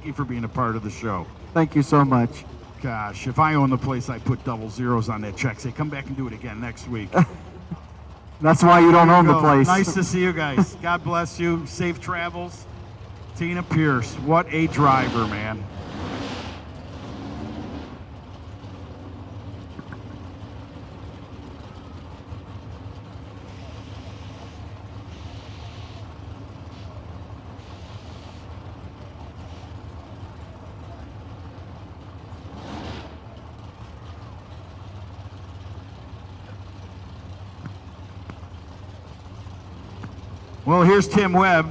Thank you for being a part of the show. Thank you so much. Gosh, if I own the place, I'd put double zeros on that check. Say, come back and do it again next week. That's why you don't own the place. Nice to see you guys. God bless you. Safe travels. Tina Pierce, what a driver, man. Well, here's Tim Webb.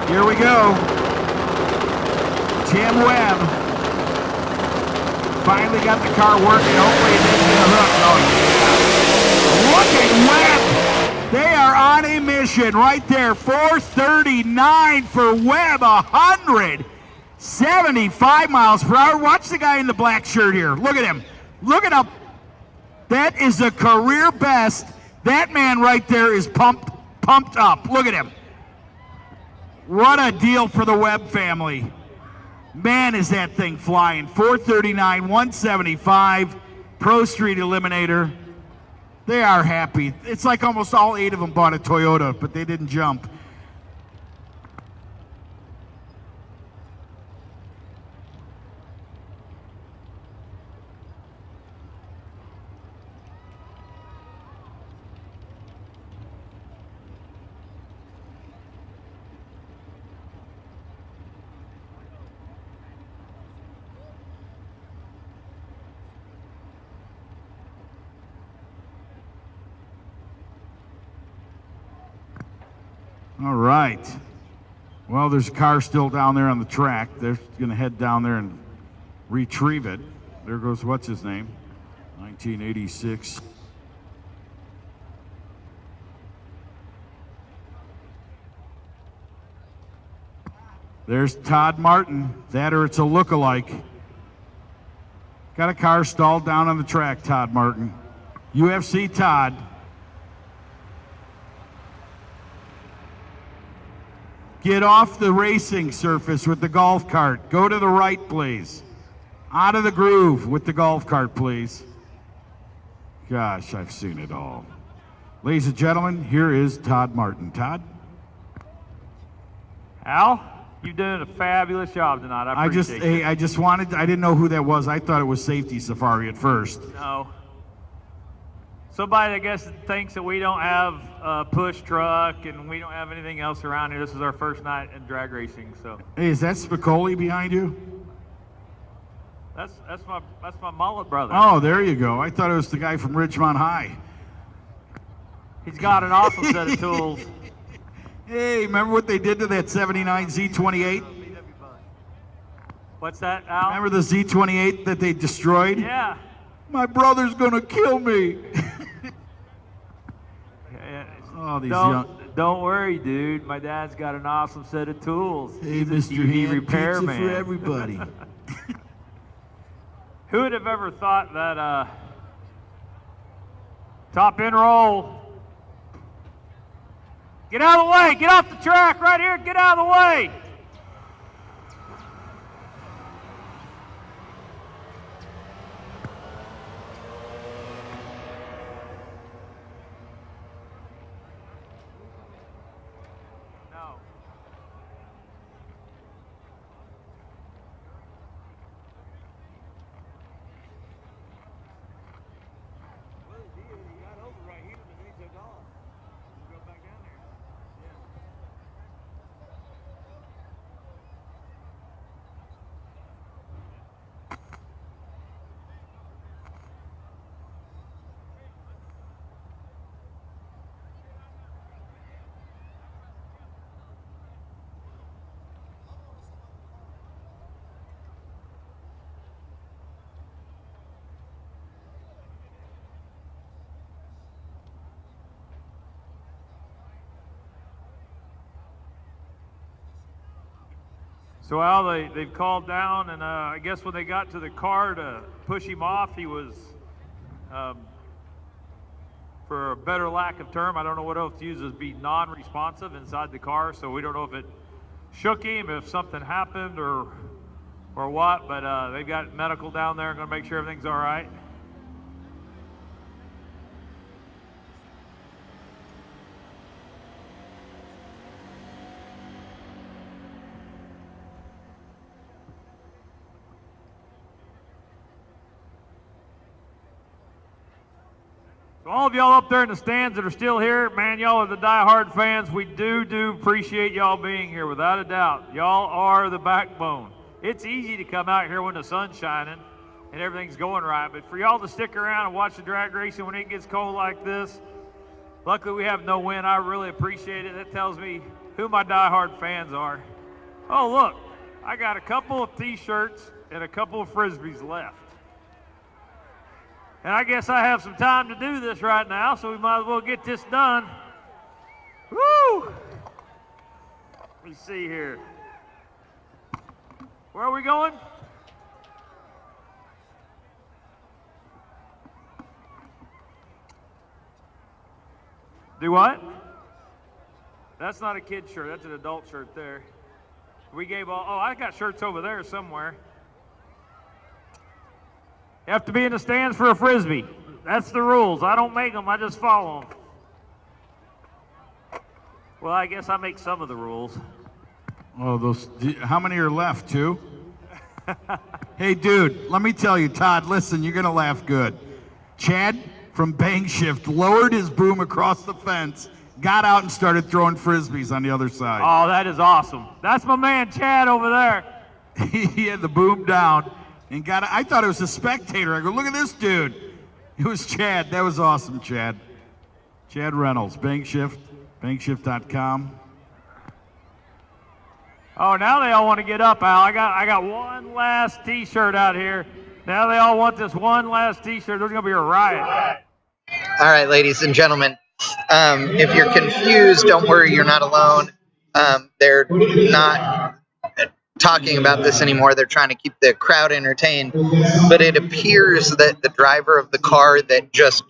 Here we go. Tim Webb finally got the car working. Hopefully it didn't get a hook. Oh, yeah. Look at Webb. They are on a mission right there. 439 for Webb, 175 miles per hour. Watch the guy in the black shirt here. Look at him. Look at him. That is a career best. That man right there is pumped up. Look at him. What a deal for the Webb family. Man, is that thing flying. 439, 175, Pro Street Eliminator. They are happy. It's like almost all 8 of them bought a Toyota, but they didn't jump. All right. Well, there's a car still down there on the track. They're going to head down there and retrieve it. There goes, what's his name? 1986. There's Todd Martin. That or it's a look-alike. Got a car stalled down on the track, Todd Martin. UFC Todd. Get off the racing surface with the golf cart. Go to the right, please. Out of the groove with the golf cart, please. Gosh, I've seen it all. Ladies and gentlemen, here is Todd Martin. Todd? Al, you're doing a fabulous job tonight. I appreciate it. I didn't know who that was. I thought it was Safety Safari at first. No. Somebody, I guess, thinks that we don't have a push truck and we don't have anything else around here. This is our first night in drag racing, so. Hey, is that Spicoli behind you? That's my mullet brother. Oh, there you go. I thought it was the guy from Ridgemont High. He's got an awesome set of tools. Hey, remember what they did to that 79 Z28? What's that, Al? Remember the Z28 that they destroyed? Yeah. My brother's gonna kill me. Oh, these Don't worry, dude. My dad's got an awesome set of tools. Hey, He's Mr. a TV Hand, repairman. pizza for everybody. Who would have ever thought that top end roll? Get out of the way! Get off the track right here! Get out of the way! So Al, they've called down, and I guess when they got to the car to push him off, he was, for a better lack of term, I don't know what else to use, is be non-responsive inside the car. So we don't know if it shook him, if something happened, or what. But they've got medical down there, going to make sure everything's all right. All of y'all up there in the stands that are still here, man, y'all are the diehard fans. We do appreciate y'all being here, without a doubt. Y'all are the backbone. It's easy to come out here when the sun's shining and everything's going right, but for y'all to stick around and watch the drag racing when it gets cold like this, luckily we have no wind. I really appreciate it. That tells me who my diehard fans are. Oh, look, I got a couple of t-shirts and a couple of Frisbees left. And I guess I have some time to do this right now, so we might as well get this done. Woo! Let me see here. Where are we going? Do what? That's not a kid shirt. That's an adult shirt there. We gave all, oh, I got shirts over there somewhere. You have to be in the stands for a Frisbee. That's the rules. I don't make them, I just follow them. Well, I guess I make some of the rules. Oh, how many are left? 2? Hey, dude, let me tell you, Todd, listen, you're going to laugh good. Chad from Bang Shift lowered his boom across the fence, got out and started throwing Frisbees on the other side. Oh, that is awesome. That's my man, Chad, over there. He had the boom down. And I thought it was a spectator. I go, look at this dude. It was Chad. That was awesome, Chad. Chad Reynolds, Bang Shift, bangshift.com. Oh, now they all want to get up, Al. I got one last t-shirt out here. Now they all want this one last t-shirt. There's going to be a riot. All right, ladies and gentlemen. If you're confused, don't worry, you're not alone. They're not talking about this anymore. They're trying to keep the crowd entertained, but it appears that the driver of the car that just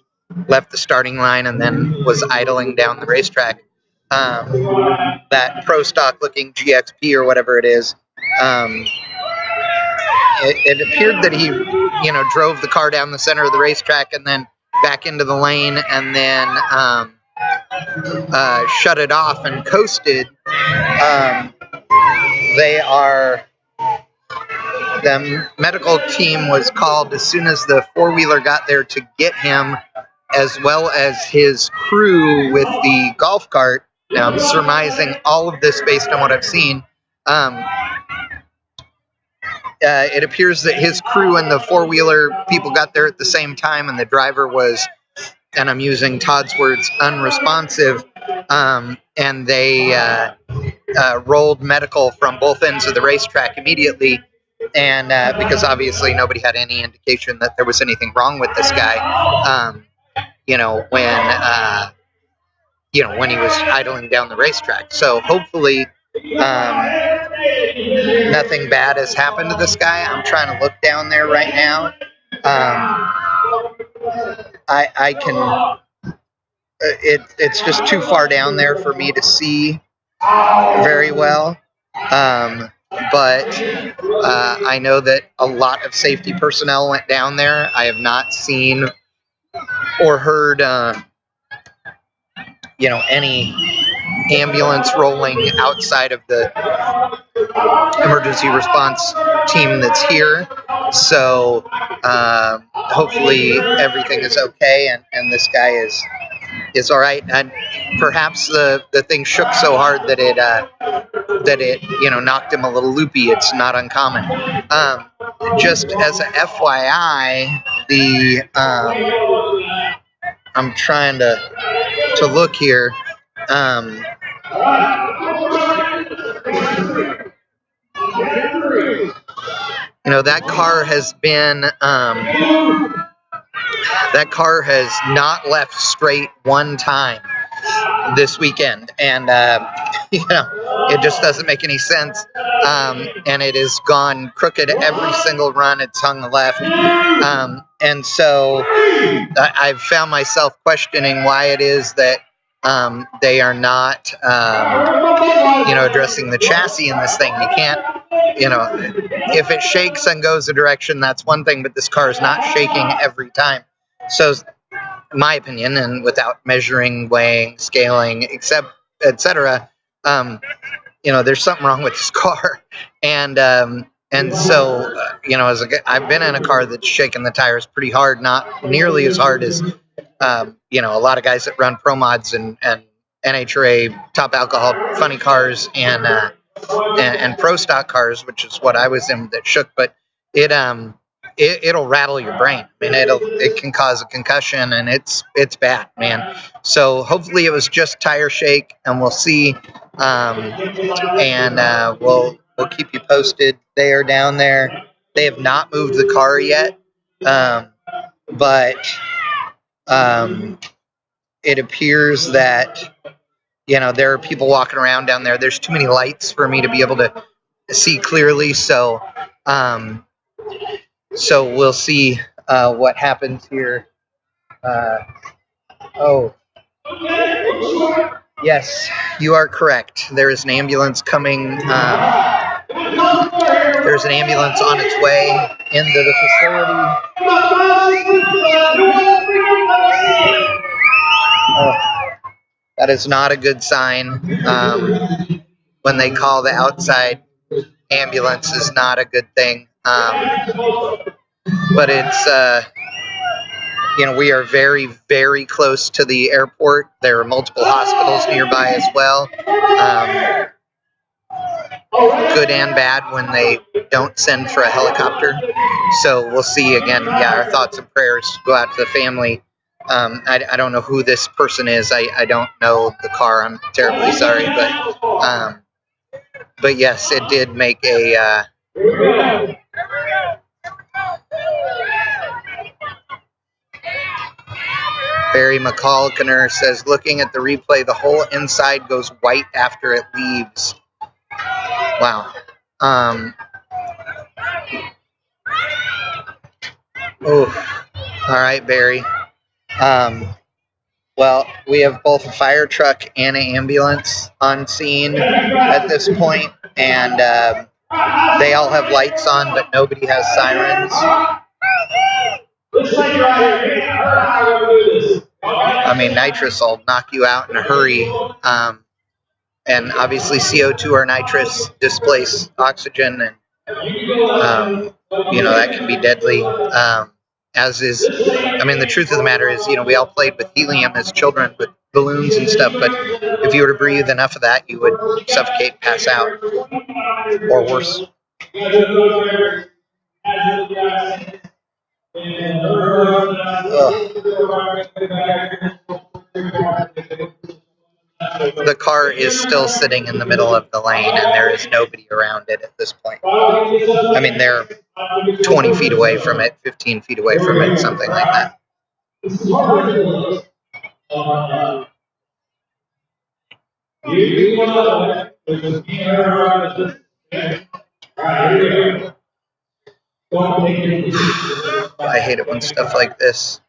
left the starting line and then was idling down the racetrack, that pro stock looking GXP or whatever it is, it appeared that he drove the car down the center of the racetrack and then back into the lane and then shut it off and coasted. The medical team was called as soon as the four-wheeler got there to get him, as well as his crew with the golf cart. Now, I'm surmising all of this based on what I've seen. It appears that his crew and the four-wheeler people got there at the same time, and the driver was, and I'm using Todd's words, unresponsive, and they rolled medical from both ends of the racetrack immediately, and because obviously nobody had any indication that there was anything wrong with this guy, when he was idling down the racetrack. So hopefully nothing bad has happened to this guy. I'm trying to look down there right now. I can. It's just too far down there for me to see very well. But I know that a lot of safety personnel went down there. I have not seen or heard, any ambulance rolling outside of the emergency response team that's here. So hopefully everything is okay and this guy is all right. And perhaps the thing shook so hard that it knocked him a little loopy. It's not uncommon. Just as a FYI, I'm trying to look here. That car has been that car has not left straight one time this weekend, and It just doesn't make any sense. And it has gone crooked every single run. It's hung left. And so I've found myself questioning why it is that they are not, addressing the chassis in this thing. You can't, if it shakes and goes a direction, that's one thing, but this car is not shaking every time. So, my opinion, and without measuring, weighing, scaling, etc., there's something wrong with this car. And so, I've been in a car that's shaken the tires pretty hard, not nearly as hard as, a lot of guys that run Pro Mods and NHRA top alcohol funny cars and pro stock cars, which is what I was in that shook. But it'll rattle your brain. I mean, it can cause a concussion, and it's bad, man. So hopefully it was just tire shake, and we'll see. We'll keep you posted. They are down there. They have not moved the car yet, but it appears that there are people walking around down there. There's too many lights for me to be able to see clearly. So we'll see what happens here. Yes, you are correct. There is an ambulance coming. There's an ambulance on its way into the facility. That is not a good sign. When they call the outside ambulance is not a good thing. But it's, we are very, very close to the airport. There are multiple hospitals nearby as well. Good and bad when they don't send for a helicopter. So we'll see again. Yeah, our thoughts and prayers go out to the family. I don't know who this person is. I don't know the car. I'm terribly sorry, but yes, it did make a. Barry McCulkiner says, looking at the replay, the whole inside goes white after it leaves. Wow. Oh, all right, Barry. Well, we have both a fire truck and an ambulance on scene at this point, and they all have lights on, but nobody has sirens. I mean, nitrous will knock you out in a hurry, and obviously CO2 or nitrous displace oxygen, and that can be deadly. As is, I mean, the truth of the matter is, we all played with helium as children with balloons and stuff, but if you were to breathe enough of that, you would suffocate, pass out, or worse. The car is still sitting in the middle of the lane, and there is nobody around it at this point. I mean, they're 20 feet away from it, 15 feet away from it, something like that. I hate it when stuff like this.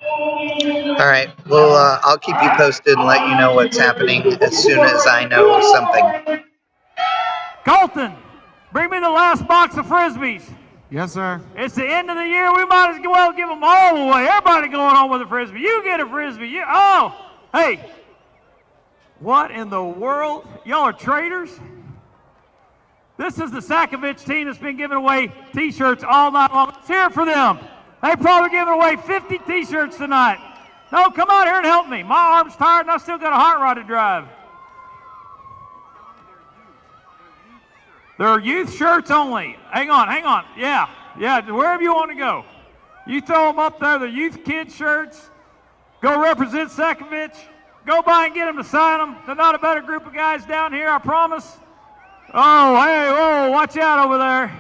All right, well, I'll keep you posted and let you know what's happening as soon as I know something. Colton, bring me the last box of Frisbees. Yes, sir. It's the end of the year. We might as well give them all away. Everybody going on with a Frisbee. You get a Frisbee. Hey, what in the world? Y'all are traitors? This is the Sakovich team that's been giving away T-shirts all night long. Let's hear it for them. They probably giving away 50 T-shirts tonight. No, come out here and help me. My arm's tired and I still got a hot rod to drive. They're youth shirts only. Hang on. Yeah, wherever you want to go. You throw them up there, the youth kid shirts. Go represent Sakovich. Go by and get them to sign them. They're not a better group of guys down here, I promise. Oh, hey, whoa, watch out over there.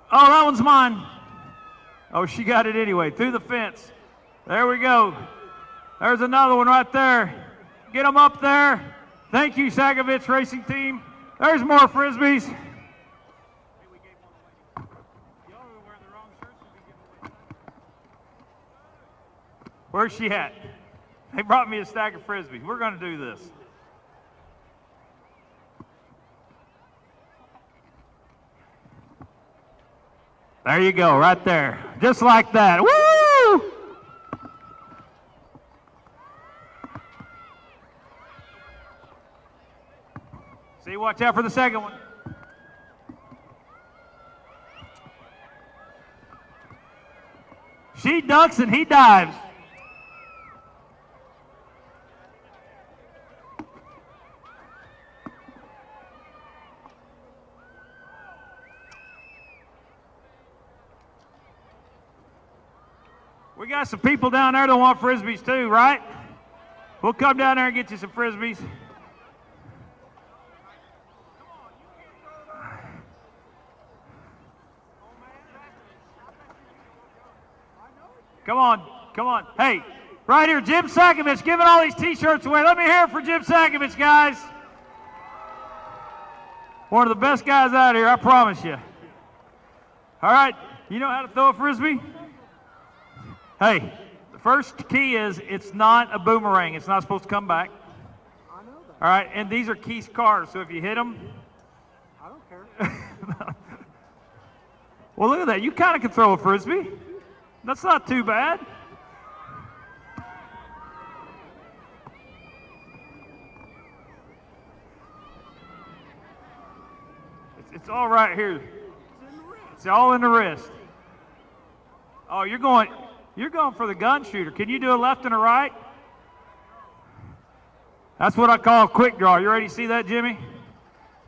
Oh, that one's mine. Oh, she got it anyway, through the fence. There we go. There's another one right there. Get them up there. Thank you, Sagovich Racing Team. There's more Frisbees. Where's she at? They brought me a stack of Frisbees. We're going to do this. There you go, right there. Just like that. Woo! See, watch out for the second one. She ducks and he dives. We got some people down there that want Frisbees too, right? We'll come down there and get you some Frisbees. Come on, come on. Hey, right here, Jim Sakovich giving all these t-shirts away. Let me hear it for Jim Sakovich, guys. One of the best guys out here, I promise you. All right, you know how to throw a Frisbee? Hey, the first key is it's not a boomerang. It's not supposed to come back. I know that. All right, and these are Keith's cars, so if you hit them. I don't care. Well, look at that. You kind of can throw a Frisbee. That's not too bad. It's all right here. It's all in the wrist. Oh, you're going for the gun shooter. Can you do a left and a right? That's what I call a quick draw. You ready to see that, Jimmy?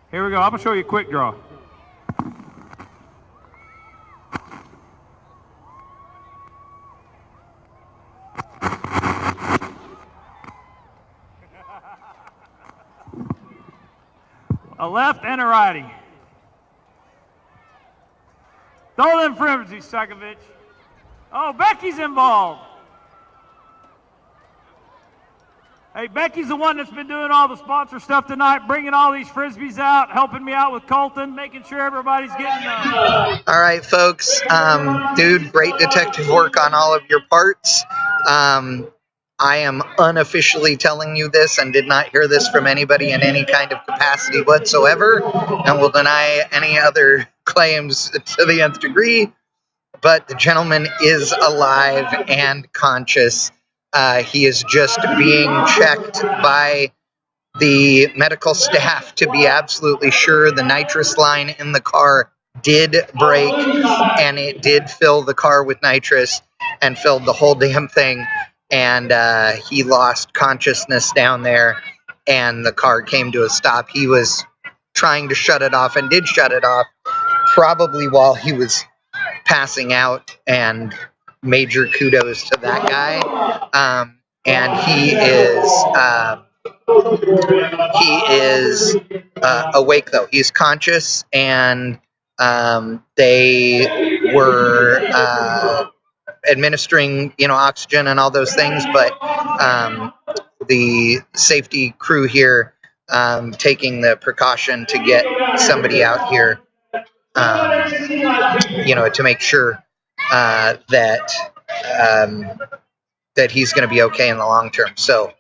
Here we go. I'm going to show you a quick draw. A left and a righty. Throw them Frisbees, Sakovich. Oh, Becky's involved. Hey, Becky's the one that's been doing all the sponsor stuff tonight, bringing all these Frisbees out, helping me out with Colton, making sure everybody's getting them. All right, folks. Dude, great detective work on all of your parts. I am unofficially telling you this and did not hear this from anybody in any kind of capacity whatsoever, and will deny any other claims to the nth degree. But the gentleman is alive and conscious. He is just being checked by the medical staff to be absolutely sure the nitrous line in the car did break, and it did fill the car with nitrous and filled the whole damn thing. And he lost consciousness down there, and the car came to a stop. He was trying to shut it off and did shut it off, probably while he was passing out, and major kudos to that guy. And he is awake, though. He's conscious, and they were administering, oxygen and all those things, but the safety crew here taking the precaution to get somebody out here, to make sure that he's going to be okay in the long term. So,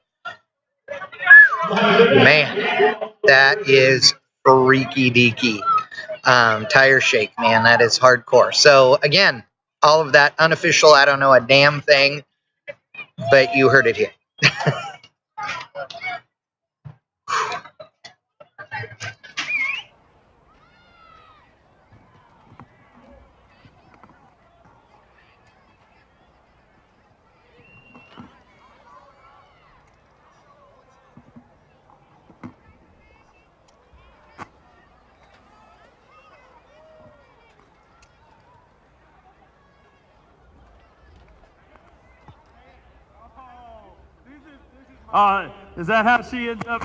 man, that is freaky deaky. Tire shake, man, that is hardcore. So, again, all of that unofficial, I don't know a damn thing, but you heard it here. Is that how she ends up?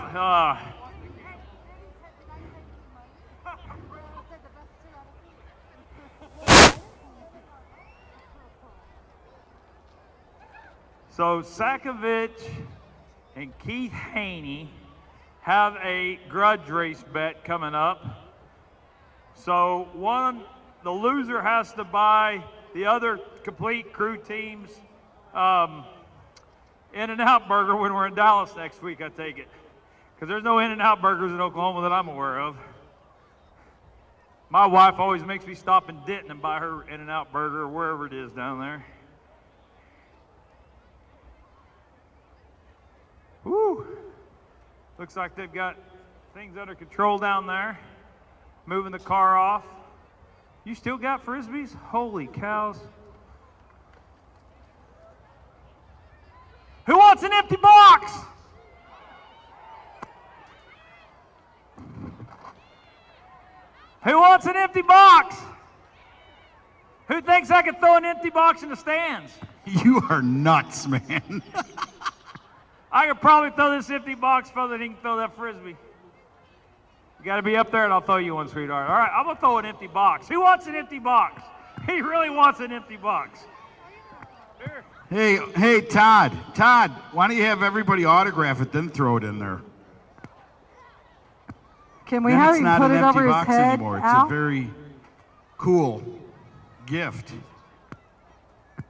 So Sakovich and Keith Haney have a grudge race bet coming up. So the loser has to buy the other complete crew team's In-N-Out burger when we're in Dallas next week, I take it. Because there's no In-N-Out burgers in Oklahoma that I'm aware of. My wife always makes me stop in Denton and buy her In-N-Out burger or wherever it is down there. Woo! Looks like they've got things under control down there. Moving the car off. You still got Frisbees? Holy cows. Who wants an empty box? Who wants an empty box? Who thinks I could throw an empty box in the stands? You are nuts, man. I could probably throw this empty box further than he can throw that Frisbee. You got to be up there and I'll throw you one, sweetheart. All right, I'm going to throw an empty box. Who wants an empty box? He really wants an empty box. Here. Hey, Todd. Todd, why don't you have everybody autograph it, then throw it in there? Can we Then have it's him not put an it empty over his box head, anymore. It's Al? a very cool gift.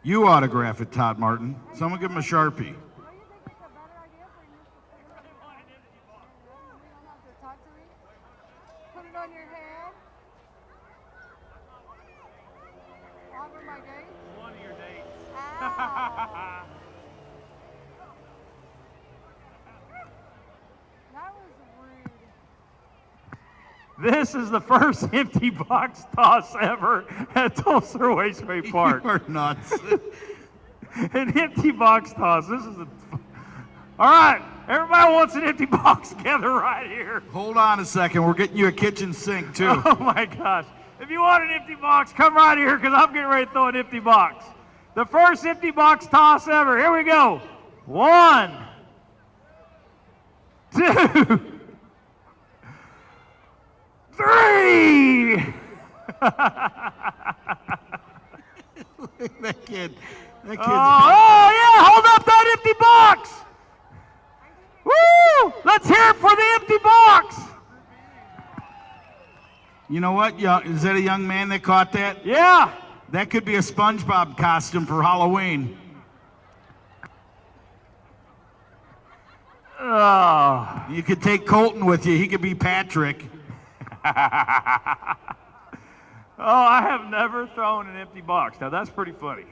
You autograph it, Todd Martin. Someone give him a Sharpie. Put it on your head. Honor my date. One of your dates. Ah. That was rude. This is the first empty box toss ever at Tulsa Raceway Park. You are nuts. An empty box toss. This is all right. Everybody wants an empty box together right here. Hold on a second. We're getting you a kitchen sink, too. Oh my gosh. If you want an empty box, come right here because I'm getting ready to throw an empty box. The first empty box toss ever. Here we go. 1, 2, 3. That kid. That kid's Oh yeah, hold up that empty box. Woo! Let's hear it for the empty box. You know what? Is that a young man that caught that? Yeah. That could be a SpongeBob costume for Halloween. Oh. You could take Colton with you. He could be Patrick. Oh, I have never thrown an empty box. Now that's pretty funny.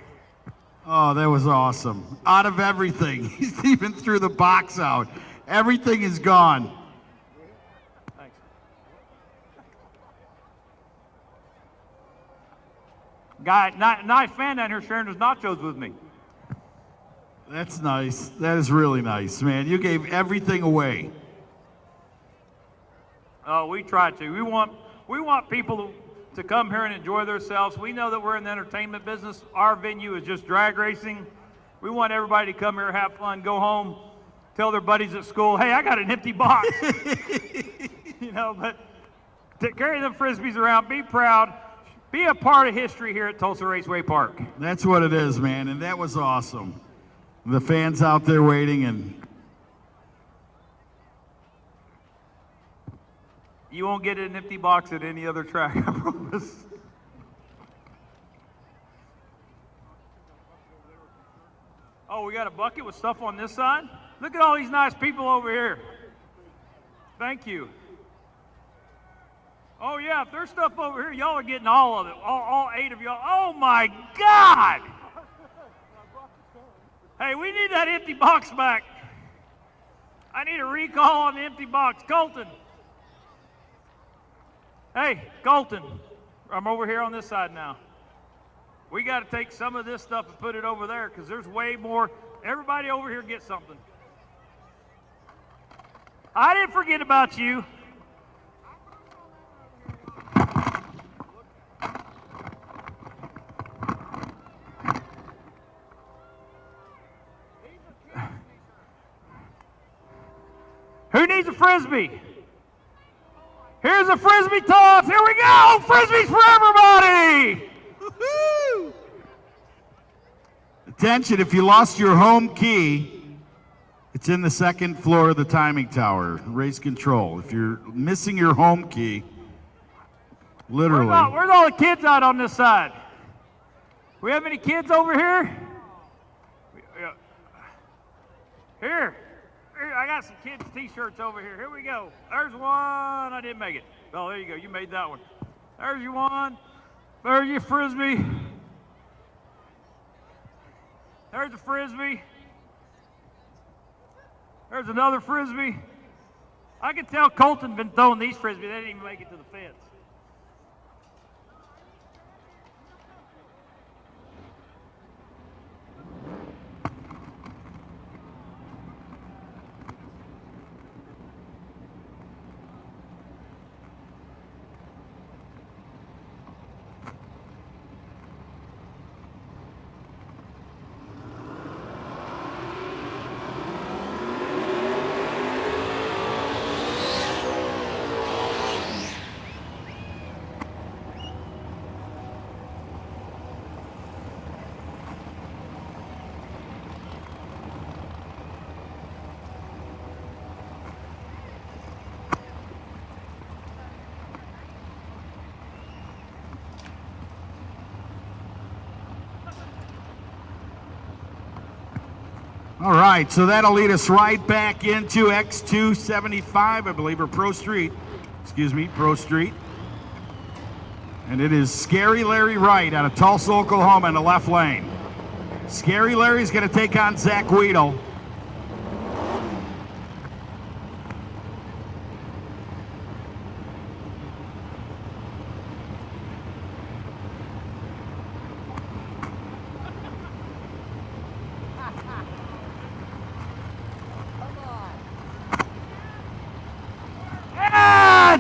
Oh, that was awesome. Out of everything. He's even threw the box out. Everything is gone. Thanks. Nice fan down here sharing his nachos with me. That's nice. That is really nice, man. You gave everything away. Oh, we try to. We want people to come here and enjoy themselves. We know that we're in the entertainment business. Our venue is just drag racing. We want everybody to come here, have fun, go home, tell their buddies at school, hey, I got an empty box. But to carry them Frisbees around, be proud, be a part of history here at Tulsa Raceway Park. That's what it is, man, and that was awesome. The fans out there waiting, and you won't get an empty box at any other track, I promise. Oh, we got a bucket with stuff on this side? Look at all these nice people over here. Thank you. Oh yeah, if there's stuff over here, y'all are getting all of it. All 8 of y'all. Oh my God! Hey, we need that empty box back. I need a recall on the empty box. Colton. Hey, Colton, I'm over here on this side now. We got to take some of this stuff and put it over there because there's way more. Everybody over here gets something. I didn't forget about you. Who needs a Frisbee? Here's a Frisbee toss. Here we go. Frisbees for everybody. woo-hoo! Attention, if you lost your home key, it's in the second floor of the timing tower, race control. If you're missing your home key, literally. Where's all the kids out on this side? We have any kids over here? Here, I got some kids' t-shirts over here. Here we go. There's one. I didn't make it. Oh, there you go. You made that one. There's your one. There's your frisbee. There's a frisbee. There's another frisbee. I can tell Colton's been throwing these frisbees. They didn't even make it to the fence. All right, so that'll lead us right back into X275, I believe, or Pro Street. Excuse me, Pro Street. And it is Scary Larry Wright out of Tulsa, Oklahoma in the left lane. Scary Larry's going to take on Zach Weedle.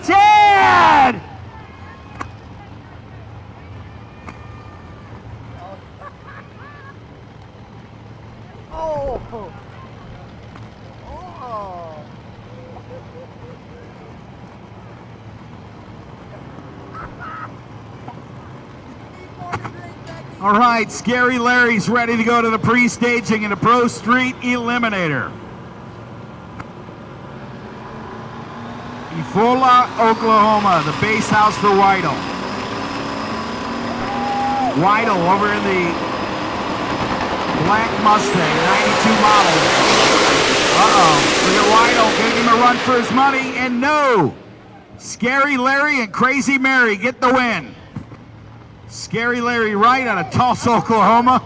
Chad! Oh! Oh! All right, Scary Larry's ready to go to the pre-staging in the Pro Street Eliminator. Eufaula, Oklahoma, the base house for Weidel. Weidel over in the black Mustang, 92 model. Look at Weidel giving him a run for his money, and no! Scary Larry and Crazy Mary get the win. Scary Larry Wright out of Tulsa, Oklahoma.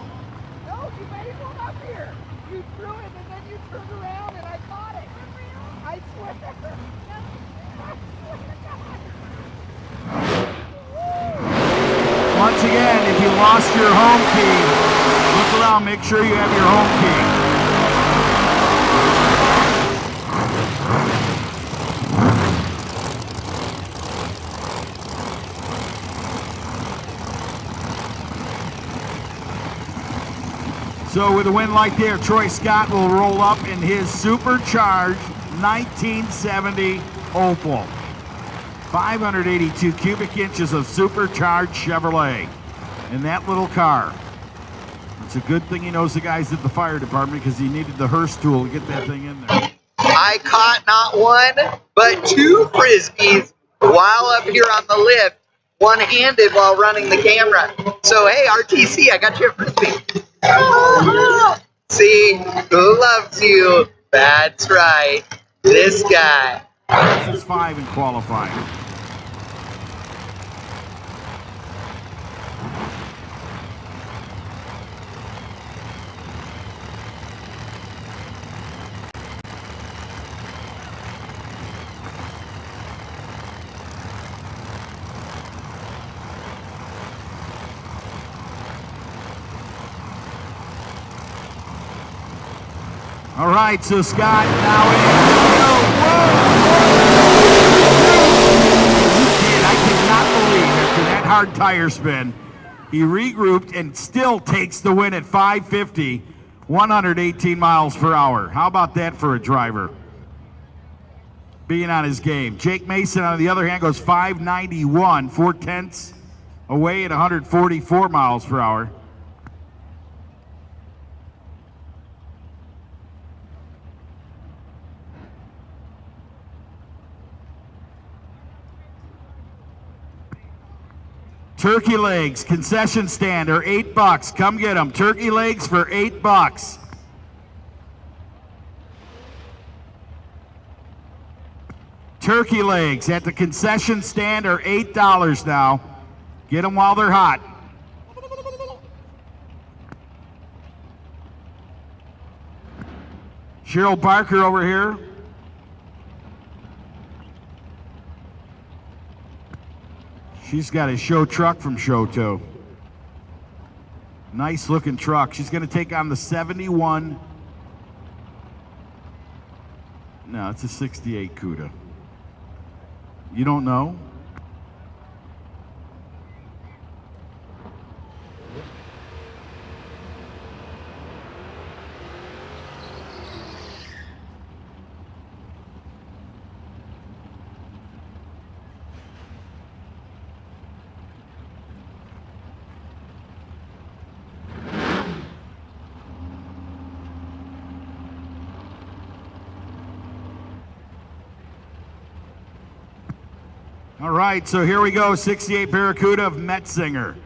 No, you made one up here. You threw it and then you turned around and I caught it. I swear. Once again, if you lost your home key, look around, make sure you have your home key. So with a win like there, Troy Scott will roll up in his supercharged 1970 Opal. 582 cubic inches of supercharged Chevrolet in that little car. It's a good thing he knows the guys at the fire department because he needed the hearse tool to get that thing in there. I caught not one, but two frisbees while up here on the lift, one-handed while running the camera. So, hey, RTC, I got you a frisbee. See, who loves you? That's right, this guy. This is 5 in qualifying. All right, so Scott now in. I cannot believe after that hard tire spin, he regrouped and still takes the win at 550, 118 miles per hour. How about that for a driver? Being on his game. Jake Mason, on the other hand, goes 591, 4/10 away at 144 miles per hour. Turkey legs, concession stand are $8. Come get them. Turkey legs for $8. Turkey legs at the concession stand are $8 now. Get them while they're hot. Cheryl Barker over here. She's got a show truck from Show 2. Nice looking truck. She's going to take on the 71. No, it's a 68 CUDA. You don't know? All right, so here we go, 68 Barracuda of Metzinger.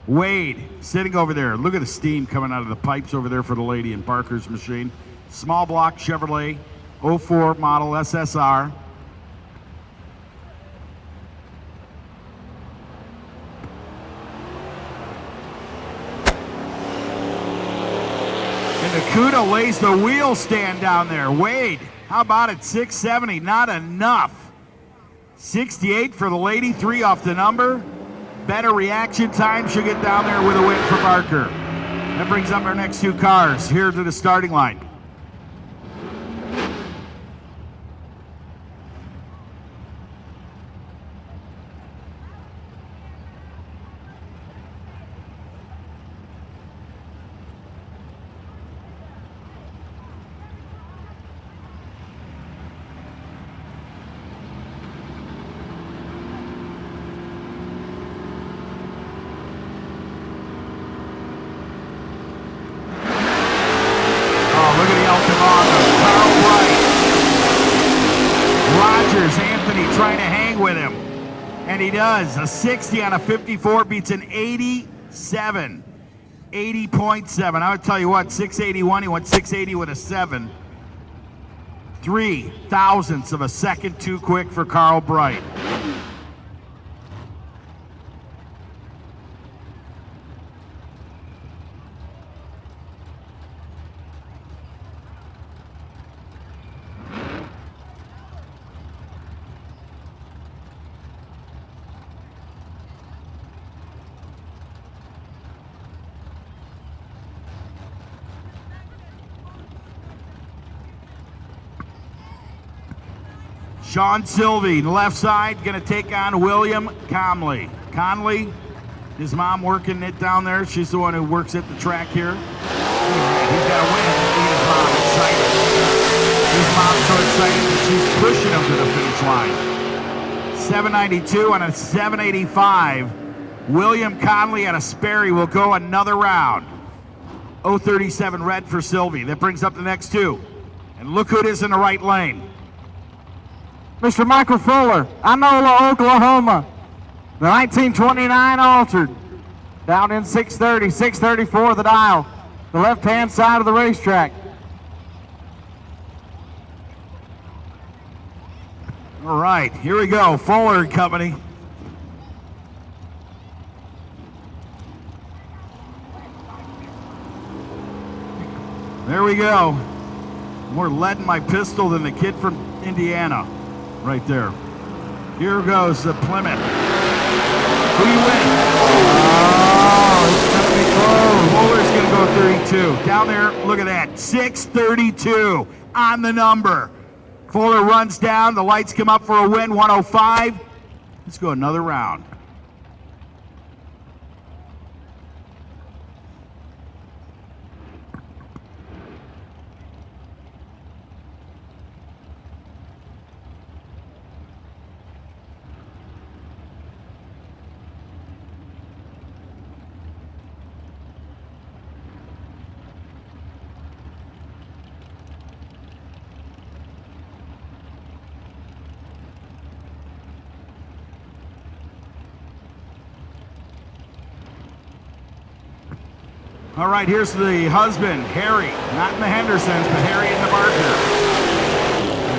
Wade, sitting over there. Look at the steam coming out of the pipes over there for the lady in Barker's machine. Small block Chevrolet 04 model SSR. And the CUDA lays the wheel stand down there. Wade, how about it? 670, not enough. 68 for the lady, 3 off the number. Better reaction time. She'll get down there with a win for Barker. That brings up our next 2 cars here to the starting line. Trying to hang with him, and he does. A 60 on a 54 beats an 87, 80.7. I would tell you what, 681, he went 680 with a 7. 0.03 of a second too quick for Carl Bright. Sean Sylvie, left side, going to take on William Conley. Conley, his mom working it down there. She's the one who works at the track here. He's got to win. His mom excited. His mom's so excited that she's pushing him to the finish line. 792 on a 785. William Conley at a Sperry will go another round. 037 red for Sylvie. That brings up the next 2. And look who it is in the right lane. Mr. Michael Fuller, Inola, Oklahoma. The 1929 altered. Down in 630, 634 the dial. The left-hand side of the racetrack. All right, here we go. Fuller and company. There we go. More lead in my pistol than the kid from Indiana. Right there. Here goes the Plymouth. Who do you win? Oh, it's going to be close. Fuller's going to go 32. Down there, look at that. 632 on the number. Fuller runs down. The lights come up for a win. 105. Let's go another round. All right, here's the husband, Harry. Not in the Hendersons, but Harry in the Barker.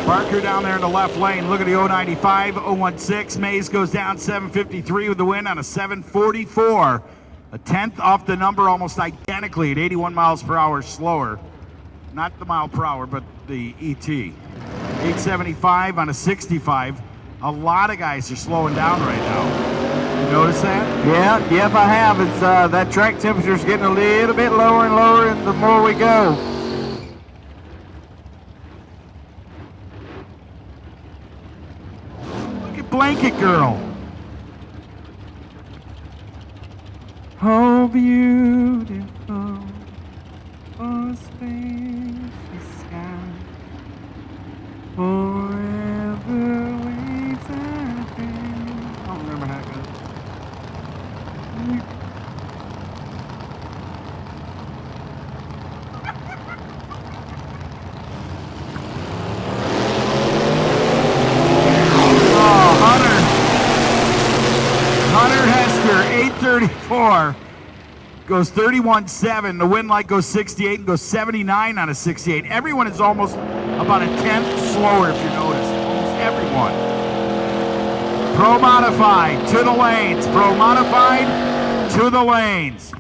Barker down there in the left lane. Look at the 095, 016. Mays goes down 753 with the win on a 744. A tenth off the number, almost identically at 81 miles per hour slower. Not the mile per hour, but the ET. 875 on a 65. A lot of guys are slowing down right now. You notice that? Yeah, yep, I have. It's that track temperature's getting a little bit lower and lower, and the more we go. Look at Blanket Girl. Oh, beautiful, oh, spacious sky, forever waits at hand. I don't remember how it goes. Hunter Hester, 834, goes 31.7. The wind light goes 68 and goes 79 on a 68. Everyone is almost about a tenth slower, if you notice. Almost everyone. Pro Modified to the lanes. Pro Modified to the lanes.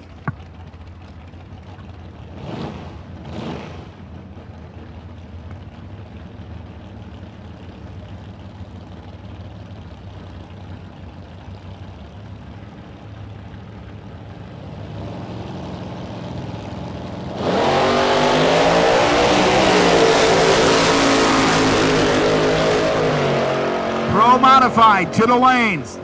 Pro Modified to the lanes.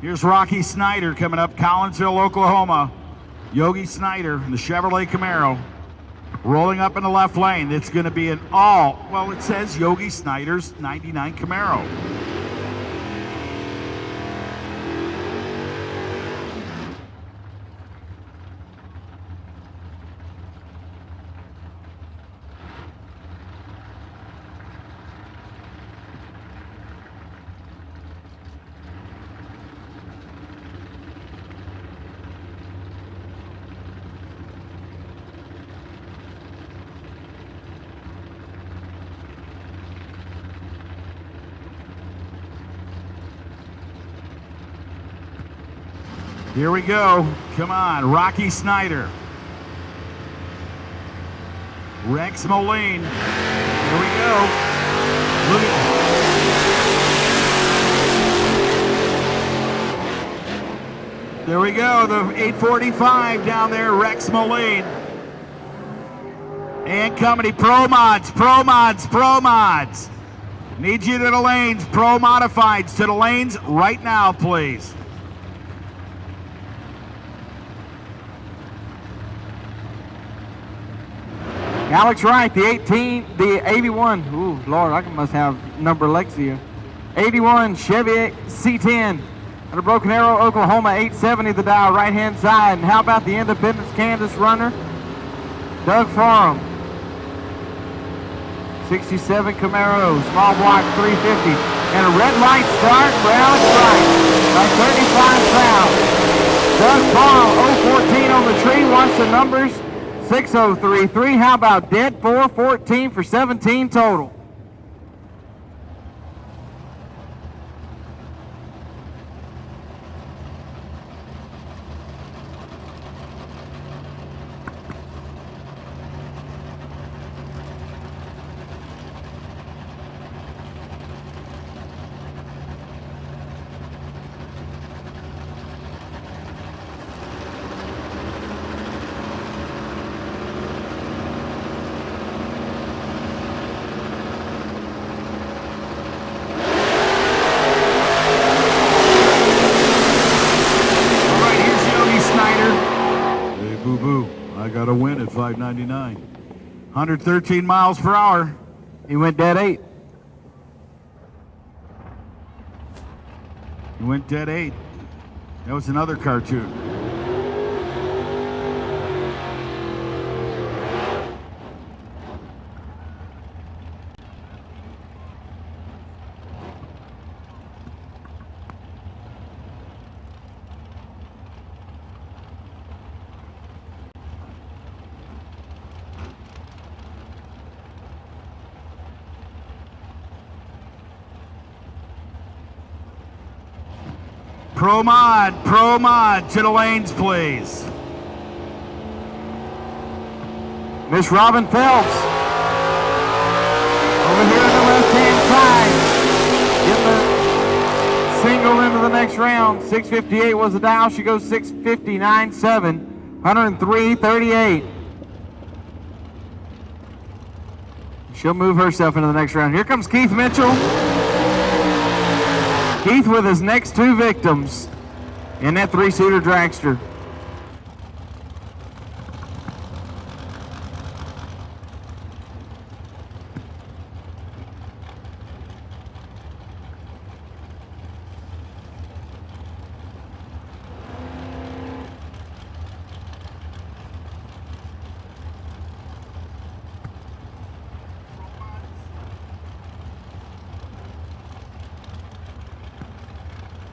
Here's Rocky Snyder coming up, Collinsville, Oklahoma. Yogi Snyder in the Chevrolet Camaro. Rolling up in the left lane. It's going to be an all, well, it says Yogi Snyder's 99 Camaro. Here we go. Come on, Rocky Snyder. Rex Moline. Here we go. Look at There we go, the 845 down there, Rex Moline. And company, Pro Mods, Pro Mods, Pro Mods. Need you to the lanes, Pro Modifieds to the lanes right now, please. Alex Wright, the 81. Ooh, Lord, I must have number Lexia. 81 Chevy C10 out of Broken Arrow, Oklahoma, 870 the dial, right-hand side. And how about the Independence, Kansas runner, Doug Farham. 67 Camaro, small block 350. And a red light start for Alex Wright by 35 pounds. Doug Farham, 014 on the tree. Watch the numbers. 6033. How about dead 414 for 17 total? Got a win at 599. 113 miles per hour. He went dead 8. He went dead 8. That was another cartoon. Pro Mod to the lanes, please. Miss Robin Phelps. Over here on the left-hand side. Getting the single into the next round. 6:58 was the dial. She goes 6:59.7. 103.38. She'll move herself into the next round. Here comes Keith Mitchell. Keith with his next two victims in that three-seater dragster.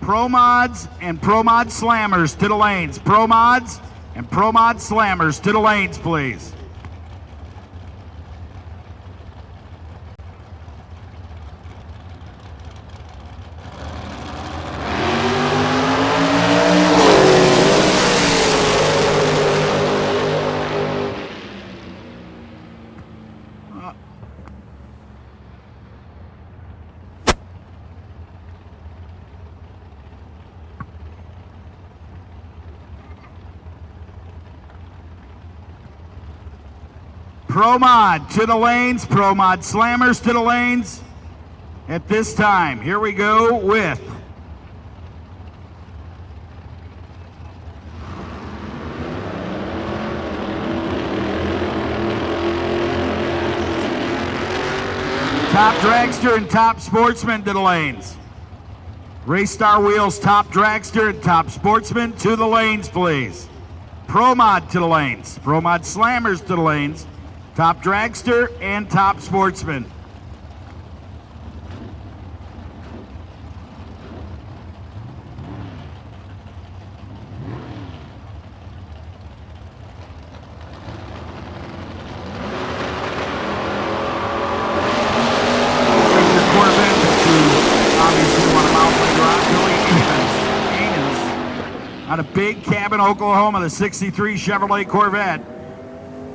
Pro Mods and Pro Mod Slammers to the lanes. Pro Mods and Pro Mod Slammers to the lanes, please. Pro Mod to the lanes, Pro Mod Slammers to the lanes. At this time, here we go with Top Dragster and Top Sportsman to the lanes. Race Star Wheels, Top Dragster and Top Sportsman to the lanes, please. Pro Mod to the lanes, Pro Mod Slammers to the lanes. Top Dragster and Top Sportsman. Out of Big Cabin, Oklahoma, the 63 Chevrolet Corvette.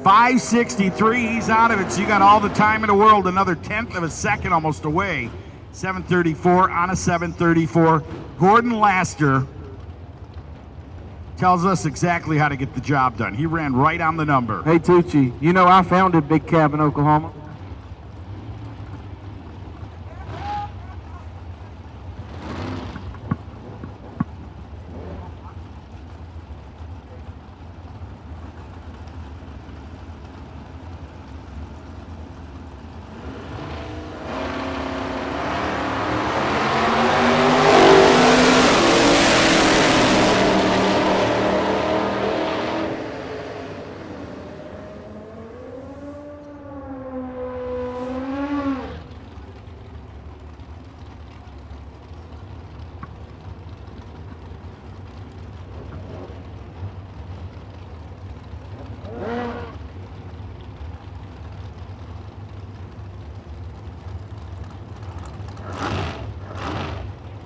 5:63, he's out of it, so you got all the time in the world, another 1/10 of a second almost away. 7:34 on a 7:34. Gordon Laster tells us exactly how to get the job done. He ran right on the number. Hey Tucci, you know I founded Big Cabin, Oklahoma.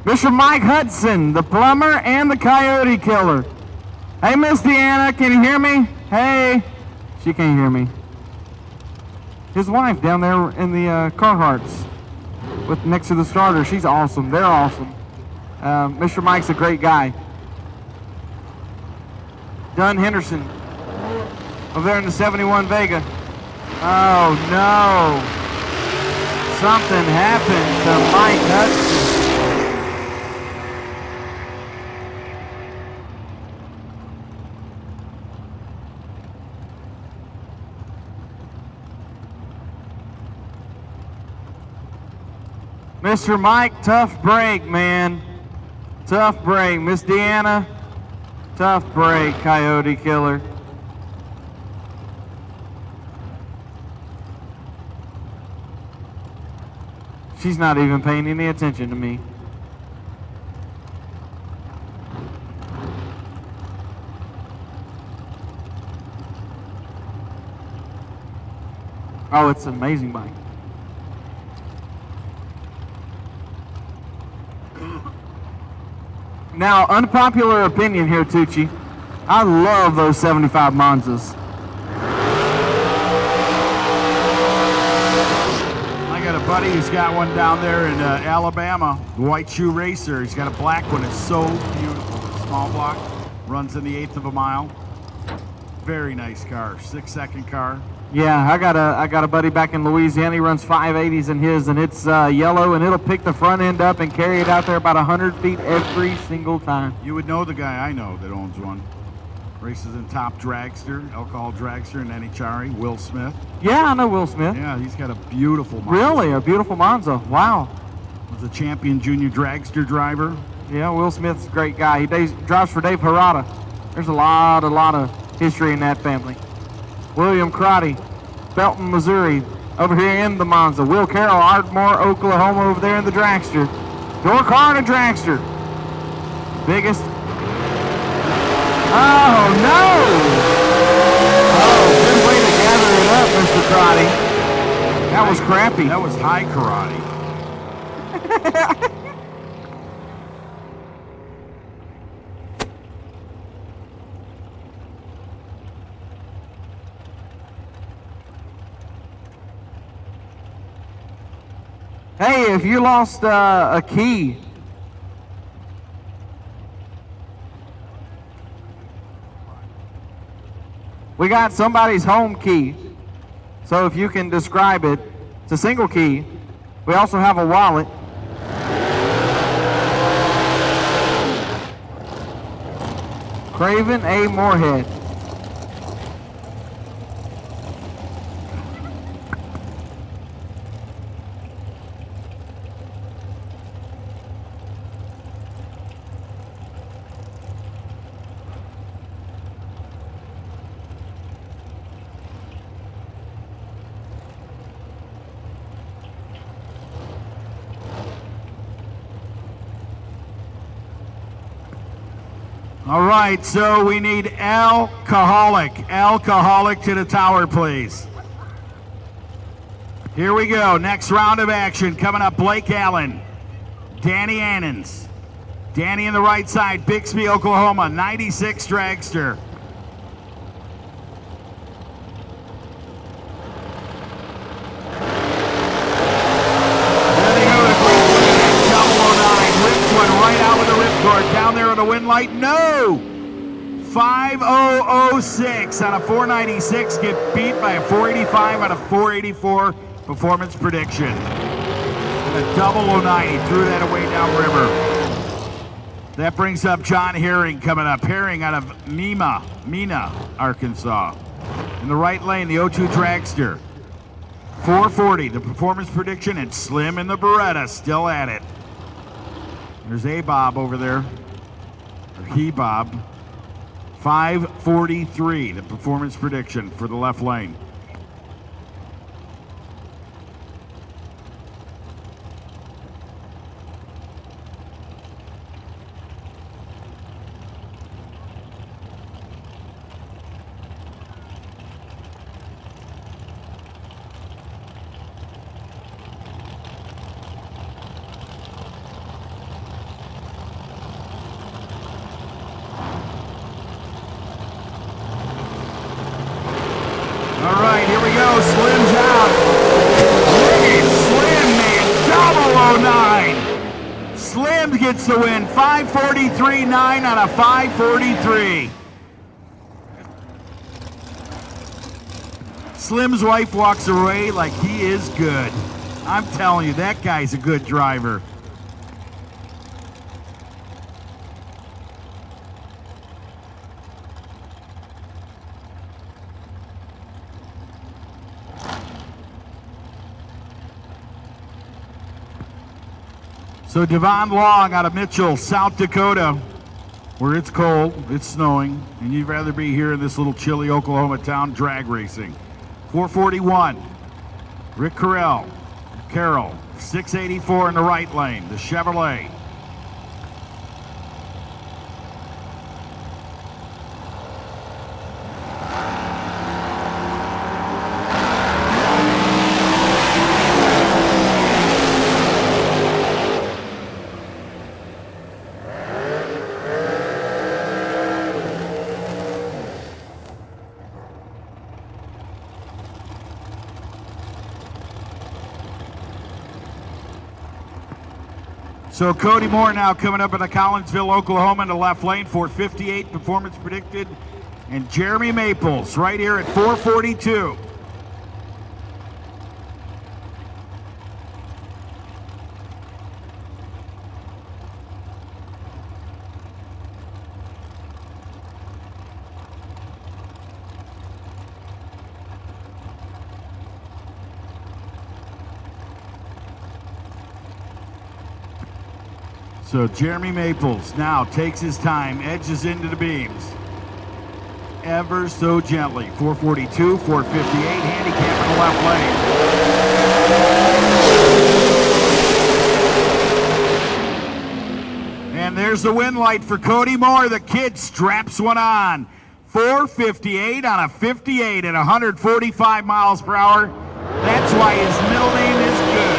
Mr. Mike Hudson, the plumber and the coyote killer. Hey, Miss Deanna, can you hear me? Hey. She can't hear me. His wife down there in the Carhartts next to the starter. She's awesome. They're awesome. Mr. Mike's a great guy. Dunn Henderson over there in the 71 Vega. Oh, no. Something happened to Mike Hudson. Mr. Mike, tough break, man. Tough break. Miss Deanna, tough break, coyote killer. She's not even paying any attention to me. Oh, it's an amazing bike. Now, unpopular opinion here, Tucci. I love those 75 Monzas. I got a buddy who's got one down there in Alabama, the White Shoe Racer. He's got a black one. It's so beautiful. Small block, runs in the 1/8 of a mile. Very nice car, 6-second car. Yeah, I got a buddy back in Louisiana. He runs 580s in his, and it's yellow, and it'll pick the front end up and carry it out there about 100 feet every single time. You would know the guy I know that owns one. Races in Top Dragster, Alcohol Dragster, and NHRA, Will Smith. Yeah, I know Will Smith. Yeah, he's got a beautiful Monza. Really, a beautiful Monza. Wow. Was a champion junior dragster driver. Yeah, Will Smith's a great guy. He drives for Dave Harada. There's a lot of history in that family. William Crotty, Belton, Missouri, over here in the Monza. Will Carroll, Ardmore, Oklahoma, over there in the Dragster. Your car in a Dragster. Biggest. Oh, no! Oh, good way to gather it up, Mr. Crotty. That was crappy. That was high karate. Hey, if you lost a key, we got somebody's home key. So if you can describe it, it's a single key. We also have a wallet. Craven A. Moorhead. All right, so we need alcoholic. Alcoholic to the tower, please. Here we go. Next round of action coming up. Blake Allen, Danny Annans. Danny on the right side, Bixby, Oklahoma, 96 Dragster. Down there on the wind light, no! 5006 on a 496, get beat by a 485 on a 484 performance prediction. And a double 09, he threw that away downriver. That brings up John Herring coming up. Herring out of Mena, Arkansas. In the right lane, the 02 Dragster. 440, the performance prediction, and Slim in the Beretta, still at it. There's A-Bob over there, or He-Bob. 543, the performance prediction for the left lane. All right, here we go. Slim's out. Look at Slim, man. Double 09. Slim gets the win. 543.9 on a 543. Slim's wife walks away like he is good. I'm telling you, that guy's a good driver. So Devon Long out of Mitchell, South Dakota, where it's cold, it's snowing, and you'd rather be here in this little chilly Oklahoma town drag racing. 441, Rick Carroll, 684 in the right lane, the Chevrolet. So Cody Moore now coming up in the Collinsville, Oklahoma in the left lane, 458 performance predicted. And Jeremy Maples right here at 442. So Jeremy Maples now takes his time, edges into the beams. Ever so gently. 442, 458, handicap in the left lane. And there's the win light for Cody Moore. The kid straps one on. 458 on a 58 at 145 miles per hour. That's why his middle name is Good.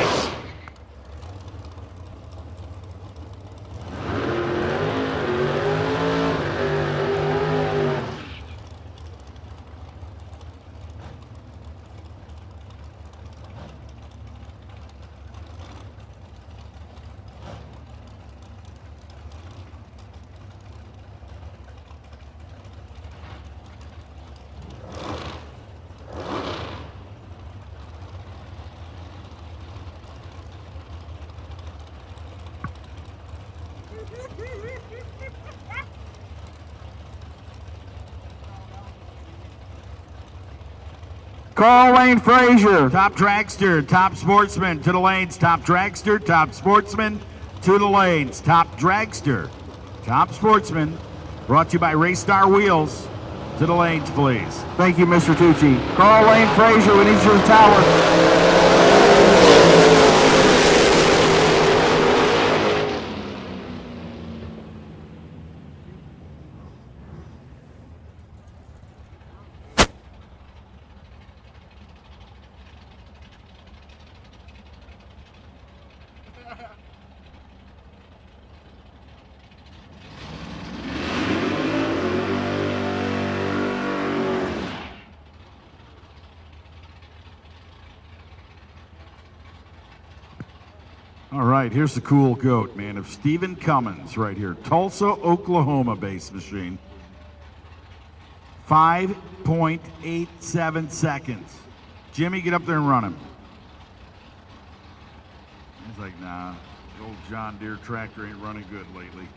Carl Lane Frazier. Top dragster, top sportsman to the lanes. Top dragster, top sportsman to the lanes. Top dragster, top sportsman. Brought to you by Race Star Wheels. To the lanes, please. Thank you, Mr. Tucci. Carl Lane Frazier, we need you to the tower. All right, here's the cool goat, man, of Stephen Cummins right here. Tulsa, Oklahoma based machine. 5.87 seconds. Jimmy, get up there and run him. He's like, nah, the old John Deere tractor ain't running good lately.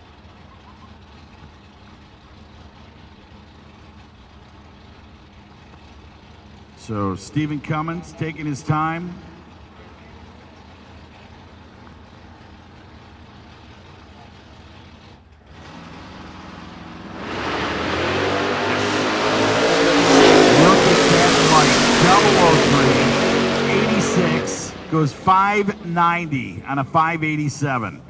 So Stephen Cummins taking his time. Goes 590 on a 587.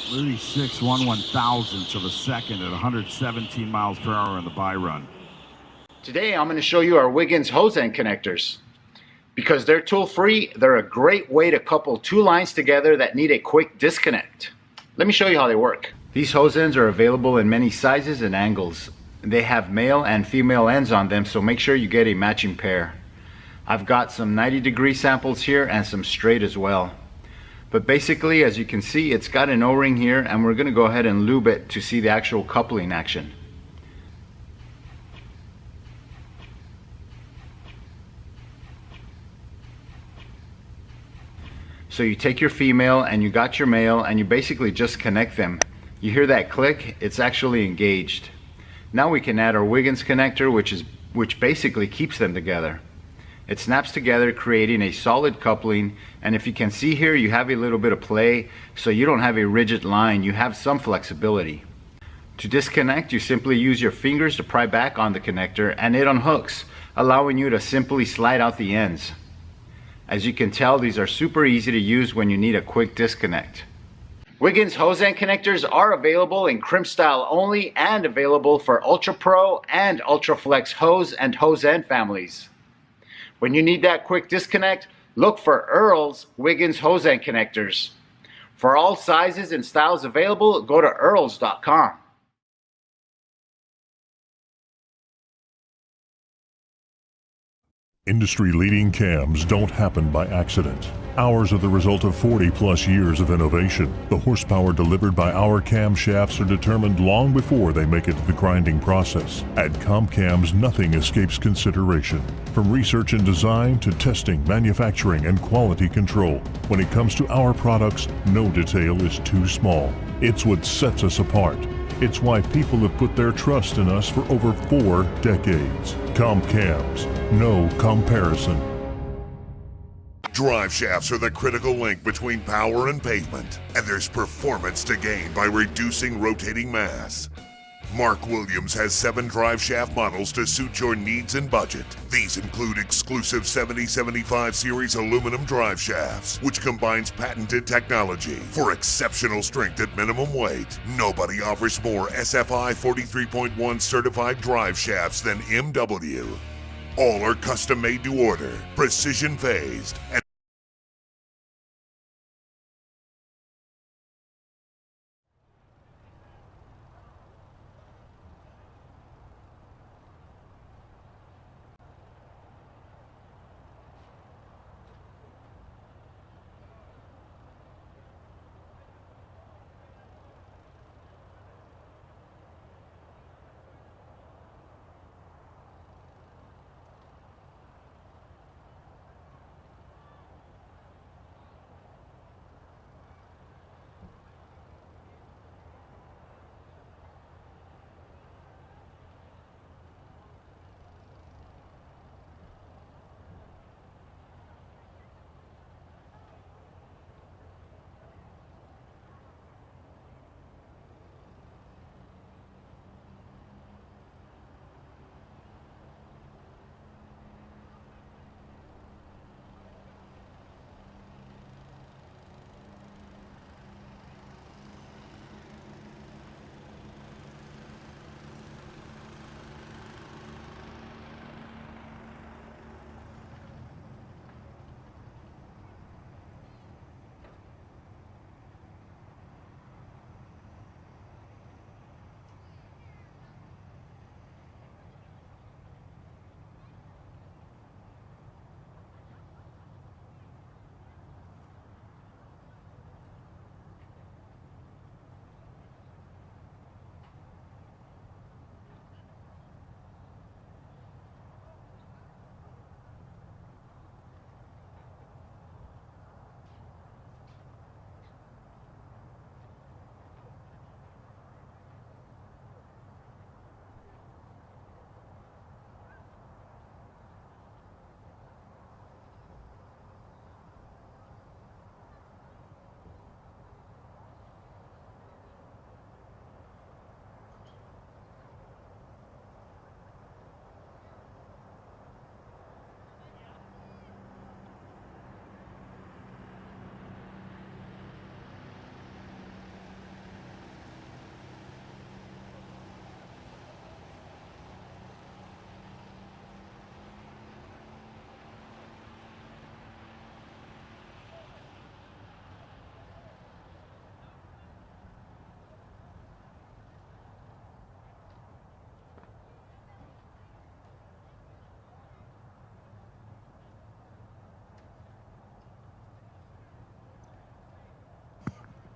Thirty-six 1/1000ths of a second at 117 miles per hour on the buy run. Today I'm going to show you our Wiggins hose end connectors. Because they're tool free, they're a great way to couple two lines together that need a quick disconnect. Let me show you how they work. These hose ends are available in many sizes and angles. They have male and female ends on them, so make sure you get a matching pair. I've got some 90-degree samples here and some straight as well. But basically, as you can see, it's got an O-ring here, and we're going to go ahead and lube it to see the actual coupling action. So you take your female and you got your male and you basically just connect them. You hear that click? It's actually engaged. Now we can add our Wiggins connector, which basically keeps them together. It snaps together, creating a solid coupling, and if you can see here, you have a little bit of play, so you don't have a rigid line, you have some flexibility. To disconnect, you simply use your fingers to pry back on the connector and it unhooks, allowing you to simply slide out the ends. As you can tell, these are super easy to use when you need a quick disconnect. Wiggins hose end connectors are available in crimp style only and available for Ultra Pro and Ultra Flex hose and hose end families. When you need that quick disconnect, look for Earl's Wiggins hose end connectors. For all sizes and styles available, go to earls.com. Industry-leading cams don't happen by accident. Ours are the result of 40-plus years of innovation. The horsepower delivered by our camshafts are determined long before they make it to the grinding process. At CompCams, nothing escapes consideration. From research and design to testing, manufacturing, and quality control. When it comes to our products, no detail is too small. It's what sets us apart. It's why people have put their trust in us for over 4 decades. CompCams, no comparison. Drive shafts are the critical link between power and pavement, and there's performance to gain by reducing rotating mass. Mark Williams has 7 drive shaft models to suit your needs and budget. These include exclusive 7075 series aluminum drive shafts, which combines patented technology for exceptional strength at minimum weight. Nobody offers more SFI 43.1 certified drive shafts than MW. All are custom made to order, precision phased, and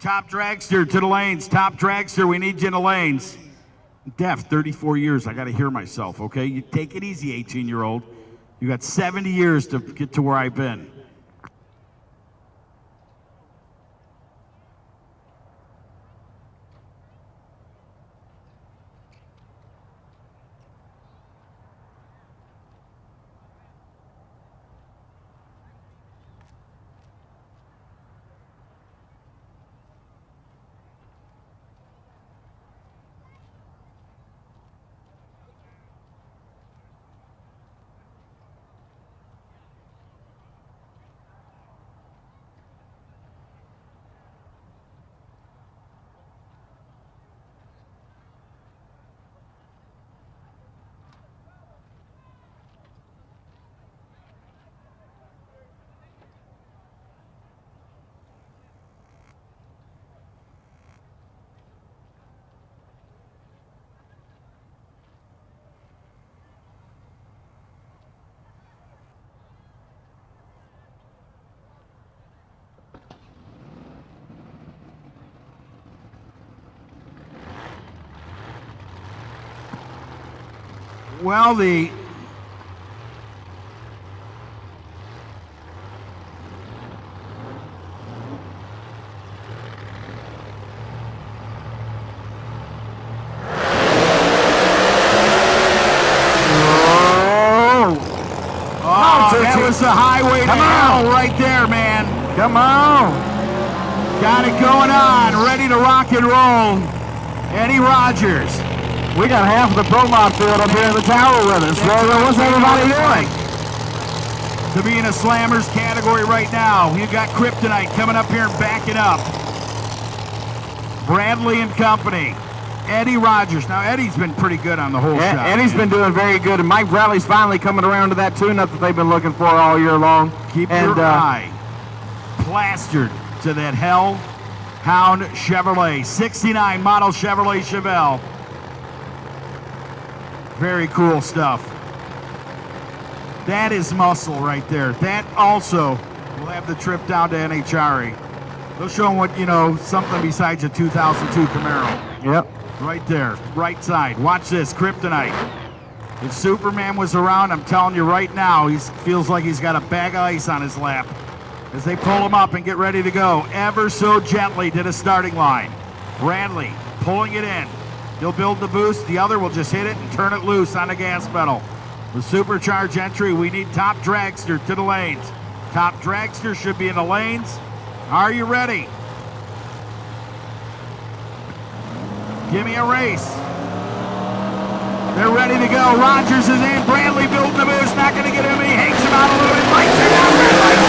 Top dragster to the lanes. Top dragster, we need you in the lanes. Deaf, 34 years. I got to hear myself, okay? You take it easy, 18-year-old. You got 70 years to get to where I've been. Well, that was the highway to hell right there, man. Come on. Got it going on, ready to rock and roll. Eddie Rogers. We got half of the pro mod field up here in the tower with us. What's everybody doing? To be in a Slammers category right now. We've got Kryptonite coming up here and backing up. Bradley and company. Eddie Rogers. Now, Eddie's been pretty good on the whole shot. Eddie's been doing very good, and Mike Bradley's finally coming around to that tune-up that they've been looking for all year long. Keep your eye plastered to that Hellhound Chevrolet. 69 model Chevrolet Chevelle. Very cool stuff. That is muscle right there. That also will have the trip down to NHRA. They'll show them what, you know, something besides a 2002 Camaro. Yep. Right there, right side. Watch this, Kryptonite. If Superman was around, I'm telling you right now, he feels like he's got a bag of ice on his lap as they pull him up and get ready to go. Ever so gently to the starting line. Bradley pulling it in. He'll build the boost. The other will just hit it and turn it loose on the gas pedal. The supercharged entry, we need top dragster to the lanes. Top dragster should be in the lanes. Are you ready? Give me a race. They're ready to go. Rogers is in. Bradley building the boost. Not going to get him. He hangs him out a little bit. Lights are down. Red lights.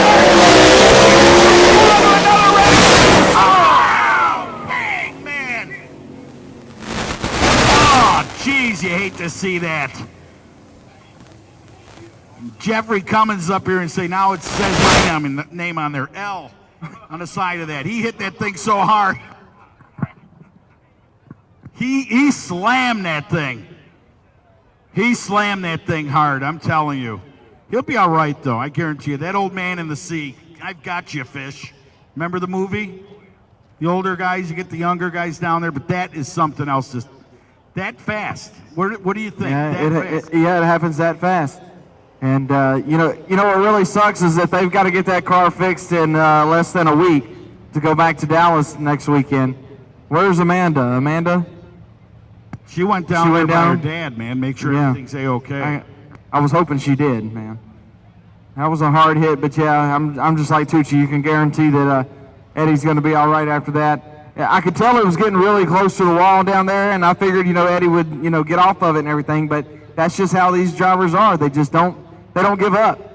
Another race. Oh, dang, man. Oh, jeez, you hate to see that. Jeffrey Cummins up here and say, now it says my name on there. L on the side of that. He hit that thing so hard. He slammed that thing. He slammed that thing hard, I'm telling you. He'll be all right, though, I guarantee you. That old man in the sea, I've got you, fish. Remember the movie? The older guys, you get the younger guys down there, but that is something else. Just that fast. What do you think? Yeah, it happens that fast. And, you know what really sucks is that they've got to get that car fixed in less than a week to go back to Dallas next weekend. Where's Amanda? Amanda? She went down there by her dad, man. Make sure everything's A-okay. I was hoping she did, man. That was a hard hit, but yeah, I'm just like Tucci. You can guarantee that Eddie's going to be all right after that. I could tell it was getting really close to the wall down there, and I figured, Eddie would, get off of it and everything, but that's just how these drivers are. They just don't give up.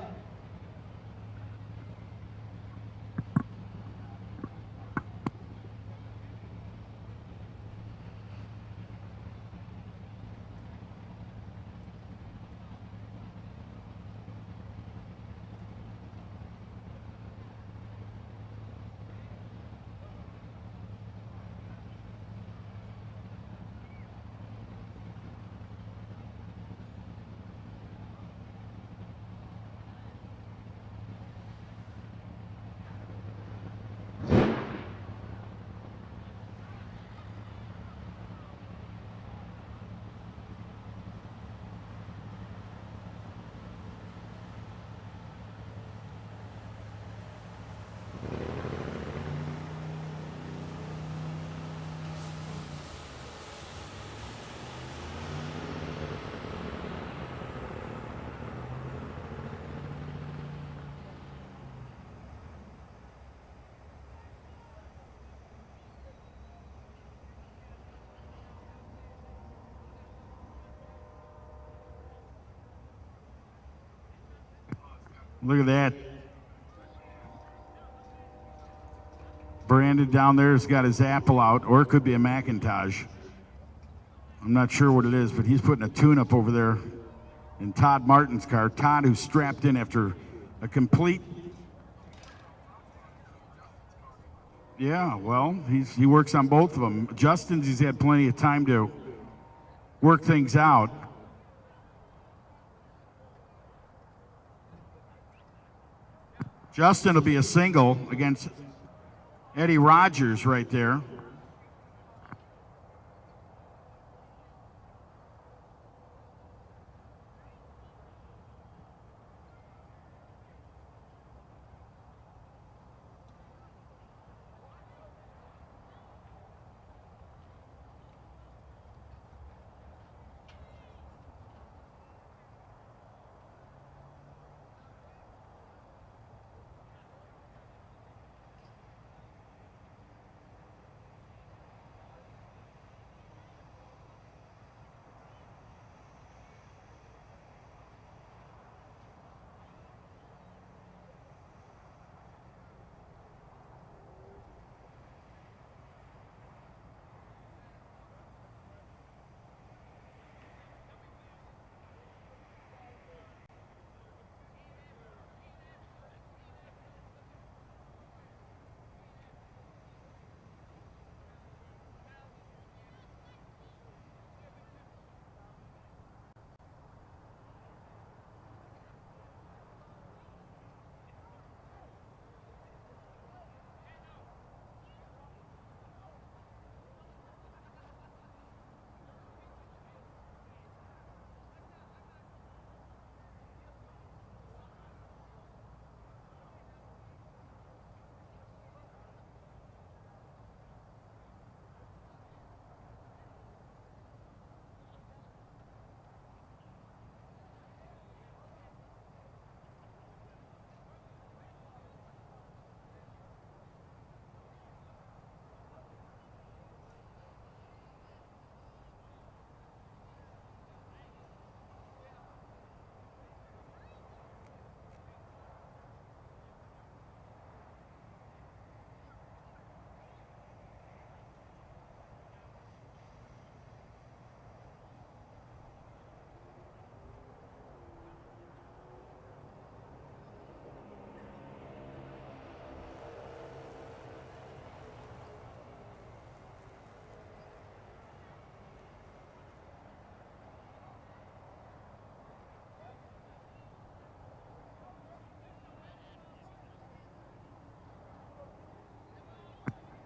Look at that. Brandon down there has got his Apple out, or it could be a Macintosh. I'm not sure what it is, but he's putting a tune-up over there in Todd Martin's car. Todd, who's strapped in after a complete... Yeah, well, he works on both of them. Justin's, he's had plenty of time to work things out. Justin will be a single against Eddie Rogers right there.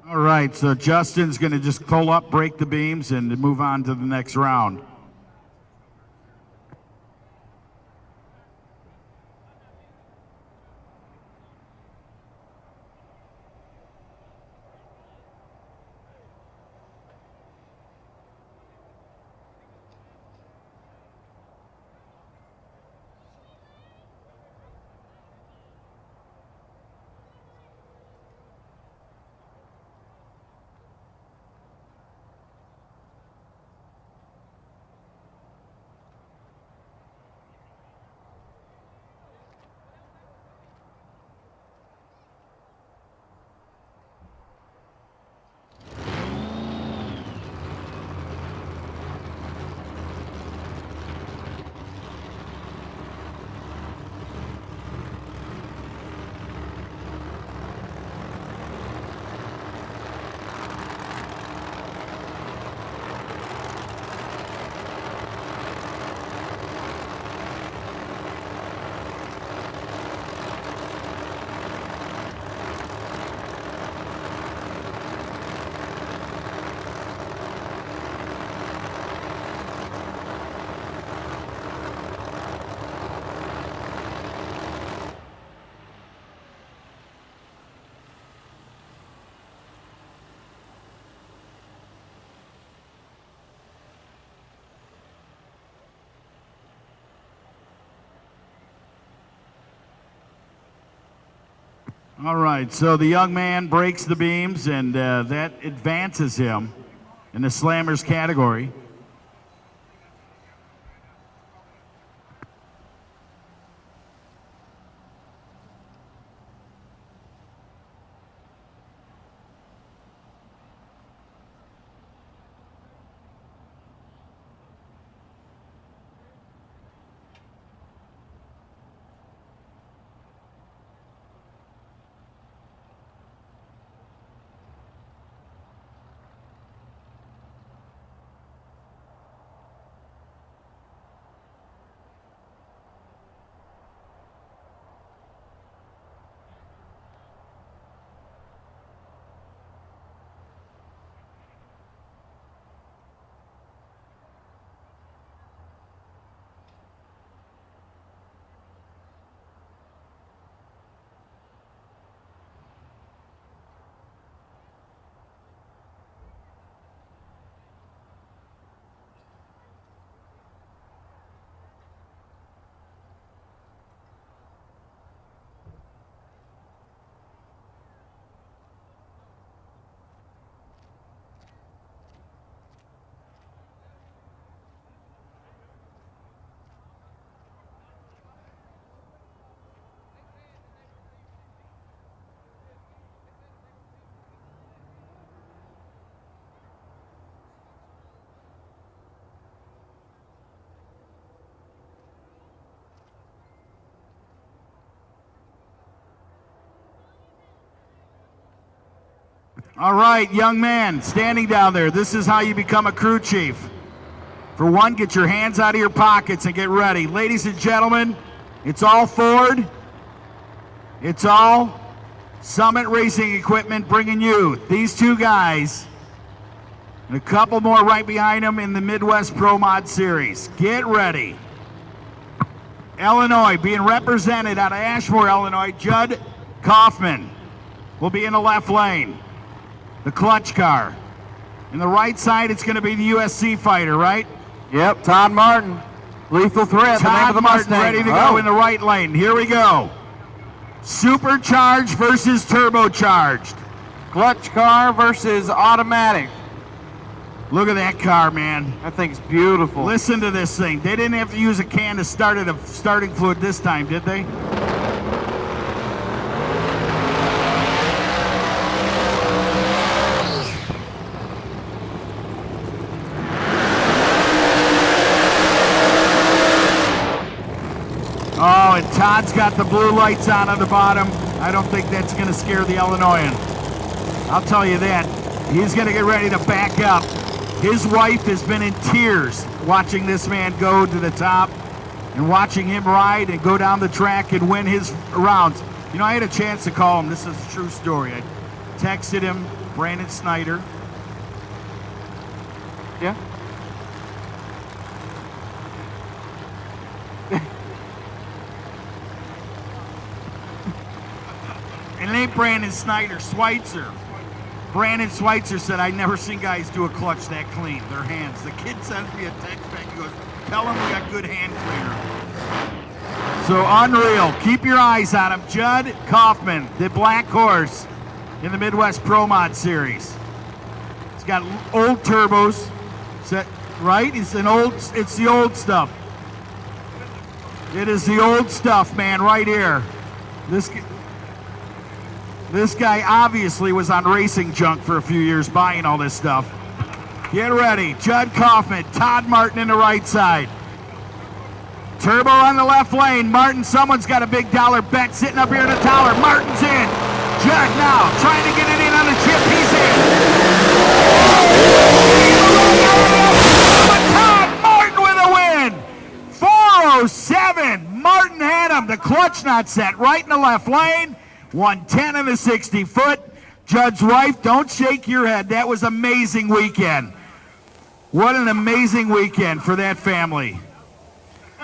All right, so Justin's going to just pull up, break the beams, and move on to the next round. All right, so the young man breaks the beams, and that advances him in the slammers category. All right, young man, standing down there, this is how you become a crew chief. For one, get your hands out of your pockets and get ready. Ladies and gentlemen, it's all Ford. It's all Summit Racing Equipment bringing you these two guys and a couple more right behind them in the Midwest Pro Mod Series. Get ready. Illinois, being represented out of Ashmore, Illinois, Judd Kaufman will be in the left lane. The clutch car. In the right side, it's going to be the USC fighter, right? Yep, Todd Martin. Lethal Threat, the name of the Martin Mustang. ready to go in the right lane. Here we go. Supercharged versus turbocharged. Clutch car versus automatic. Look at that car, man. That thing's beautiful. Listen to this thing. They didn't have to use a can to start it of starting fluid this time, did they? Oh, and Todd's got the blue lights on the bottom. I don't think that's going to scare the Illinoisan. I'll tell you that. He's going to get ready to back up. His wife has been in tears watching this man go to the top and watching him ride and go down the track and win his rounds. You know, I had a chance to call him. This is a true story. I texted him Brandon Snyder. Yeah. And it ain't Brandon Snyder, Schweitzer. Brandon Schweitzer said, I've never seen guys do a clutch that clean, their hands. The kid sends me a text back, he goes, tell him we got good hand cleaner. So unreal, keep your eyes on him. Judd Kaufman, the black horse in the Midwest Pro Mod Series. He's got old turbos, right? It's the old stuff. It is the old stuff, man, right here. This guy obviously was on Racing Junk for a few years buying all this stuff. Get ready. Judd Kaufman, Todd Martin in the right side. Turbo on the left lane. Martin, someone's got a big dollar bet sitting up here in the tower. Martin's in. Judd now trying to get it in on the chip. He's in. Todd Martin with a win. 407. Martin had him. The clutch not set right in the left lane. 110 in the 60-foot. Judd's wife, don't shake your head. That was an amazing weekend. What an amazing weekend for that family.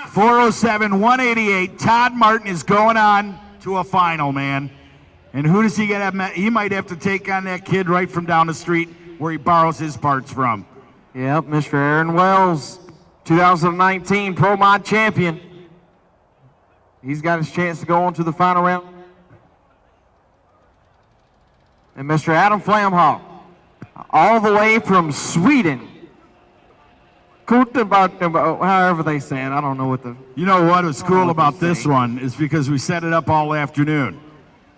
407, 188. Todd Martin is going on to a final, man. And who does he get? He might have to take on that kid right from down the street where he borrows his parts from. Yep, Mr. Aaron Wells, 2019 Pro Mod champion. He's got his chance to go on to the final round. And Mr. Adam Flamhawk, all the way from Sweden. However they say it, I don't know what the... You know what was cool about this one is because we set it up all afternoon.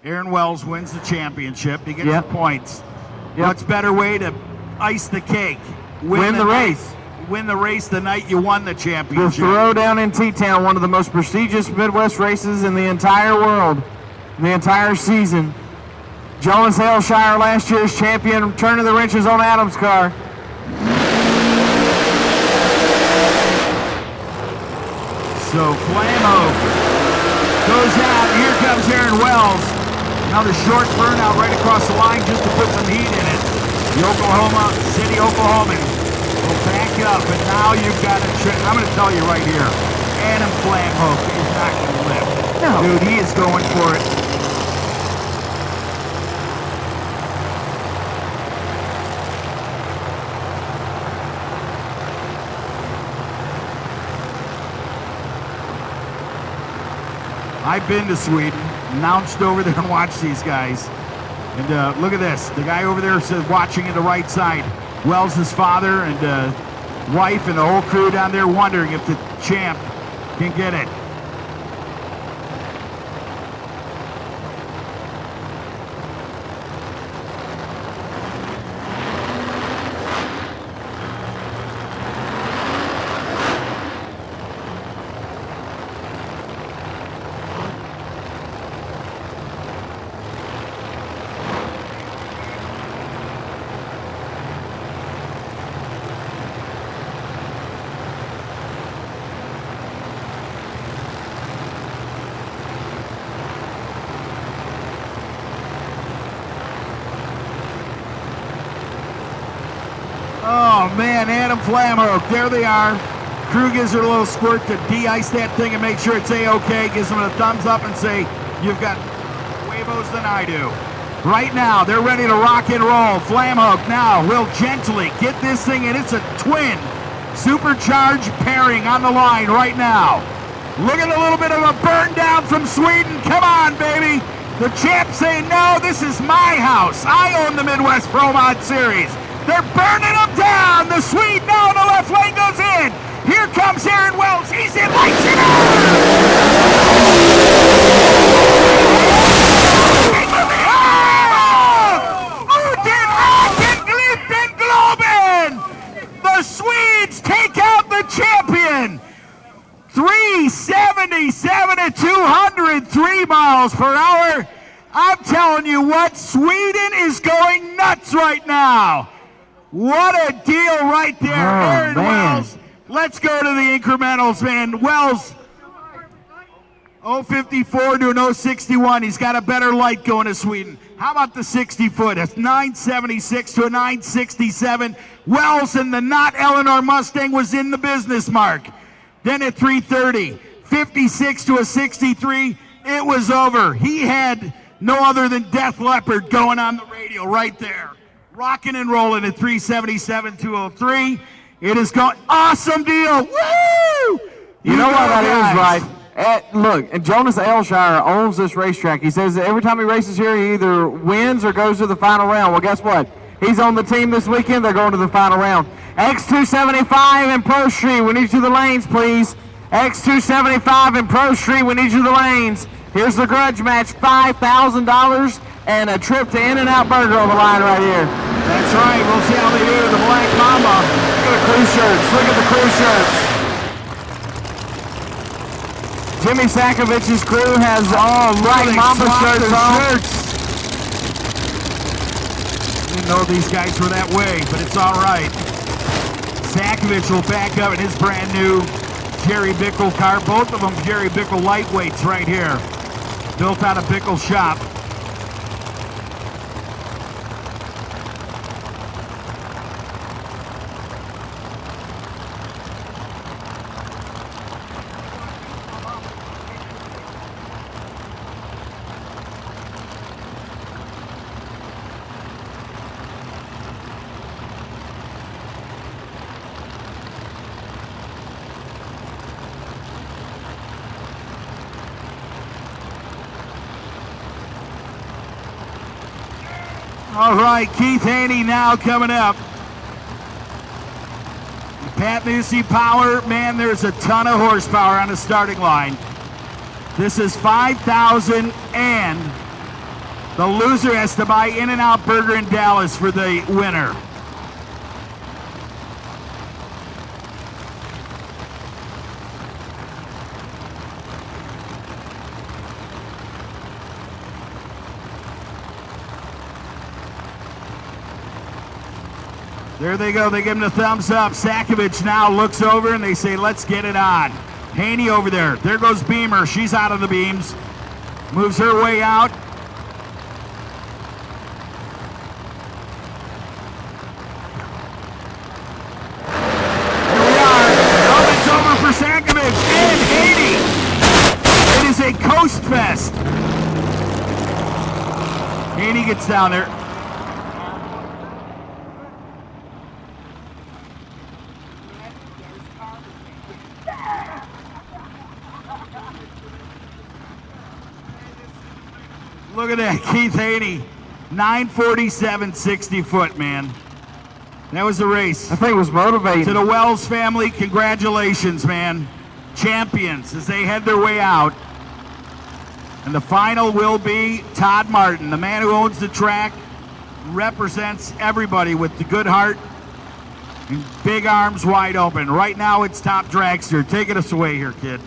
Aaron Wells wins the championship. He gets the points. What's better way to ice the cake? Win the race. Win the race the night you won the championship. The Throwdown in T-Town, one of the most prestigious Midwest races in the entire world, in the entire season. Jonas Hailshire, last year's champion, turning the wrenches on Adam's car. So Flammo goes out. Here comes Aaron Wells. Another short burnout right across the line just to put some heat in it. The Oklahoma City Oklahoman will back up, and now you've got a trick. I'm going to tell you right here, Adam Flammo is not going to live. No. Dude, he is going for it. I've been to Sweden, announced over there and watched these guys. And look at this. The guy over there says watching at the right side. Wells' father and wife and the whole crew down there wondering if the champ can get it. Oh man, Adam Flamhook, there they are. Crew gives her a little squirt to de-ice that thing and make sure it's A-okay. Gives them a thumbs up and say, you've got huevos than I do. Right now, they're ready to rock and roll. Flamhook now will gently get this thing in. It's a twin supercharged pairing on the line right now. Look at a little bit of a burn down from Sweden. Come on, baby. The champ saying, no, this is my house. I own the Midwest Pro Mod Series. They're burning them down. The Swede now in the left lane goes in. Here comes Aaron Wells. He's in, lights it up. The Swedes take out the champion. 377 at 203 miles per hour. I'm telling you what, Sweden is going nuts right now. What a deal right there, Aaron Wells. Let's go to the incrementals, man. Wells. 054 to an 061. He's got a better light going to Sweden. How about the 60 foot? It's 976 to a 967. Wells and the not Eleanor Mustang was in the business, Mark. Then at 330, 56 to a 63. It was over. He had no other than Death Leopard going on the radio right there. Rocking and rolling at 377 203. It is going awesome deal. Woo! You know what that is, right? Look, and Jonas Elshire owns this racetrack. He says that every time he races here, he either wins or goes to the final round. Well, guess what? He's on the team this weekend. They're going to the final round. X275 and Pro Street, we need you to the lanes, please. X275 and Pro Street, we need you to the lanes. Here's the grudge match, $5,000 and a trip to In-N-Out Burger on the line right here. That's right. We'll see how they do with the Black Mama. Look at the crew shirts. Look at the crew shirts. Jimmy Sakovich's crew has all Black Mamba shirts on. Didn't know these guys were that way, but it's all right. Sakovich will back up in his brand new Jerry Bickle car. Both of them Jerry Bickle lightweights right here. Built out of Bickle shop. All right, Keith Haney now coming up. Pat Newsy power, man, there's a ton of horsepower on the starting line. This is 5,000 and the loser has to buy In-N-Out Burger in Dallas for the winner. There they go. They give him the thumbs up. Sakovich now looks over and they say, let's get it on. Haney over there. There goes Beamer. She's out of the beams. Moves her way out. Here we are. Oh, it's over for Sakovich and Haney. It is a coast fest. Haney gets down there. Look at that, Keith Haney, 947, 60 foot, man. That was the race. I think it was motivating. To the Wells family, congratulations, man. Champions as they head their way out. And the final will be Todd Martin, the man who owns the track, represents everybody with the good heart and big arms wide open. Right now it's Top Dragster. Take us away here, kid.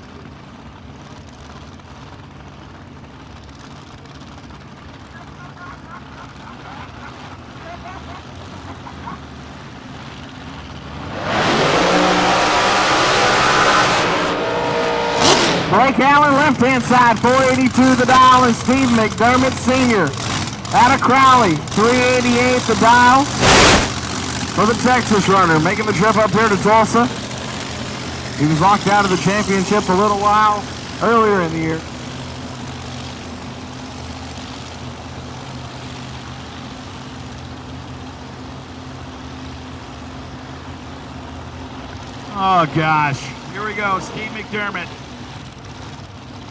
Blake Allen, left-hand side, 482 the dial, and Steve McDermott Sr. out of Crowley, 388 the dial for the Texas runner, making the trip up here to Tulsa. He was locked out of the championship a little while earlier in the year. Oh gosh, here we go, Steve McDermott.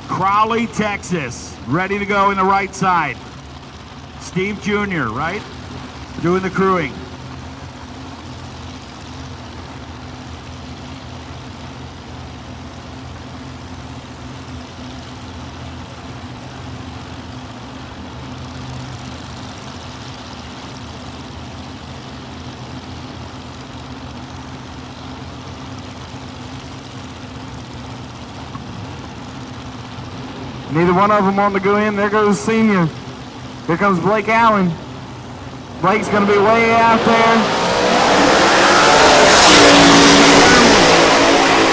Crowley, Texas, ready to go in the right side. Steve Jr., right? Doing the crewing. Neither one of them want to go in. There goes Senior. Here comes Blake Allen. Blake's going to be way out there.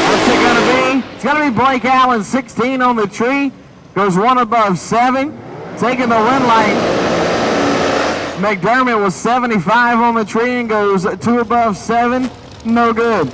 What's it going to be? It's going to be Blake Allen, 16 on the tree, goes 1 above 7, taking the win lane. McDermott was 75 on the tree and goes 2 above 7, no good.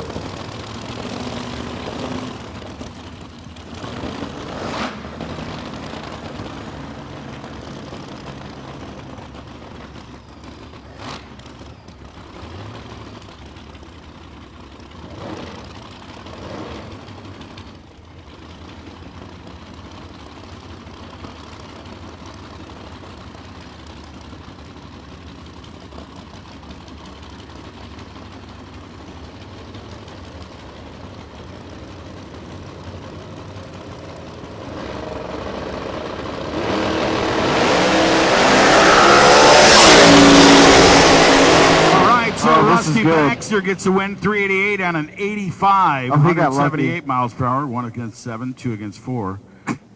Rusty Baxter gets a win, 388 on an 85, 178 miles per hour, 1 against 7, 2 against 4,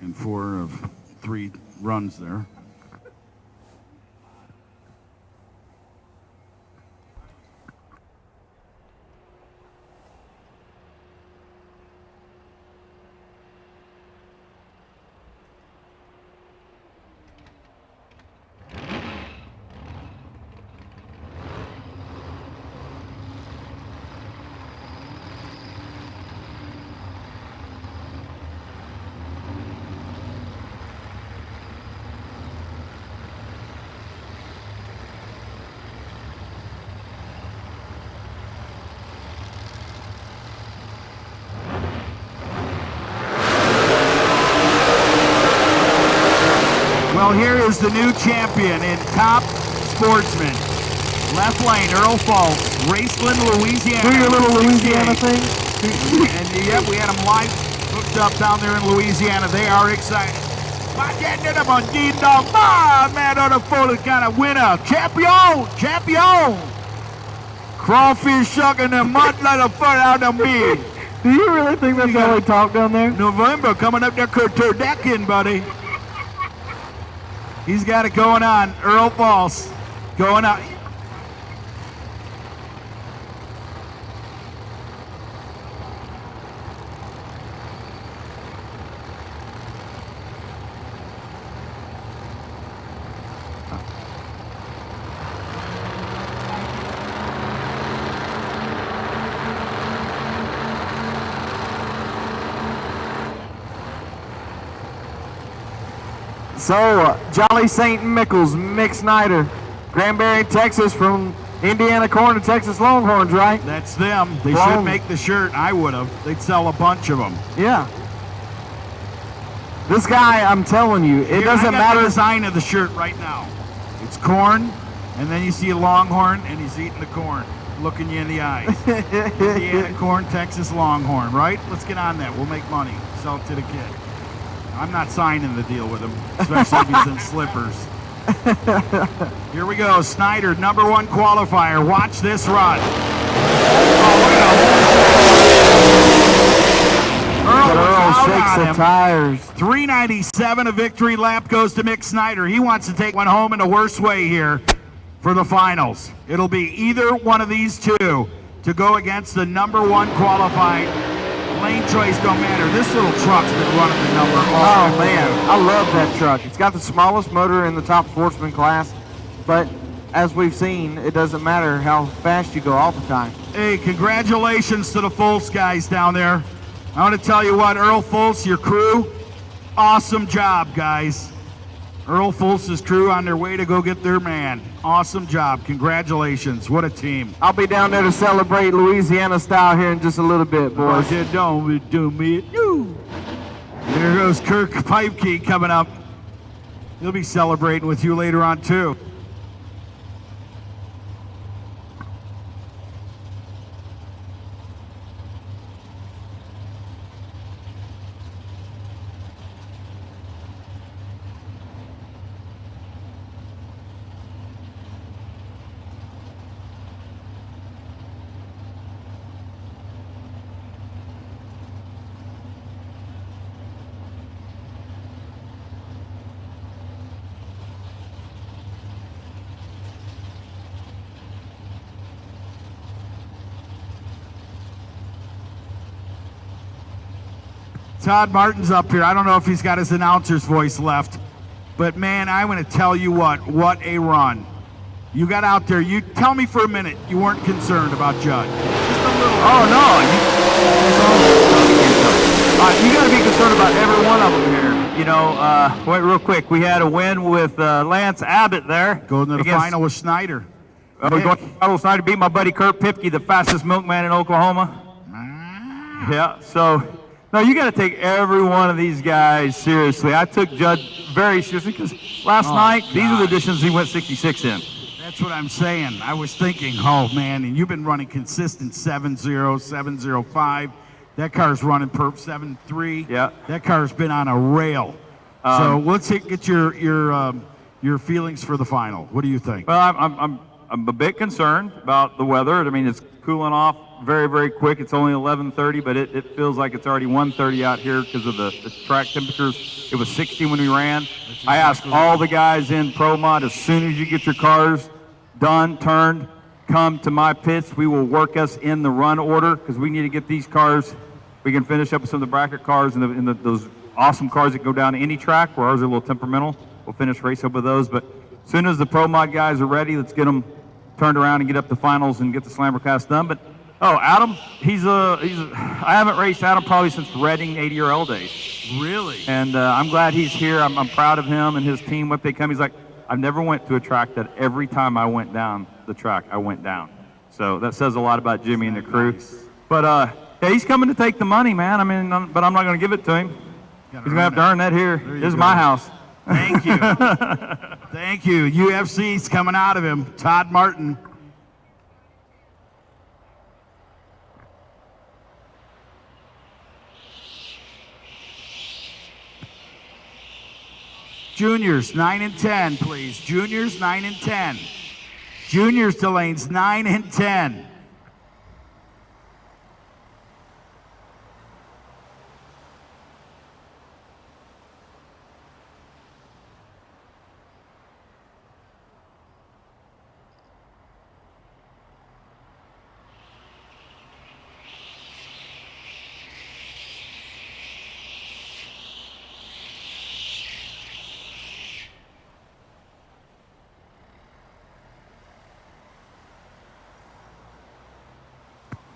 and 4 of 3 runs there. Well, here is the new champion in top sportsman. Left lane, Earl Falls, Raceland, Louisiana. Do your little Louisiana thing? And yep, we had them live hooked up down there in Louisiana. They are excited. Man on the full is got a winner. Champion. Crawfish shucking the mud like a foot out of me. Do you really think that's how they talk down there? November coming up there, Turducken, buddy. He's got it going on. Earl Falls going out. So, Jolly St. Michael's, Mick Snyder, Granbury, Texas, from Indiana Corn to Texas Longhorns, right? That's them. They should make the shirt. I would have. They'd sell a bunch of them. Yeah. This guy, I'm telling you, it doesn't matter. The design of the shirt right now. It's corn, and then you see a Longhorn, and he's eating the corn, looking you in the eyes. Indiana Corn, Texas Longhorn, right? Let's get on that. We'll make money. Sell it to the kid. I'm not signing the deal with him, especially if he's in slippers. Here we go. Snyder, number 1 qualifier. Watch this run. Earl shakes the tires. 397, a victory lap goes to Mick Snyder. He wants to take one home in the worst way here for the finals. It'll be either one of these two to go against the number 1 qualified. Lane choice don't matter. This little truck's been running the number. Oh man, I love that truck. It's got the smallest motor in the top sportsman class, but as we've seen, it doesn't matter how fast you go all the time. Hey, congratulations to the Fultz guys down there. I want to tell you what, Earl Fultz, your crew, awesome job, guys. Earl Fultz's crew on their way to go get their man. Awesome job. Congratulations. What a team. I'll be down there to celebrate Louisiana style here in just a little bit, boys. There goes Kirk Pipekey coming up. He'll be celebrating with you later on, too. Todd Martin's up here. I don't know if he's got his announcer's voice left, but man, I'm going to tell you what a run. You got out there. You tell me for a minute you weren't concerned about Judd. Just a little. Oh no, you got to be concerned about every one of them here. You know, wait real quick. We had a win with Lance Abbott there. Going to the final with Snyder. We're going to the final with Snyder. Beat my buddy Kurt Pipke, the fastest milkman in Oklahoma. Yeah, so, no, you got to take every one of these guys seriously. I took Judd very seriously because last night, these are the editions he went 66 in. That's what I'm saying. I was thinking, oh man, and you've been running consistent 7.0, 7.05. That car's running perp 7.3. Yeah. That car's been on a rail. So let's get your feelings for the final. What do you think? Well, I'm a bit concerned about the weather. I mean, it's cooling off very, very quick. It's only 11:30, but it feels like it's already 1:30 out here because of the track temperatures. It was 60 when we ran. I asked all the guys in Pro Mod, as soon as you get your cars done, turned, come to my pits. We will work us in the run order because we need to get these cars. We can finish up with some of the bracket cars and those awesome cars that go down to any track where ours are a little temperamental. We'll finish race up with those. But as soon as the Pro Mod guys are ready, let's get them turned around and get up to finals and get the Slammer Cast done. But Adam, I haven't raced Adam probably since Reading 80RL days. Really? And I'm glad he's here. I'm proud of him and his team, what they come. He's like, I've never went to a track that every time I went down the track, I went down. So that says a lot about Jimmy and the crew. But yeah, he's coming to take the money, man. I mean, but I'm not going to give it to him. He's going to have to earn that here. This is my house. Thank you. Thank you. UFC's coming out of him. Todd Martin. Juniors, 9 and 10, please. Juniors, 9 and 10. Juniors to lanes, 9 and 10.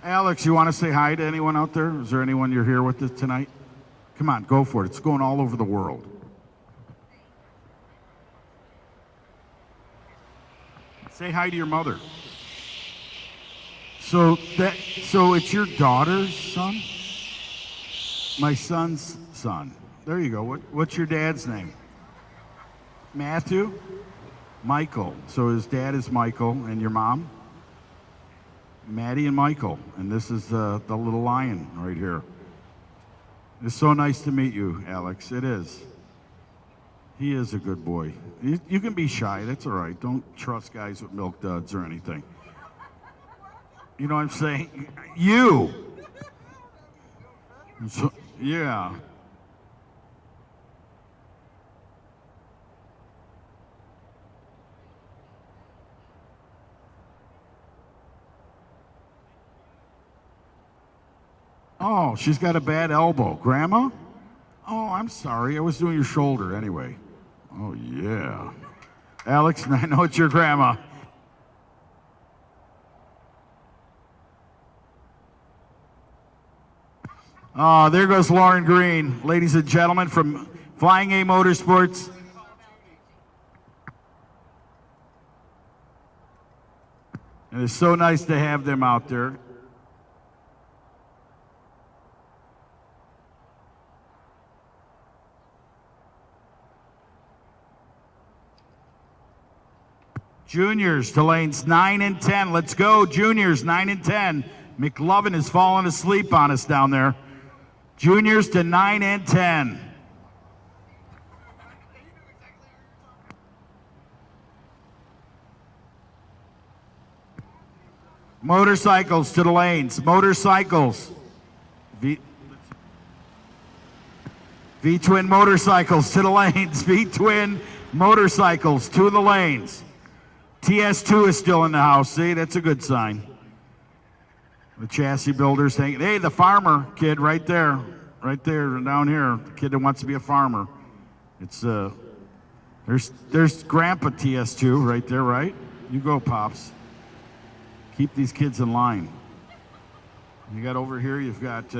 Alex, you want to say hi to anyone out there? Is there anyone you're here with tonight? Come on, go for it. It's going all over the world. Say hi to your mother. So it's your daughter's son? My son's son. There you go. What's your dad's name? Matthew? Michael. So his dad is Michael, and your mom? Maddie and Michael, and this is the little lion right here. It's so nice to meet you, Alex. It is. He is a good boy. You can be shy. That's all right. Don't trust guys with milk duds or anything. You know what I'm saying? You. So, yeah. Oh, she's got a bad elbow. Grandma? Oh, I'm sorry. I was doing your shoulder anyway. Oh, yeah. Alex, I know it's your grandma. Oh, there goes Lauren Green. Ladies and gentlemen, from Flying A Motorsports. And it's so nice to have them out there. Juniors to lanes 9 and 10. Let's go, juniors, 9 and 10. McLovin has fallen asleep on us down there. Juniors to 9 and 10. Motorcycles to the lanes. Motorcycles. V-twin motorcycles to the lanes. V-twin motorcycles to the lanes. TS2 is still in the house. See, that's a good sign. The chassis builders think, hey, the farmer kid right there, right there down here. The kid that wants to be a farmer. It's there's Grandpa TS2 right there, right? You go, Pops. Keep these kids in line. You got over here, you've got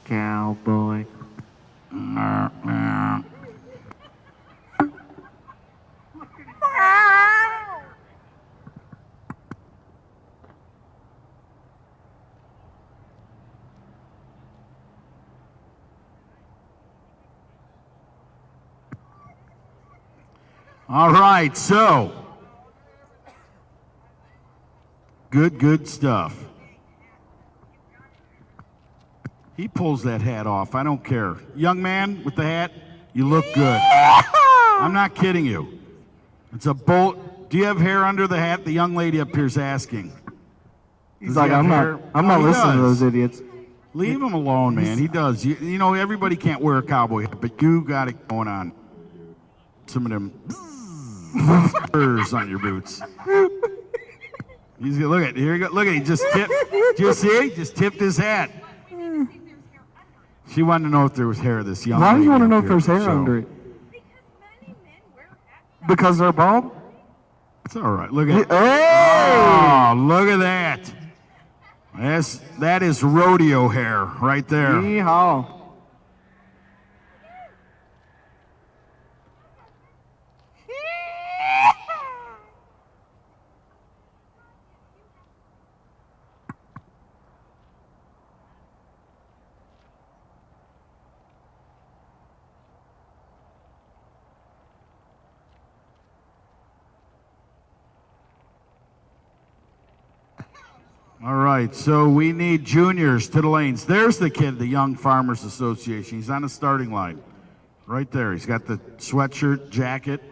Cowboy. All right, so good stuff. He pulls that hat off. I don't care. Young man with the hat, you look good. I'm not kidding you. It's a bolt. Do you have hair under the hat? The young lady up here's asking. He's like, I'm not listening to those idiots. Leave him alone, man. He does. You know, everybody can't wear a cowboy hat, but you got it going on. Some of them spurs on your boots. He's gonna look at here. You go. Look at he just tipped. Do you see? Just tipped his hat. She wanted to know if there was hair. This young. Why do you want to know up if there's here, hair under it? Because they're bald? It's all right. Look at. Hey! Oh, look at that. That is rodeo hair right there. Yeehaw. All right, so we need juniors to the lanes. There's the kid, the Young Farmers Association. He's on the starting line. Right there. He's got the sweatshirt, jacket.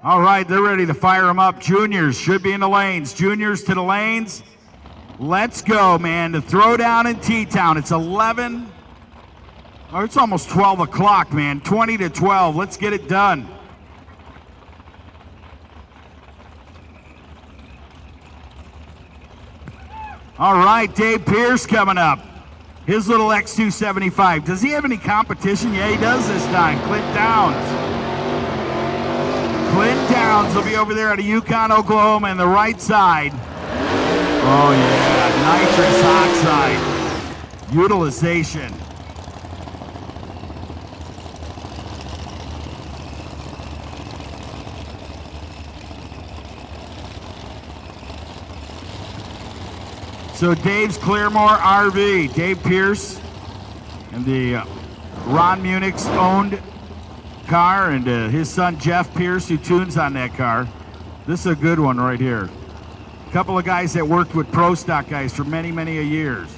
All right, they're ready to fire them up. Juniors should be in the lanes. Juniors to the lanes. Let's go, man. The throwdown in T-Town. It's 11. Oh, it's almost 12 o'clock, man. 20 to 12. Let's get it done. All right, Dave Pierce coming up. His little X275. Does he have any competition? Yeah, he does this time. Clint Downs. Clint Downs will be over there at Yukon, Oklahoma, on the right side. Oh yeah, nitrous oxide utilization. So Dave's Claremore RV, Dave Pierce, and the Ron Munich's owned car, and his son Jeff Pierce, who tunes on that car. This is a good one right here. A couple of guys that worked with Pro Stock guys for many, many years.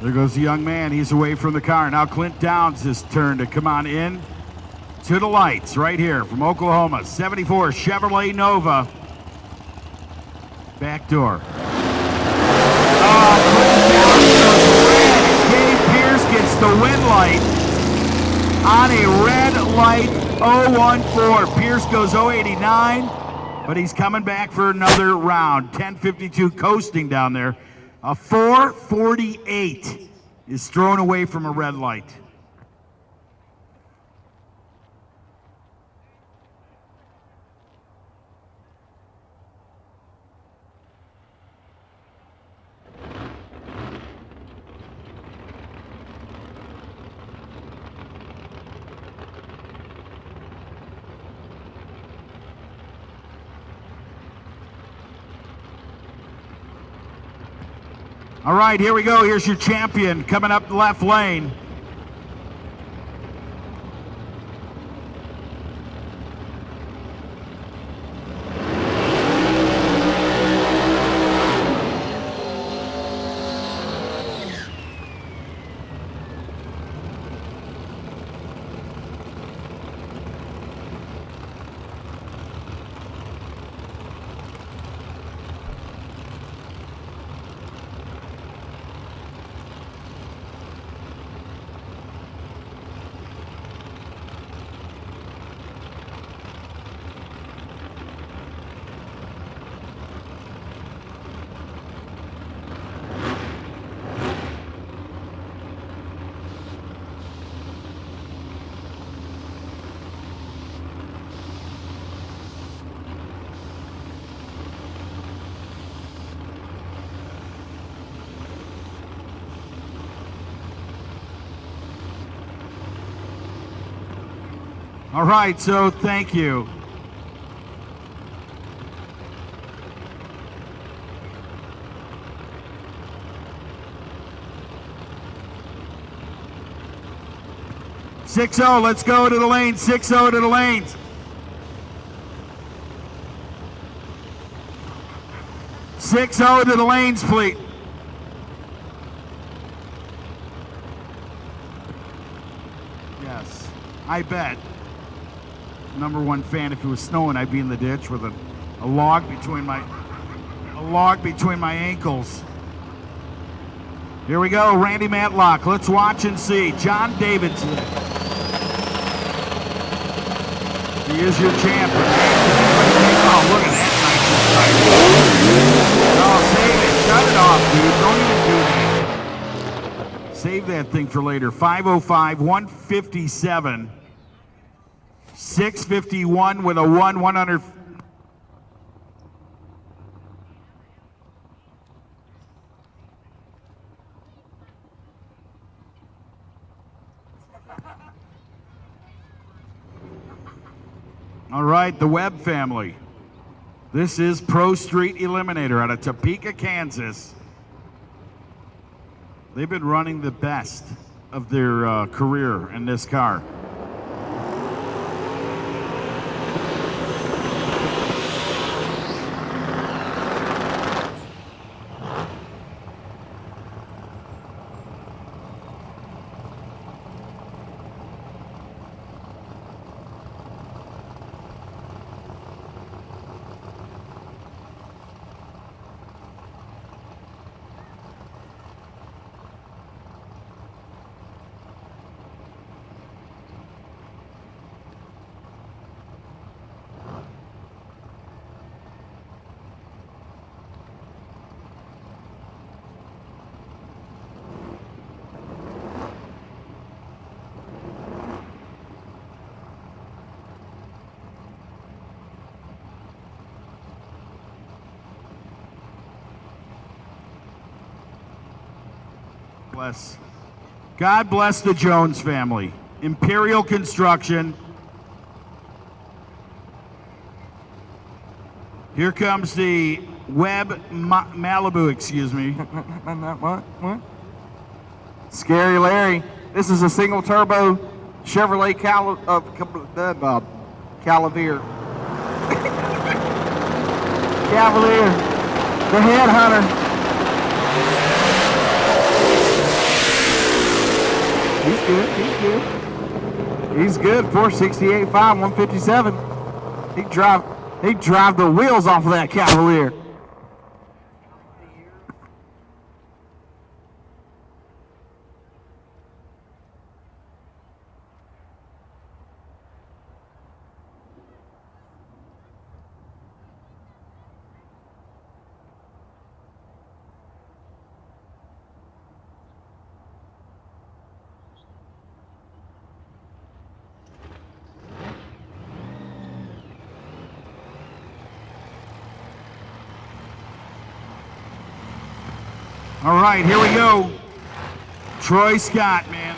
There goes the young man. He's away from the car. Now Clint Downs' his turn to come on in to the lights right here from Oklahoma. 74 Chevrolet Nova. Back door. Oh, Clint Downs goes red. Dave Pierce gets the win light on a red light 014. Pierce goes 089, but he's coming back for another round. 10:52 coasting down there. A 448 is thrown away from a red light. All right, here we go. Here's your champion coming up the left lane. All right, so thank you. Six-0, let's go to the lanes. 6-0 to the lanes. To the lanes, please. Yes, I bet. Number one fan, if it was snowing, I'd be in the ditch with a log between my ankles. Here we go, Randy Matlock. Let's watch and see. John Davidson. He is your champion. Oh, look at that nice. Oh, save it. Shut it off, dude. Don't even do that. Save that thing for later. 505, 157. 651 with a 100. All right, the Webb family. This is Pro Street Eliminator out of Topeka, Kansas. They've been running the best of their career in this car. God bless the Jones family. Imperial Construction. Here comes the Webb Malibu, excuse me. What? Scary Larry. This is a single turbo Chevrolet Cavalier. Cavalier. The Headhunter. He's good. 468.5, 157. He'd drive the wheels off of that Cavalier. All right, here we go. Troy Scott, man.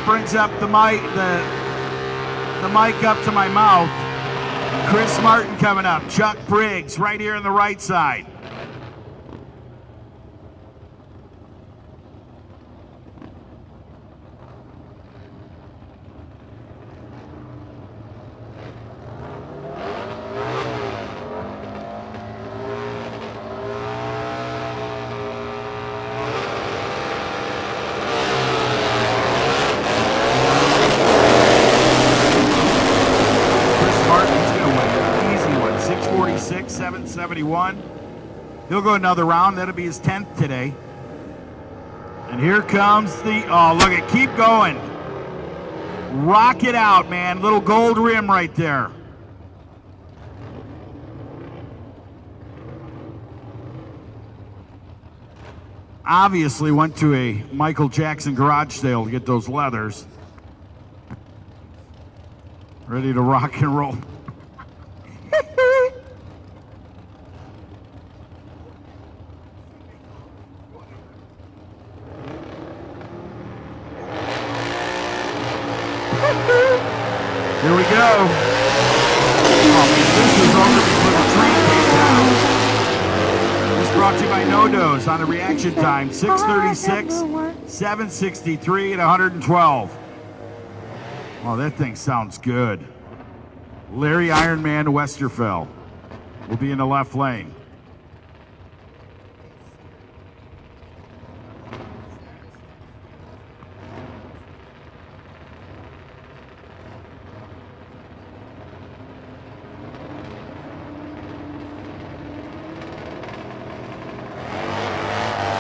brings up the mic up to my mouth. Chris Martin coming up. Chuck Briggs right here on the right side. He'll go another round. That'll be his 10th today. And here comes the, oh, look at, keep going. Rock it out, man. Little gold rim right there. Obviously went to a Michael Jackson garage sale to get those leathers. Ready to rock and roll. Here we go. Oh, man, this is over before the train came down. This brought to you by No-Dos on the reaction time, 6:36, 7:63, and 112. Oh, that thing sounds good. Larry Ironman Westerfeld will be in the left lane.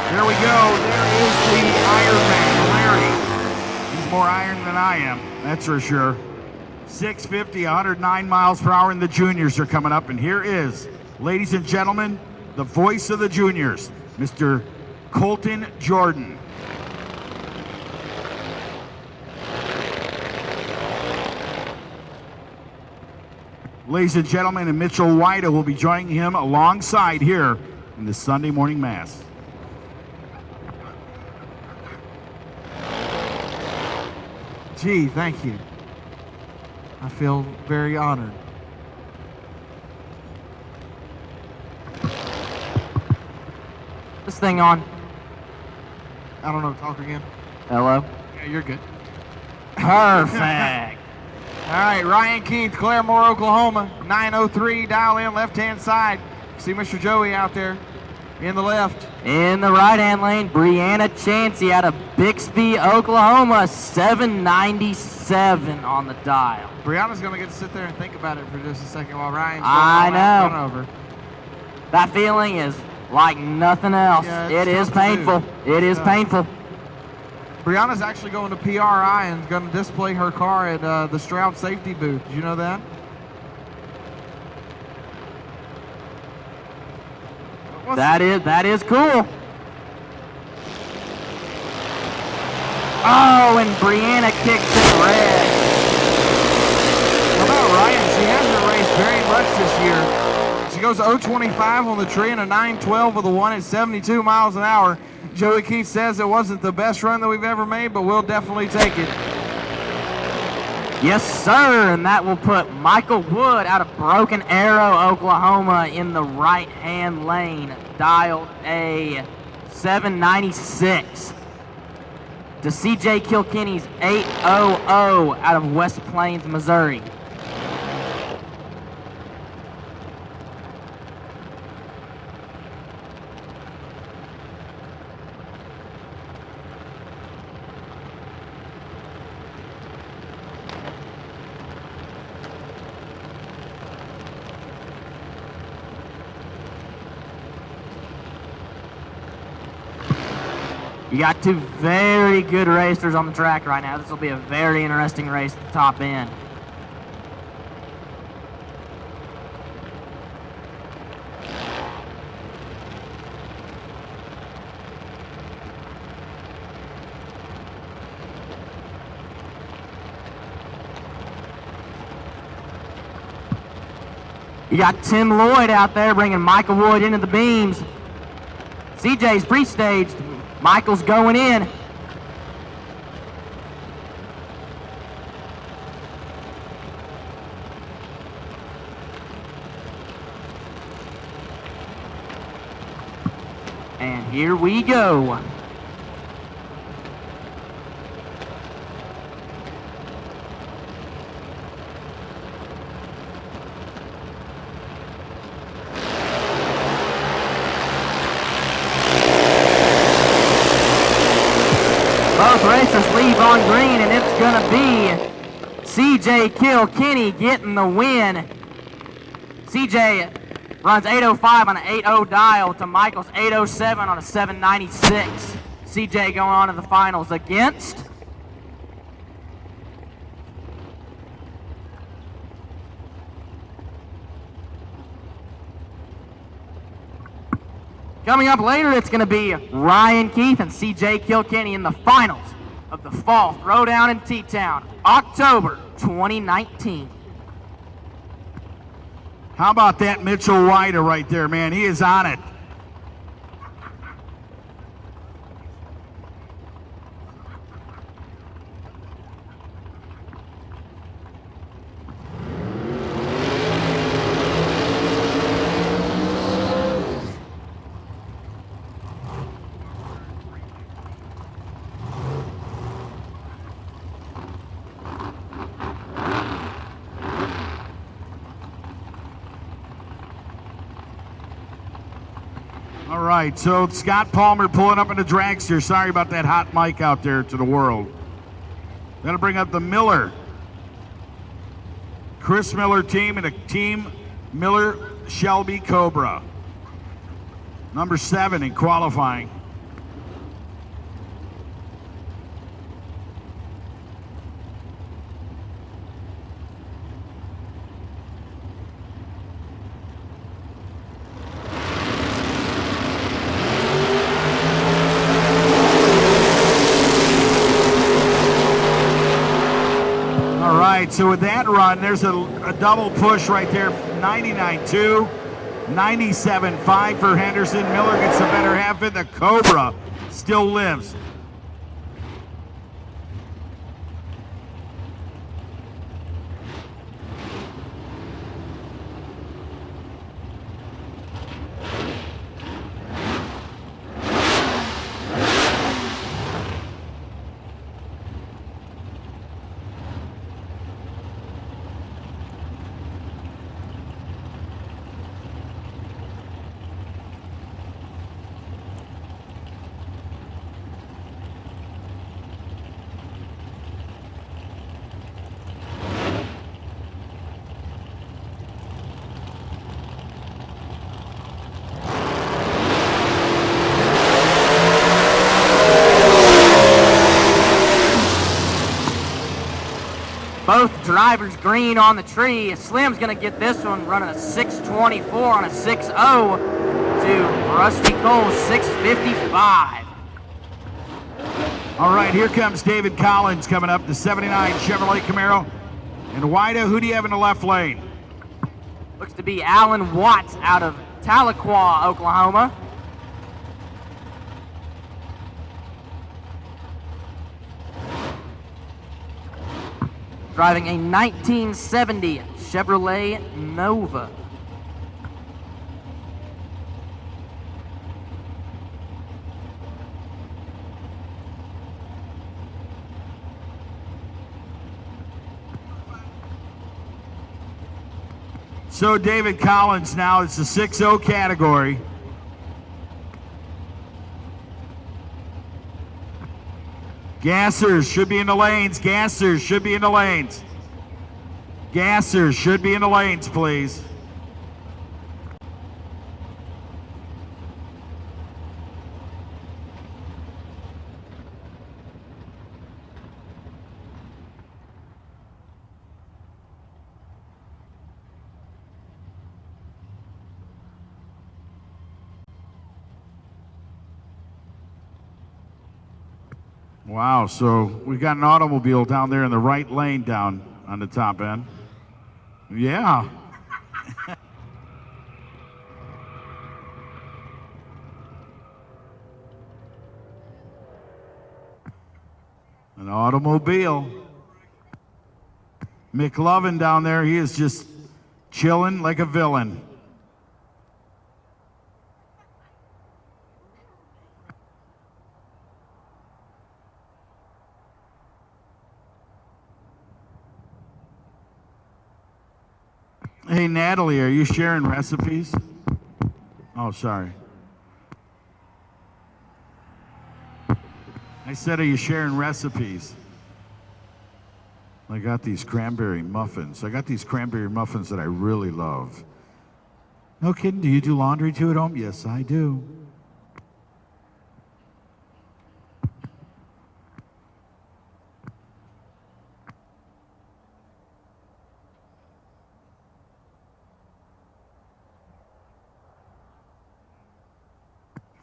There we go. There is the Ironman, Larry. He's more iron than I am, that's for sure. 650, 109 miles per hour, and the juniors are coming up. And here is, ladies and gentlemen, the voice of the juniors, Mr. Colton Jordan. Ladies and gentlemen, and Mitchell Wida will be joining him alongside here in the Sunday morning mass. Gee, thank you. I feel very honored. This thing on. I don't know, talk again. Hello? Yeah, you're good. Perfect. All right, Ryan Keith, Claremore, Oklahoma, 903, dial in, left-hand side. See Mr. Joey out there in the left. In the right-hand lane, Brianna Chansey out of Bixby, Oklahoma, 797 on the dial. Brianna's going to get to sit there and think about it for just a second while Ryan's I going know. over. That feeling is like nothing else. Yeah, it is tough to painful. do. It is painful. Brianna's actually going to PRI and going to display her car at the Stroud safety booth. Did you know that? That is cool. Oh, and Brianna kicks it red. How about Ryan? She hasn't raced very much this year. She goes 0.25 on the tree and a 9.12 with a 1 at 72 miles an hour. Joey Keith says it wasn't the best run that we've ever made, but we'll definitely take it. Yes, sir, and that will put Michael Wood out of Broken Arrow, Oklahoma in the right-hand lane, dialed a 796. To CJ Kilkenny's 800 out of West Plains, Missouri. You got two very good racers on the track right now. This will be a very interesting race at the top end. You got Tim Lloyd out there bringing Michael Wood into the beams. CJ's pre-staged. Michael's going in. And here we go. Both racers leave on green, and it's going to be CJ Kilkenny getting the win. CJ runs 805 on an 80 dial to Michael's 807 on a 796. CJ going on to the finals against coming up later, it's going to be Ryan Keith and CJ Kilkenny in the finals of the Fall Throwdown in T-Town, October 2019. How about that Mitchell Wider right there, man? He is on it. All right, so Scott Palmer pulling up in the Dragster. Sorry about that hot mic out there to the world. That'll bring up the Miller. Chris Miller team and a team Miller Shelby Cobra. Number 7 in qualifying. So with that run, there's a double push right there, 99.2, 97.5 for Henderson. Miller gets the better half of it. The Cobra still lives. both drivers green on the tree. Slim's going to get this one running a 624 on a 6.0 to Rusty Cole's 655. All right, here comes David Collins coming up, the 79 Chevrolet Camaro. And Wida, who do you have in the left lane? Looks to be Alan Watts out of Tahlequah, Oklahoma. Driving a 1970 Chevrolet Nova. So David Collins now, it's the 6.0 category. Gassers should be in the lanes. Gassers should be in the lanes. Gassers should be in the lanes, please. Wow, so we got an automobile down there in the right lane down on the top end. Yeah. An automobile. McLovin down there, he is just chilling like a villain. Hey, Natalie, are you sharing recipes? Oh, sorry. I said, are you sharing recipes? I got these cranberry muffins. I got these cranberry muffins that I really love. No kidding, do you do laundry too at home? Yes, I do.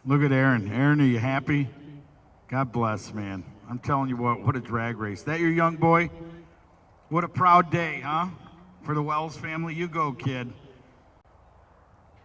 Look at Aaron. Aaron, are you happy? God bless, man. I'm telling you what a drag race. That your young boy? What a proud day, huh? For the Wells family. You go, kid.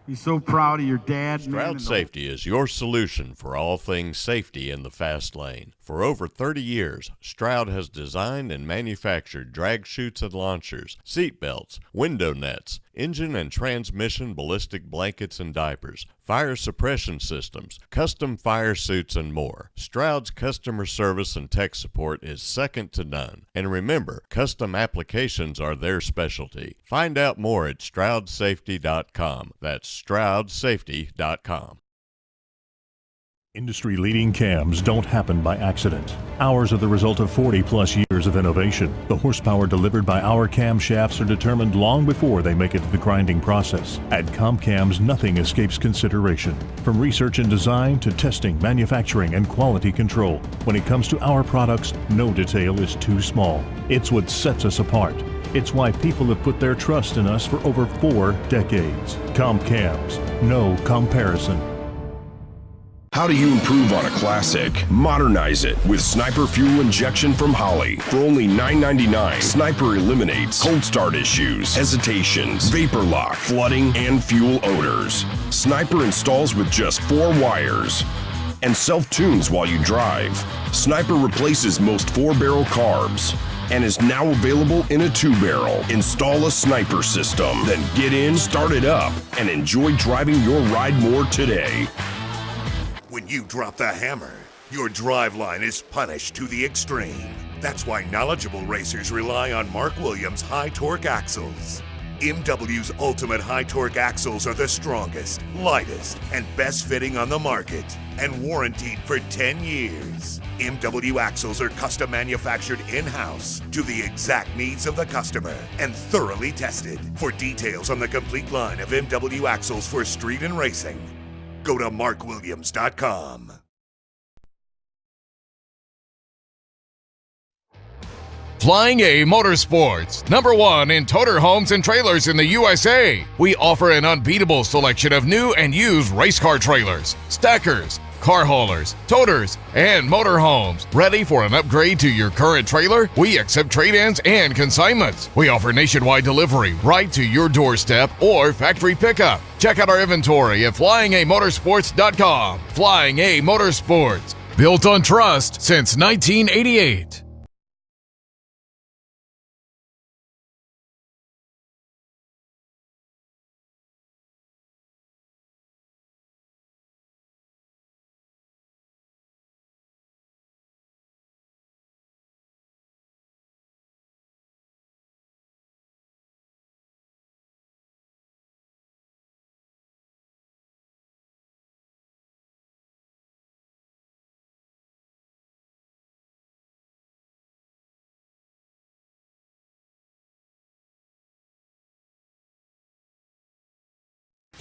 He's so proud of your dad. Stroud Safety is your solution for all things safety in the fast lane. For over 30 years, Stroud has designed and manufactured drag chutes and launchers, seat belts, window nets, engine and transmission ballistic blankets and diapers, fire suppression systems, custom fire suits, and more. Stroud's customer service and tech support is second to none. And remember, custom applications are their specialty. Find out more at StroudSafety.com. That's StroudSafety.com. Industry-leading cams don't happen by accident. Ours are the result of 40-plus years of innovation. The horsepower delivered by our camshafts are determined long before they make it to the grinding process. At ComCams, nothing escapes consideration. From research and design to testing, manufacturing, and quality control. When it comes to our products, no detail is too small. It's what sets us apart. It's why people have put their trust in us for over 4 decades. ComCams, no comparison. How do you improve on a classic? Modernize it with Sniper Fuel Injection from Holley. For only $9.99, Sniper eliminates cold start issues, hesitations, vapor lock, flooding, and fuel odors. Sniper installs with just 4 wires and self-tunes while you drive. Sniper replaces most 4-barrel carbs and is now available in a 2-barrel. Install a Sniper system, then get in, start it up, and enjoy driving your ride more today. When you drop the hammer, your driveline is punished to the extreme. That's why knowledgeable racers rely on Mark Williams' high-torque axles. MW's ultimate high-torque axles are the strongest, lightest, and best fitting on the market, and warranted for 10 years. MW axles are custom manufactured in-house to the exact needs of the customer and thoroughly tested. For details on the complete line of MW axles for street and racing, go to markwilliams.com. Flying A Motorsports, #1 in toter homes and trailers in the USA. We offer an unbeatable selection of new and used race car trailers, stackers, car haulers, toters, and motorhomes. Ready for an upgrade to your current trailer? We accept trade-ins and consignments. We offer nationwide delivery right to your doorstep or factory pickup. Check out our inventory at flyingamotorsports.com. Flying A Motorsports, built on trust since 1988.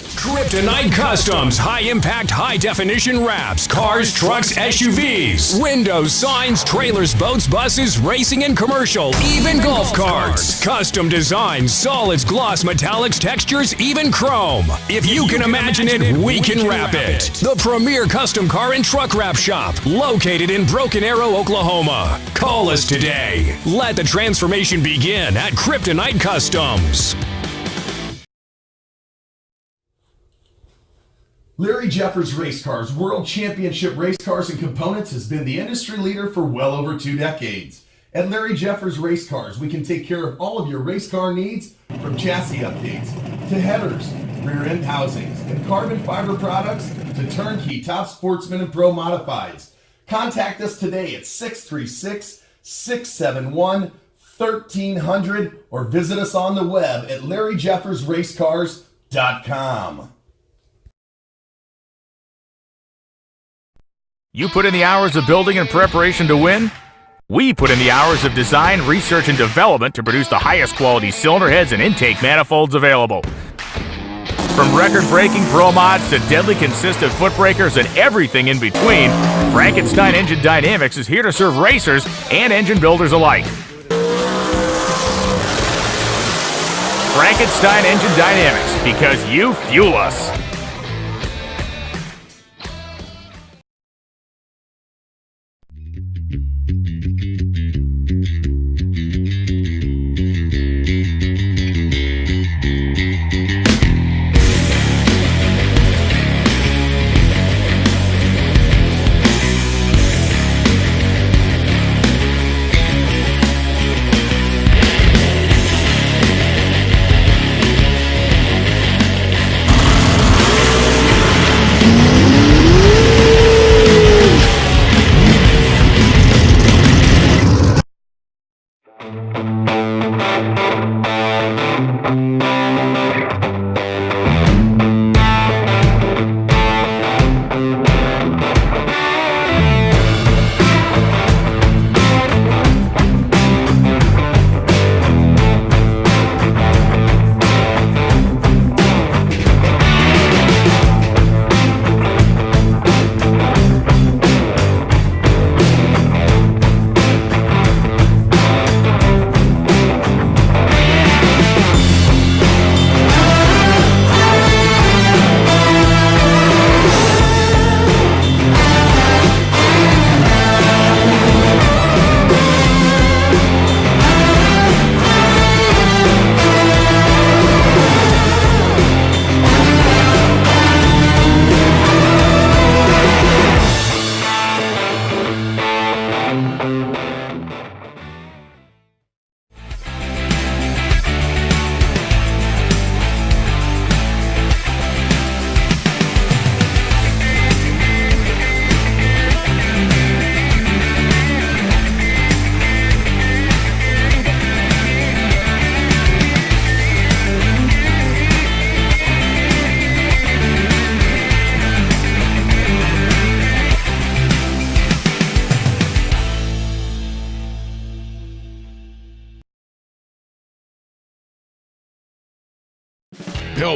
Kryptonite Customs, high-impact, high-definition wraps, cars, trucks, SUVs, windows, signs, trailers, boats, buses, racing and commercial, even golf carts. Custom designs, solids, gloss, metallics, textures, even chrome. If you can imagine it, we can wrap it. The premier custom car and truck wrap shop, located in Broken Arrow, Oklahoma. Call us today. Let the transformation begin at Kryptonite Customs. Larry Jeffers Race Cars, World Championship Race Cars and Components, has been the industry leader for well over 2 decades. At Larry Jeffers Race Cars, we can take care of all of your race car needs, from chassis updates to headers, rear end housings, and carbon fiber products to turnkey top sportsman and pro modifieds. Contact us today at 636-671-5555 1300, or visit us on the web at LarryJeffersRaceCars.com. You put in the hours of building and preparation to win? We put in the hours of design, research, and development to produce the highest quality cylinder heads and intake manifolds available. From record-breaking pro mods to deadly consistent foot breakers and everything in between, Frankenstein Engine Dynamics is here to serve racers and engine builders alike. Frankenstein Engine Dynamics, because you fuel us.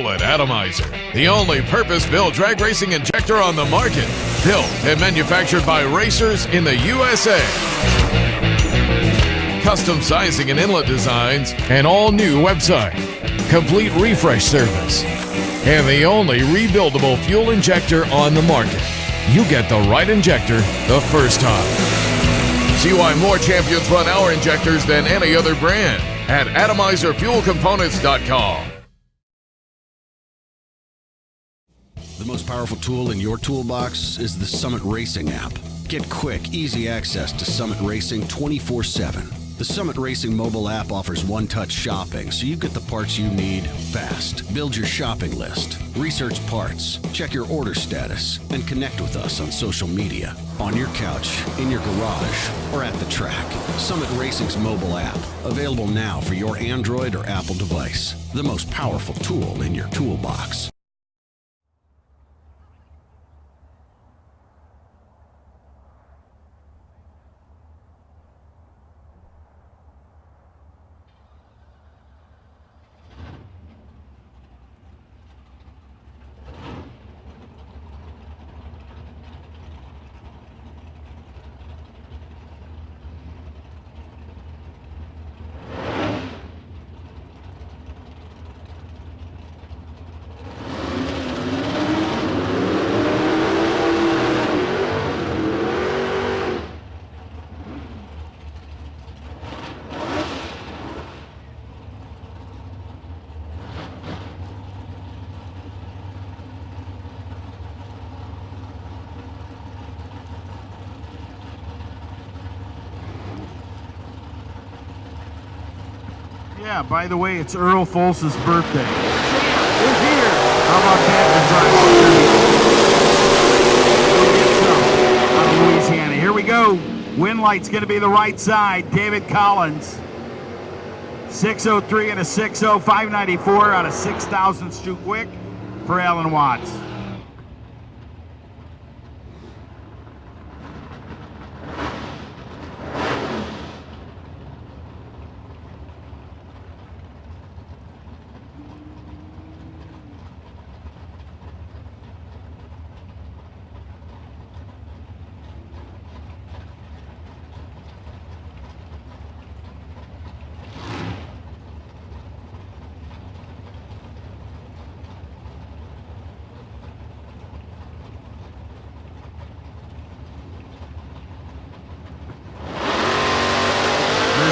Pilot Atomizer, the only purpose-built drag racing injector on the market. Built and manufactured by racers in the USA. Custom sizing and inlet designs, an all-new website, complete refresh service, and the only rebuildable fuel injector on the market. You get the right injector the first time. See why more champions run our injectors than any other brand at AtomizerFuelComponents.com. The most powerful tool in your toolbox is the Summit Racing app. Get quick, easy access to Summit Racing 24/7. The Summit Racing mobile app offers one-touch shopping, so you get the parts you need fast. Build your shopping list, research parts, check your order status, and connect with us on social media, on your couch, in your garage, or at the track. Summit Racing's mobile app, available now for your Android or Apple device. The most powerful tool in your toolbox. Yeah, by the way, it's Earl Folse's birthday. He's here. How about that? Out of Louisiana. Here we go. Wind light's going to be the right side. David Collins. 6:03 and a 6:0, 594 out of 6,000 too quick for Alan Watts.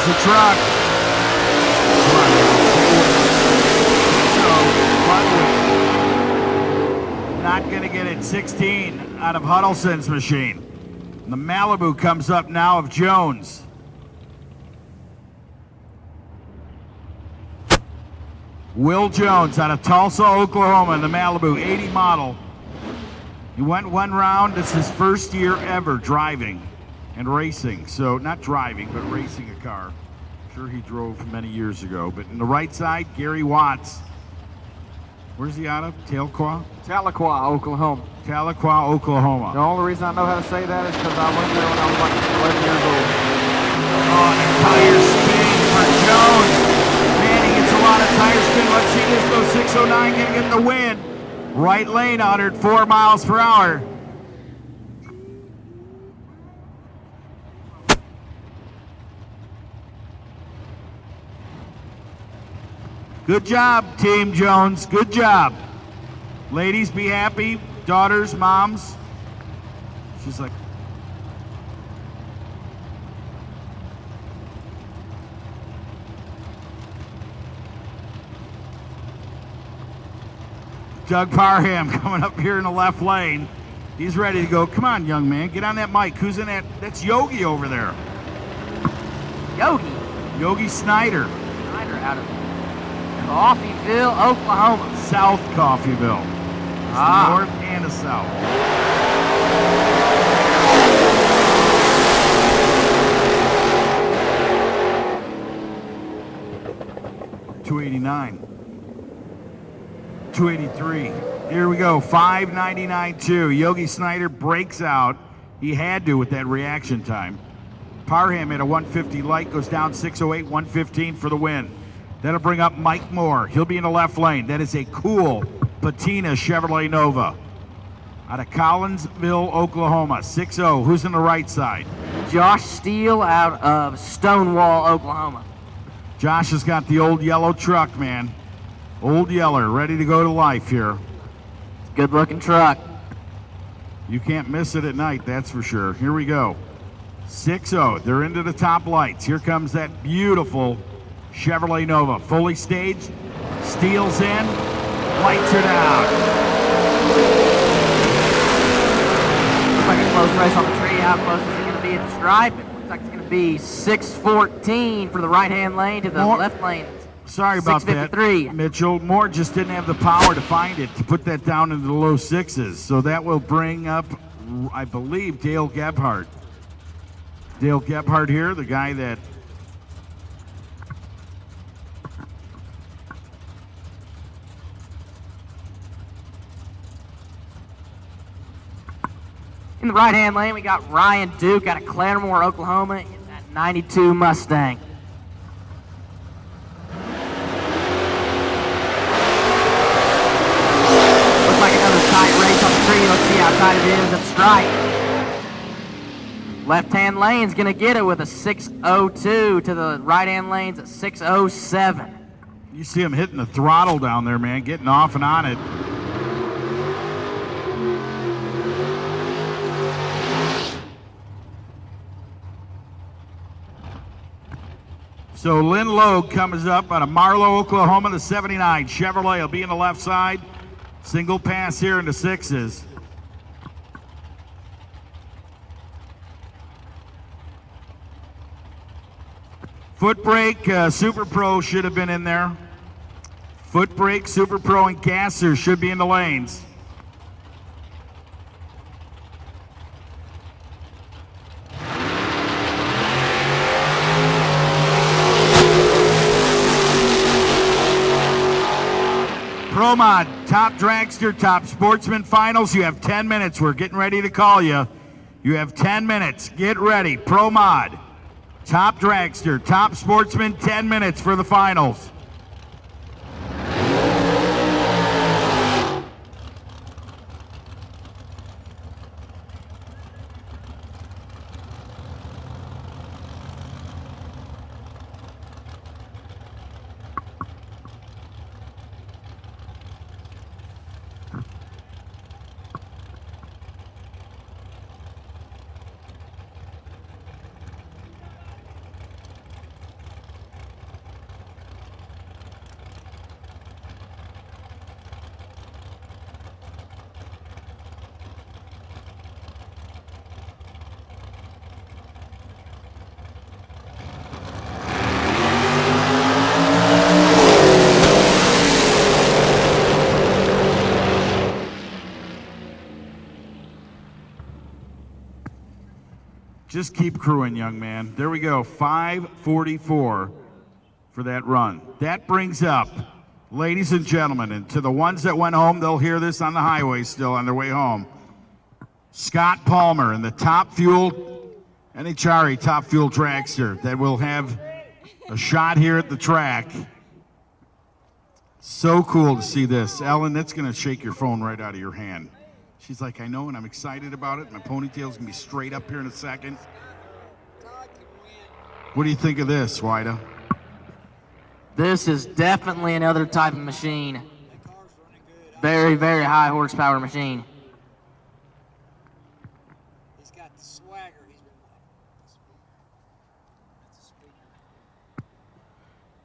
The truck. Not going to get it. 16 out of Huddleston's machine. The Malibu comes up now of Jones. Will Jones out of Tulsa, Oklahoma, in the Malibu 80 model. He went one round. It's his first year ever driving and racing. So not driving, but racing a car. Sure, he drove many years ago. But in the right side, Gary Watts. Where's he out of? Tahlequah, Oklahoma. Tahlequah, Oklahoma. The only reason I know how to say that is because I went there when I was like 11 years old. Oh, and a tire spin for Jones. Man, he gets a lot of tire spin. Let's see this go. 609 gonna get the win. Right lane, 104 miles per hour. Good job, Team Jones. Good job. Ladies, be happy. Daughters, moms. She's like, Doug Parham coming up here in the left lane. He's ready to go. Come on, young man. Get on that mic. Who's in that? That's Yogi over there. Yogi Snyder. Snyder out of Coffeyville, Oklahoma. South Coffeyville. North and the south. $289. $283. Here we go. $599.2. Yogi Snyder breaks out. He had to with that reaction time. Parham at a 150 light goes down 608, 115 for the win. That'll bring up Mike Moore. He'll be in the left lane. That is a cool patina Chevrolet Nova. Out of Collinsville, Oklahoma. 6-0. Who's in the right side? Josh Steele out of Stonewall, Oklahoma. Josh has got the old yellow truck, man. Old Yeller, ready to go to life here. Good looking truck. You can't miss it at night, that's for sure. Here we go. 6-0. They're into the top lights. Here comes that beautiful Chevrolet Nova. Fully staged. Steele's in. Lights are down. Looks like a close race on the tree. How close is it going to be at the stripe? It looks like it's going to be 6:14 for the right-hand lane to the left lane. Sorry about that, Mitchell. Moore just didn't have the power to find it, to put that down into the low sixes. So that will bring up, I believe, Dale Gebhardt. Dale Gebhardt here, the guy that in the right-hand lane, we got Ryan Duke out of Claremore, Oklahoma, in that 92 Mustang. Looks like another tight race on the tree. Let's see how tight it is at the stripe. Left-hand lane's going to get it with a 6:02 to the right-hand lane's at 6:07. You see him hitting the throttle down there, man, getting off and on it. So Lynn Logue comes up out of Marlow, Oklahoma, the 79. Chevrolet will be in the left side. Single pass here in the sixes. Foot brake, Super Pro should have been in there. Foot brake, Super Pro, and Gasser should be in the lanes. Pro Mod, top dragster, top sportsman finals. You have 10 minutes. We're getting ready to call you. You have 10 minutes. Get ready. Pro Mod, top dragster, top sportsman, 10 minutes for the finals. Just keep crewing, young man. There we go, 5:44 for that run. That brings up, ladies and gentlemen, and to the ones that went home, they'll hear this on the highway still on their way home. Scott Palmer in the top fuel, NHRA top fuel dragster that will have a shot here at the track. So cool to see this. Ellen, that's gonna shake your phone right out of your hand. She's like, I know, and I'm excited about it. My ponytail's gonna be straight up here in a second. What do you think of this, Wida? This is definitely another type of machine. Very, very high horsepower machine. He's got the swagger.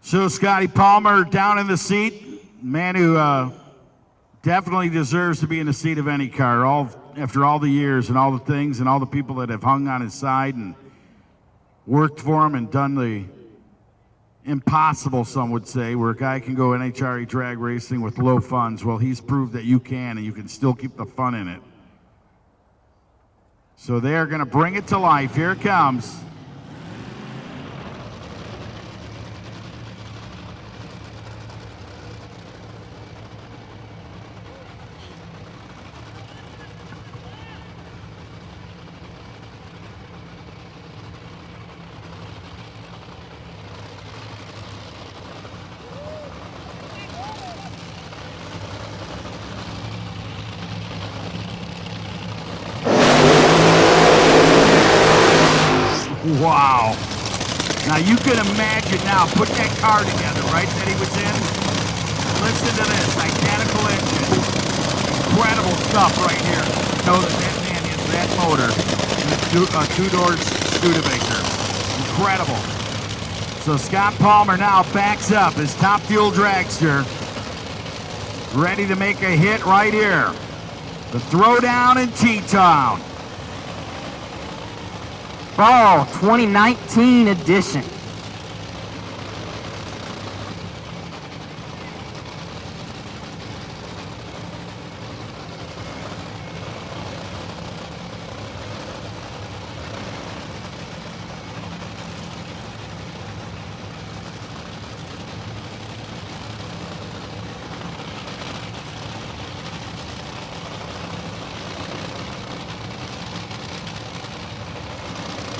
So Scotty Palmer down in the seat, man who definitely deserves to be in the seat of any car, after all the years and all the things and all the people that have hung on his side and worked for him and done the impossible, some would say, where a guy can go NHRA drag racing with low funds. Well, he's proved that you can, and you can still keep the fun in it. So they are going to bring it to life. Here it comes. Wow. Now you can imagine now, put that car together, right, that he was in. Listen to this, identical engine. Incredible stuff right here. Know that that man is that motor. Two-door Studebaker. Incredible. So Scott Palmer now backs up his top fuel dragster. Ready to make a hit right here. The Throwdown in T-Town. Fall 2019 edition.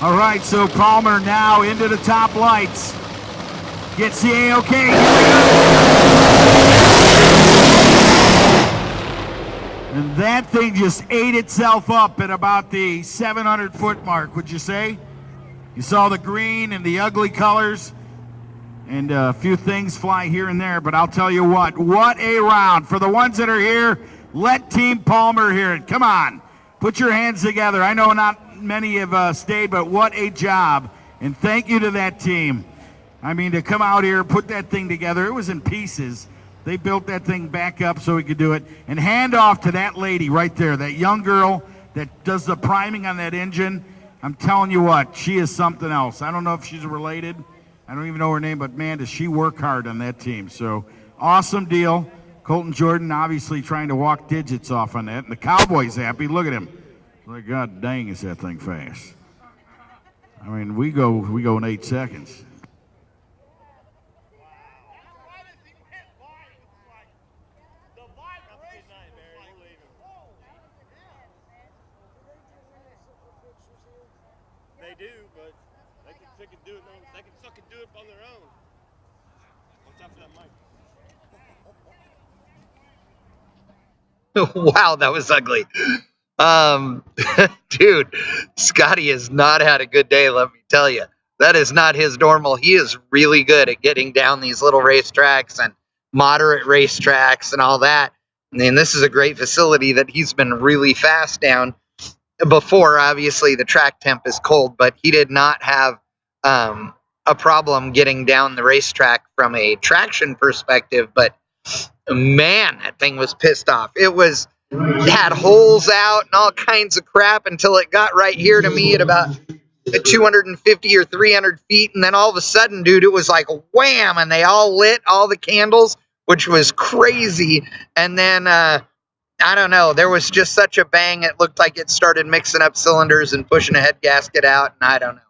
All right, so Palmer now into the top lights. Gets the A-OK. And that thing just ate itself up at about the 700-foot mark, would you say? You saw the green and the ugly colors, and a few things fly here and there, but I'll tell you what a round. For the ones that are here, let Team Palmer hear it. Come on, put your hands together. I know not many have stayed, but what a job. And thank you to that team. I mean, to come out here, put that thing together. It was in pieces. They built that thing back up so we could do it. And hand off to that lady right there, that young girl that does the priming on that engine. I'm telling you what, she is something else. I don't know if she's related. I don't even know her name, but man, does she work hard on that team. So awesome deal. Colton Jordan obviously trying to walk digits off on that. And the Cowboys happy. Look at him. Like, God dang, is that thing fast. I mean, we go in 8 seconds. The They can suck and do it on their own. Watch out for that mic. Wow, that was ugly. Dude, Scotty has not had a good day, let me tell you. That is not his normal. He is really good at getting down these little racetracks and moderate racetracks and all that. And this is a great facility that he's been really fast down. Before, obviously, the track temp is cold, but he did not have a problem getting down the racetrack from a traction perspective. But man, that thing was pissed off. It had holes out and all kinds of crap until it got right here to me at about 250 or 300 feet. And then all of a sudden, dude, it was like wham, and they all lit, all the candles, which was crazy. And then, I don't know, there was just such a bang. It looked like it started mixing up cylinders and pushing a head gasket out, and I don't know.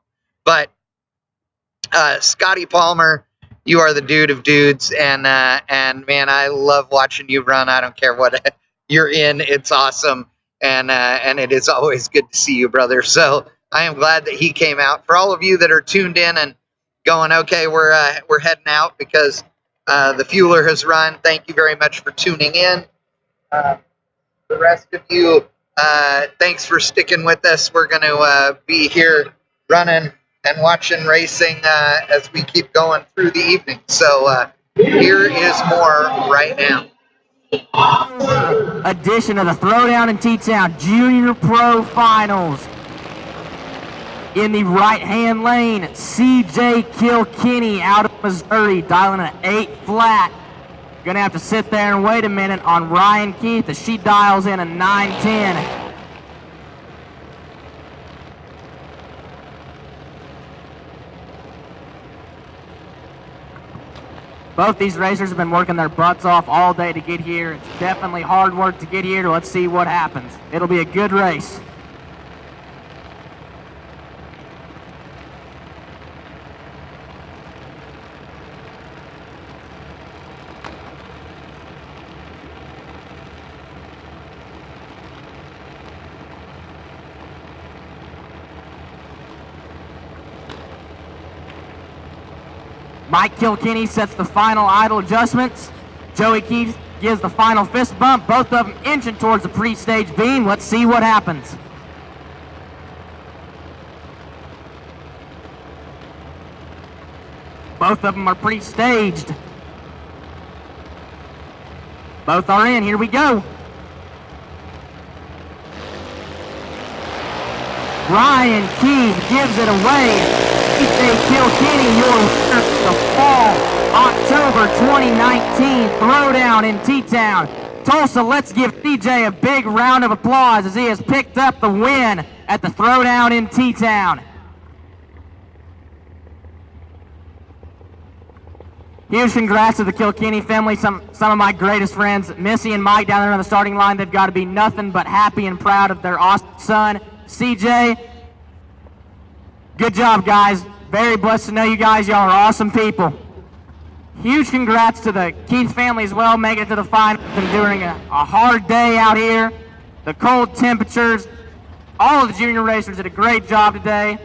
But Scotty Palmer, you are the dude of dudes, and man, I love watching you run. I don't care what you're in. It's awesome, and it is always good to see you, brother. So I am glad that he came out. For all of you that are tuned in and going, okay, we're heading out because the fueler has run. Thank you very much for tuning in. The rest of you, thanks for sticking with us. We're going to be here running and watching racing as we keep going through the evening. So here is more right now. Edition of the Throwdown in T-Town Junior Pro Finals. In the right-hand lane, CJ Kilkenny out of Missouri, dialing an 8 flat. Gonna have to sit there and wait a minute on Ryan Keith as she dials in a 9-10. Both these racers have been working their butts off all day to get here. It's definitely hard work to get here. Let's see what happens. It'll be a good race. Mike Kilkenny sets the final idle adjustments. Joey Keith gives the final fist bump. Both of them inching towards the pre-stage beam. Let's see what happens. Both of them are pre-staged. Both are in. Here we go. Ryan Keith gives it away. CJ Kilkenny, your winner for the fall October 2019 Throwdown in T-Town. Tulsa, let's give CJ a big round of applause as he has picked up the win at the Throwdown in T-Town. Huge congrats to the Kilkenny family, some of my greatest friends. Missy and Mike down there on the starting line, they've got to be nothing but happy and proud of their awesome son, CJ. Good job, guys. Very blessed to know you guys. Y'all are awesome people. Huge congrats to the Keith family as well, making it to the finals and during a hard day out here. The cold temperatures. All of the junior racers did a great job today.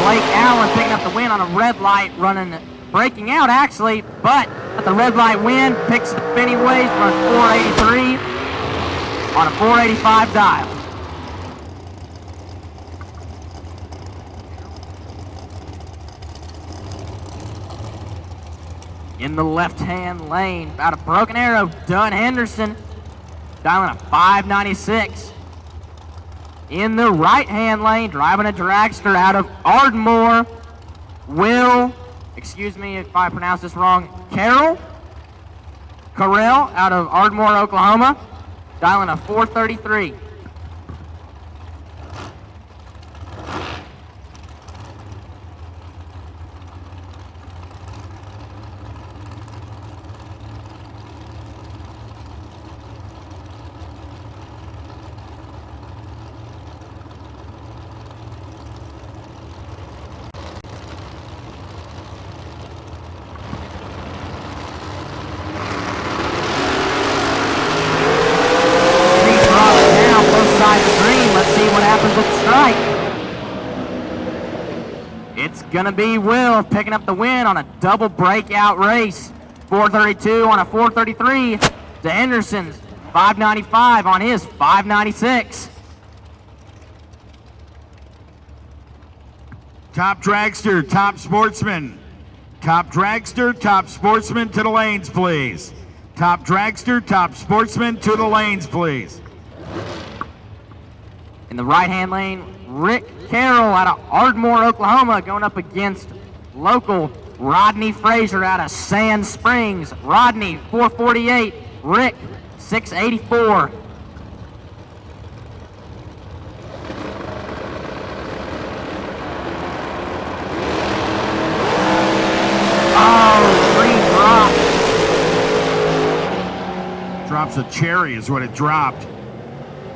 Blake Allen picking up the win on a red light, breaking out actually, but at the red light win, picks it up anyways, runs 483 on a 485 dial. In the left-hand lane, about a broken arrow, Dunn Henderson, dialing a 596. In the right-hand lane, driving a dragster out of Ardmore, excuse me if I pronounce this wrong, Carrell out of Ardmore, Oklahoma, dialing a 433. It's gonna be Will picking up the win on a double breakout race. 432 on a 433 to Henderson's 595 on his 596. Top dragster, top sportsman. Top dragster, top sportsman to the lanes, please. Top dragster, top sportsman to the lanes, please. In the right-hand lane, Rick Carroll out of Ardmore, Oklahoma, going up against local Rodney Frazier out of Sand Springs. Rodney, 448. Rick, 684. Oh, drops a cherry is what it dropped.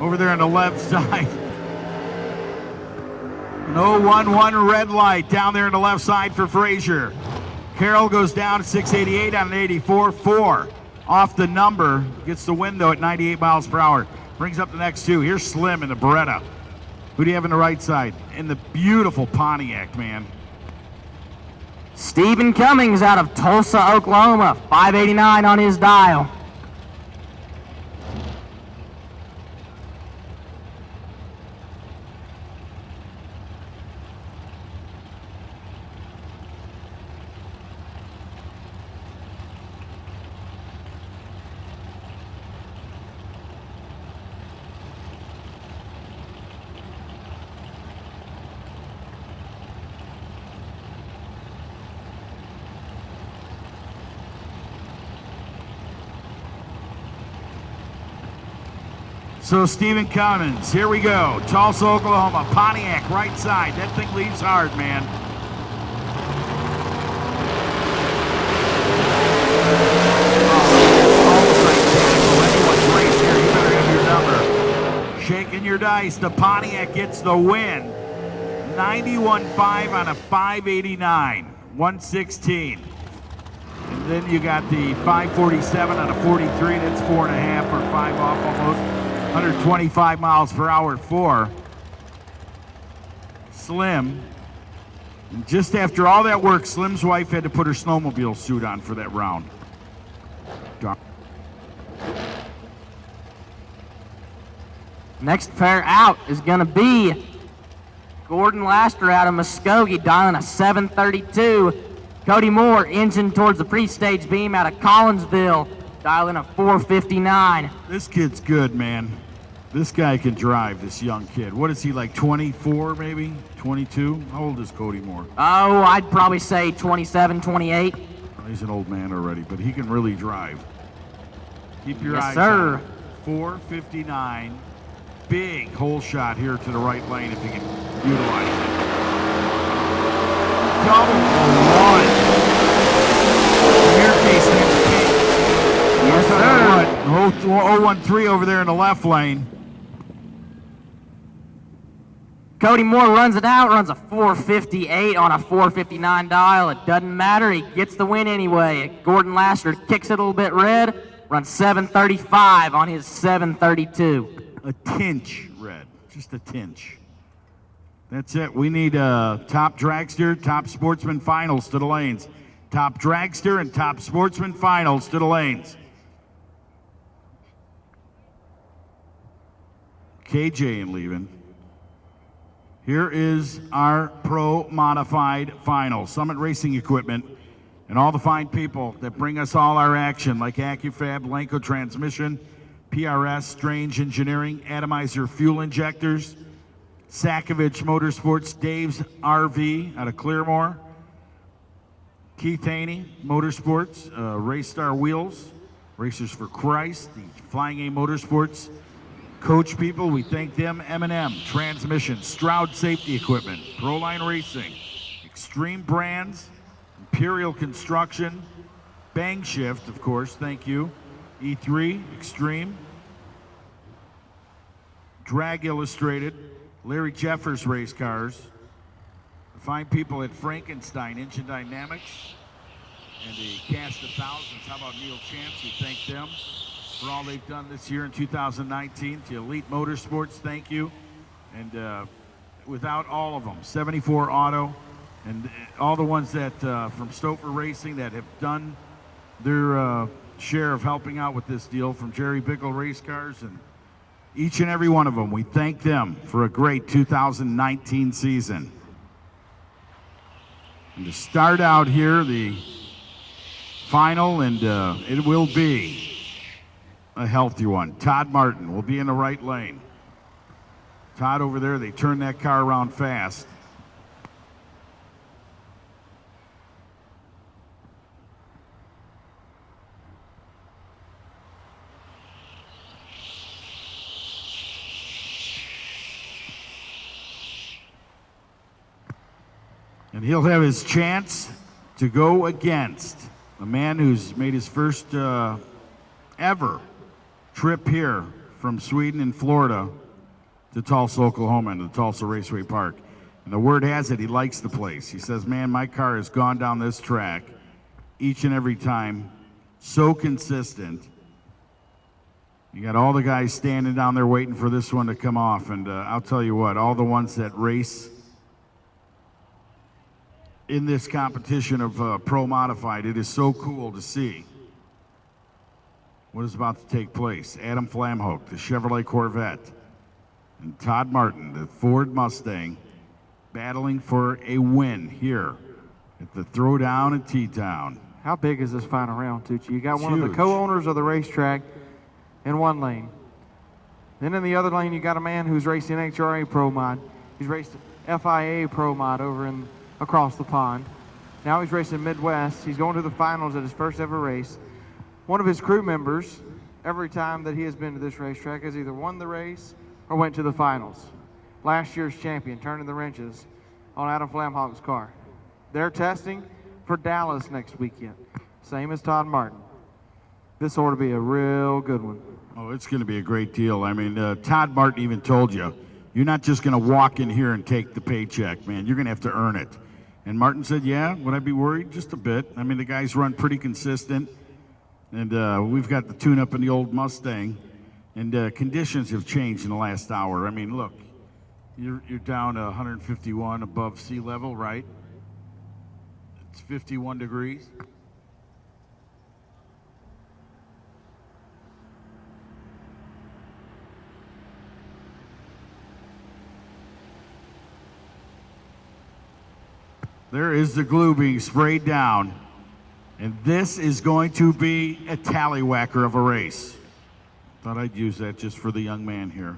Over there on the left side. An 011 red light down there on the left side for Frazier. Carroll goes down at 688 on an 84.4. Off the number, gets the win though at 98 miles per hour. Brings up the next two. Here's Slim in the Beretta. Who do you have on the right side? In the beautiful Pontiac, man. Stephen Cummings out of Tulsa, Oklahoma, 589 on his dial. So Stephen Cummins, here we go. Tulsa, Oklahoma, Pontiac, right side. That thing leaves hard, man. Shaking your dice. The Pontiac gets the win. 91.5 on a 589. 116. And then you got the 547 on a 43. That's 4.5 or 5 off almost. 125 miles per hour for Slim. And just after all that work, Slim's wife had to put her snowmobile suit on for that round. Next pair out is going to be Gordon Laster out of Muskogee, dialing a 732. Cody Moore, engine towards the pre-stage beam out of Collinsville, dialing a 459. This kid's good, man. This guy can drive, this young kid. What is he, like 24 maybe? 22? How old is Cody Moore? Oh, I'd probably say 27, 28. Well, he's an old man already, but he can really drive. Keep your eyes sir. on it. 459. Big hole shot here to the right lane if he can utilize it. Double one. In your case, that's big. Yes, sir. 013 over there in the left lane. Cody Moore runs it out, runs a 458 on a 459 dial. It doesn't matter, he gets the win anyway. Gordon Laster kicks it a little bit red, runs 735 on his 732. A tinge red, just a tinge. That's it. We need top dragster, top sportsman finals to the lanes. Top dragster and top sportsman finals to the lanes. KJ and leaving. Here is our Pro Modified Final. Summit Racing Equipment and all the fine people that bring us all our action, like AccuFab, Lenco Transmission, PRS, Strange Engineering, Atomizer Fuel Injectors, Sakovich Motorsports, Dave's RV out of Clearmore, Keith Haney Motorsports, Race Star Wheels, Racers for Christ, the Flying A Motorsports, Coach people, we thank them. M&M Transmission, Stroud Safety Equipment, Proline Racing, Extreme Brands, Imperial Construction, Bang Shift, of course, thank you. E3, Extreme, Drag Illustrated, Larry Jeffers Race Cars, the fine people at Frankenstein Engine Dynamics, and the cast of thousands. How about Neil Chance? We thank them for all they've done this year in 2019. To Elite Motorsports, thank you. And without all of them, 74 Auto, and all the ones that from Stouffer Racing that have done their share of helping out with this deal, from Jerry Bickle Race Cars, and each and every one of them, we thank them for a great 2019 season. And to start out here, the final, and it will be a healthy one. Todd Martin will be in the right lane. Todd over there, they turn that car around fast. And he'll have his chance to go against a man who's made his first ever trip here from Sweden and Florida to Tulsa, Oklahoma, and the Tulsa Raceway Park. And the word has it, he likes the place. He says, man, my car has gone down this track each and every time, so consistent. You got all the guys standing down there waiting for this one to come off. And I'll tell you what, all the ones that race in this competition of Pro Modified, it is so cool to see what is about to take place. Adam Flamhoek, the Chevrolet Corvette, and Todd Martin, the Ford Mustang, battling for a win here at the Throwdown in T-Town. How big is this final round, Tucci? You got It's one of huge. the co-owners of the racetrack in one lane. Then in the other lane, you got a man who's racing HRA Pro Mod. He's raced FIA Pro Mod over in across the pond. Now he's racing Midwest. He's going to the finals at his first ever race. One of his crew members, every time that he has been to this racetrack, has either won the race or went to the finals. Last year's champion, turning the wrenches on Adam Flamhoek's car. They're testing for Dallas next weekend, same as Todd Martin. This ought to be a real good one. Oh, it's going to be a great deal. I mean, Todd Martin even told you, you're not just going to walk in here and take the paycheck, man. You're going to have to earn it. And Martin said, yeah, would I be worried? Just a bit. I mean, the guys run pretty consistent. And we've got the tune-up in the old Mustang. And conditions have changed in the last hour. I mean, look, you're down to 151 above sea level, right? It's 51 degrees. There is the glue being sprayed down, and this is going to be a tallywhacker of a race. Thought I'd use that just for the young man here.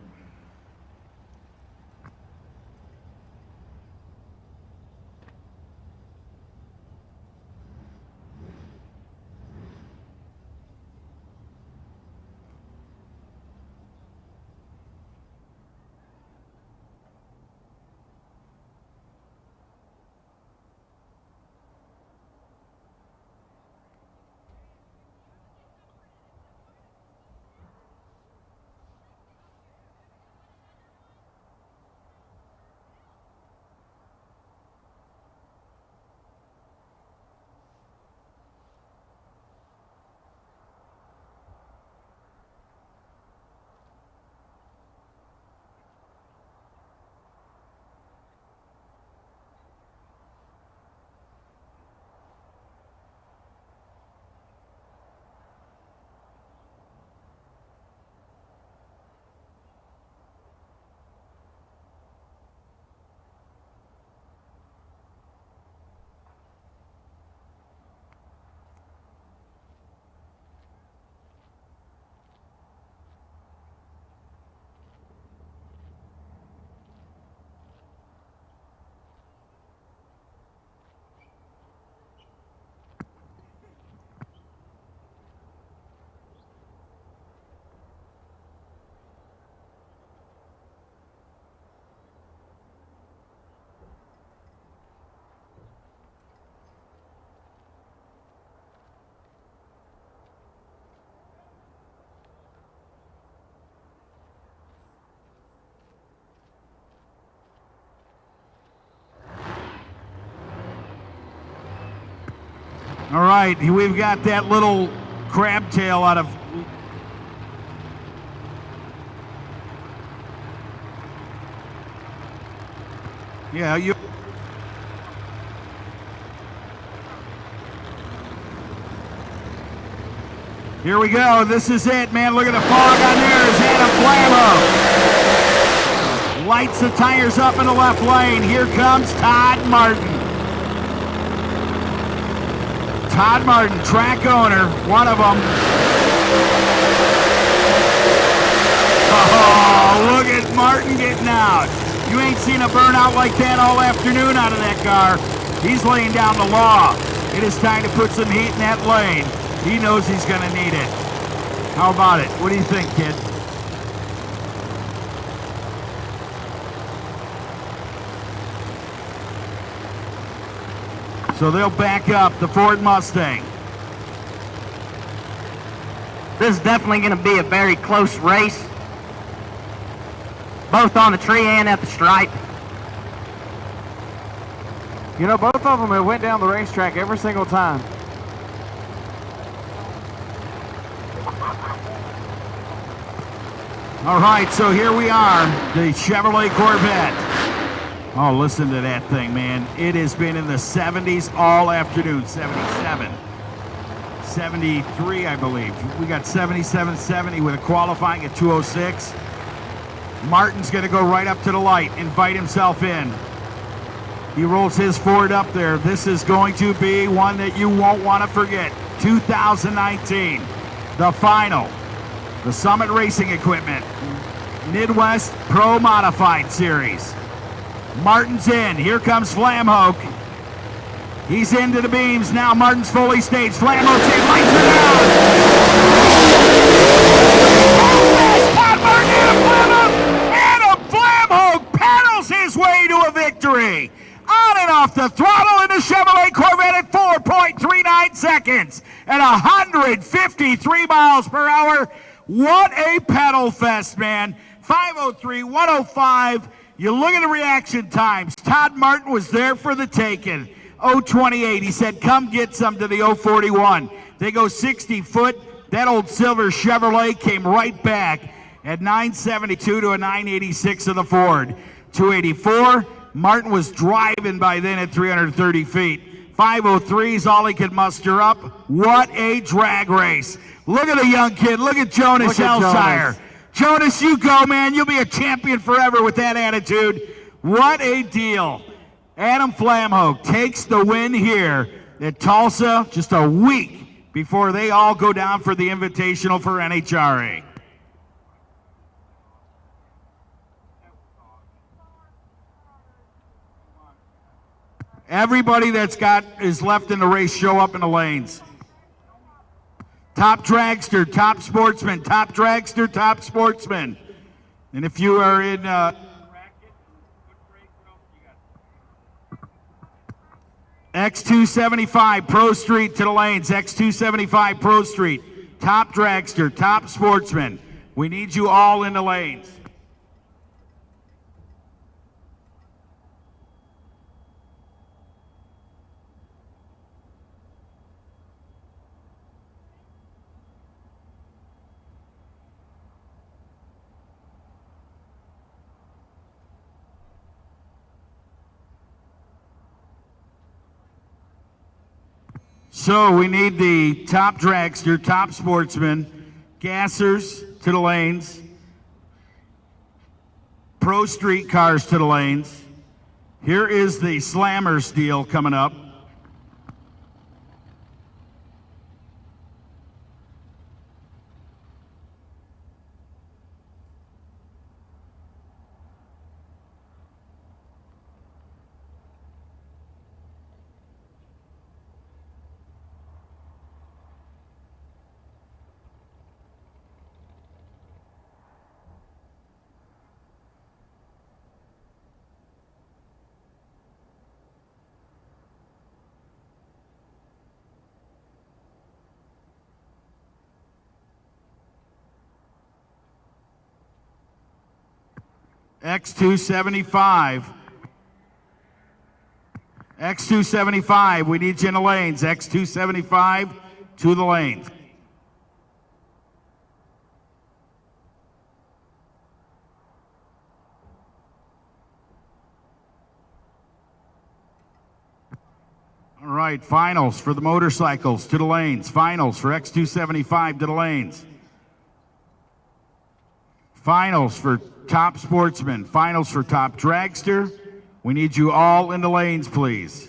All right, we've got that little crab tail out of... Yeah, you... Here we go. This is it, man. Look at the fog on there. Is Adam Flammo. Lights the tires up in the left lane. Here comes Todd Martin. Todd Martin, track owner, one of them. Oh, look at Martin getting out. You ain't seen a burnout like that all afternoon out of that car. He's laying down the law. It is time to put some heat in that lane. He knows he's going to need it. How about it? What do you think, kid? So they'll back up the Ford Mustang. This is definitely going to be a very close race, both on the tree and at the stripe. You know, both of them have went down the racetrack every single time. All right, so here we are, the Chevrolet Corvette. Oh, listen to that thing, man. It has been in the 70s all afternoon. 77, 73, I believe. We got 77, 70 with a qualifying at 206. Martin's going to go right up to the light, invite himself in. He rolls his Ford up there. This is going to be one that you won't want to forget. 2019, the final. The Summit Racing Equipment Midwest Pro Modified Series. Martin's in. Here comes Flamhoke. He's into the beams. Now Martin's fully staged. Flamhoke's in. Lights it out. Adam Flamhoke pedals his way to a victory. On and off the throttle in the Chevrolet Corvette at 4.39 seconds at 153 miles per hour. What a pedal fest, man. 503, 105. You look at the reaction times. Todd Martin was there for the taking. 028. He said, come get some to the 041. They go 60 foot. That old silver Chevrolet came right back at 972 to a 986 of the Ford. 284. Martin was driving by then at 330 feet. 503 is all he could muster up. What a drag race. Look at the young kid. Look at Jonas Elshire. Jonas, you go, man. You'll be a champion forever with that attitude. What a deal. Adam Flamhoke takes the win here at Tulsa just a week before they all go down for the Invitational for NHRA. Everybody that's is left in the race, show up in the lanes. Top dragster, top sportsman, top dragster, top sportsman. And if you are in X275 Pro Street to the lanes, X275 Pro Street, top dragster, top sportsman. We need you all in the lanes. So we need the top dragster, top sportsman, gassers to the lanes, pro street cars to the lanes. Here is the Slammers deal coming up. X275. X275, we need you in the lanes. X275 to the lanes. All right, finals for the motorcycles to the lanes. Finals for X275 to the lanes. Finals for top sportsman. Finals for top dragster. We need you all in the lanes, please.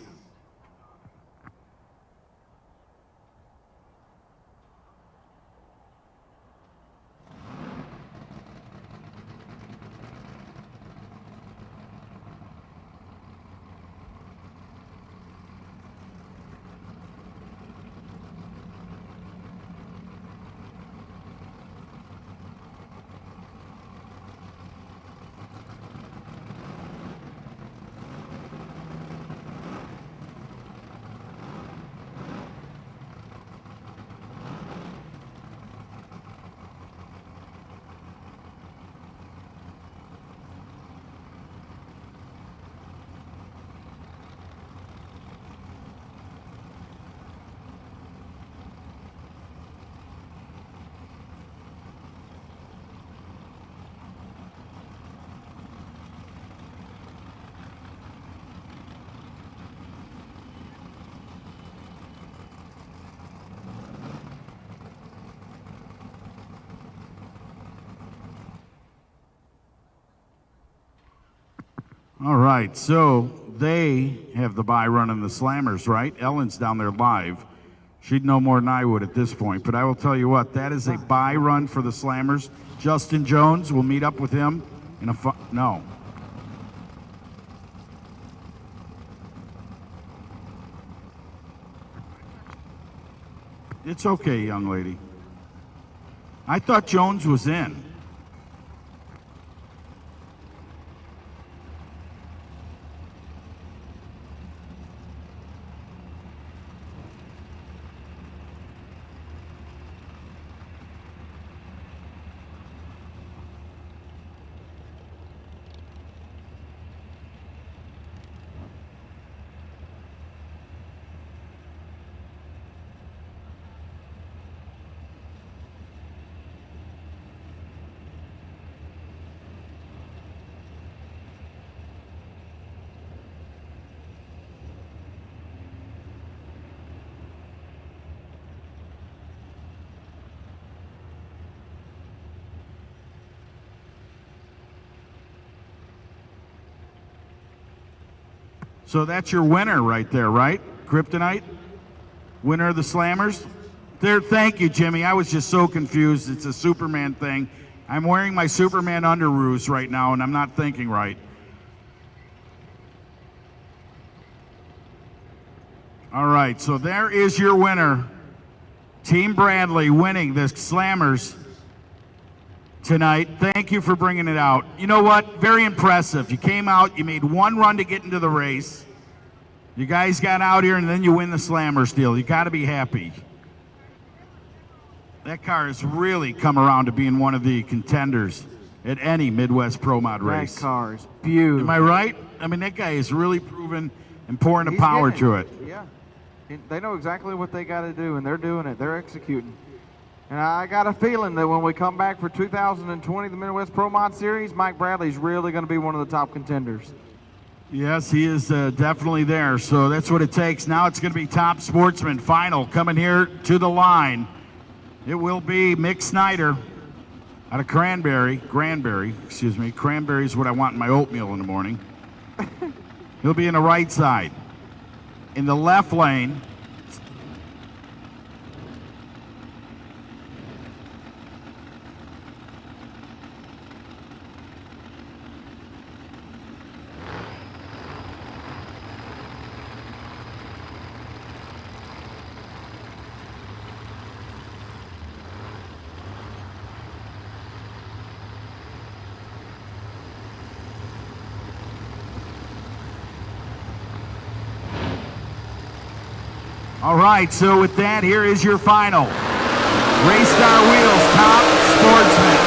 All right, so they have the bye running the Slammers, right? Ellen's down there live. She'd know more than I would at this point, but I will tell you what, that is a bye run for the Slammers. Justin Jones, we'll meet up with him in a no. It's okay, young lady. I thought Jones was in. So that's your winner right there, right? Kryptonite? Winner of the Slammers? There, thank you, Jimmy. I was just so confused. It's a Superman thing. I'm wearing my Superman underoos right now, and I'm not thinking right. All right, so there is your winner. Team Bradley winning the Slammers tonight. Thank you for bringing it out. You know what? Very impressive. You came out, you made one run to get into the race. You guys got out here and then you win the Slammers deal. You got to be happy. That car has really come around to being one of the contenders at any Midwest Pro Mod race. That car is beautiful. Am I right? I mean, that guy is really proven and pouring the power to it. Yeah. They know exactly what they got to do, and they're doing it. They're executing. And I got a feeling that when we come back for 2020, the Midwest Pro Mod Series, Mike Bradley's really going to be one of the top contenders. Yes, he is definitely there. So that's what it takes. Now it's going to be top sportsman final coming here to the line. It will be Mick Snyder out of Cranberry. Cranberry is what I want in my oatmeal in the morning. He'll be in the right side. In the left lane, all right, so with that, here is your final. Race Star Wheels, top sportsman.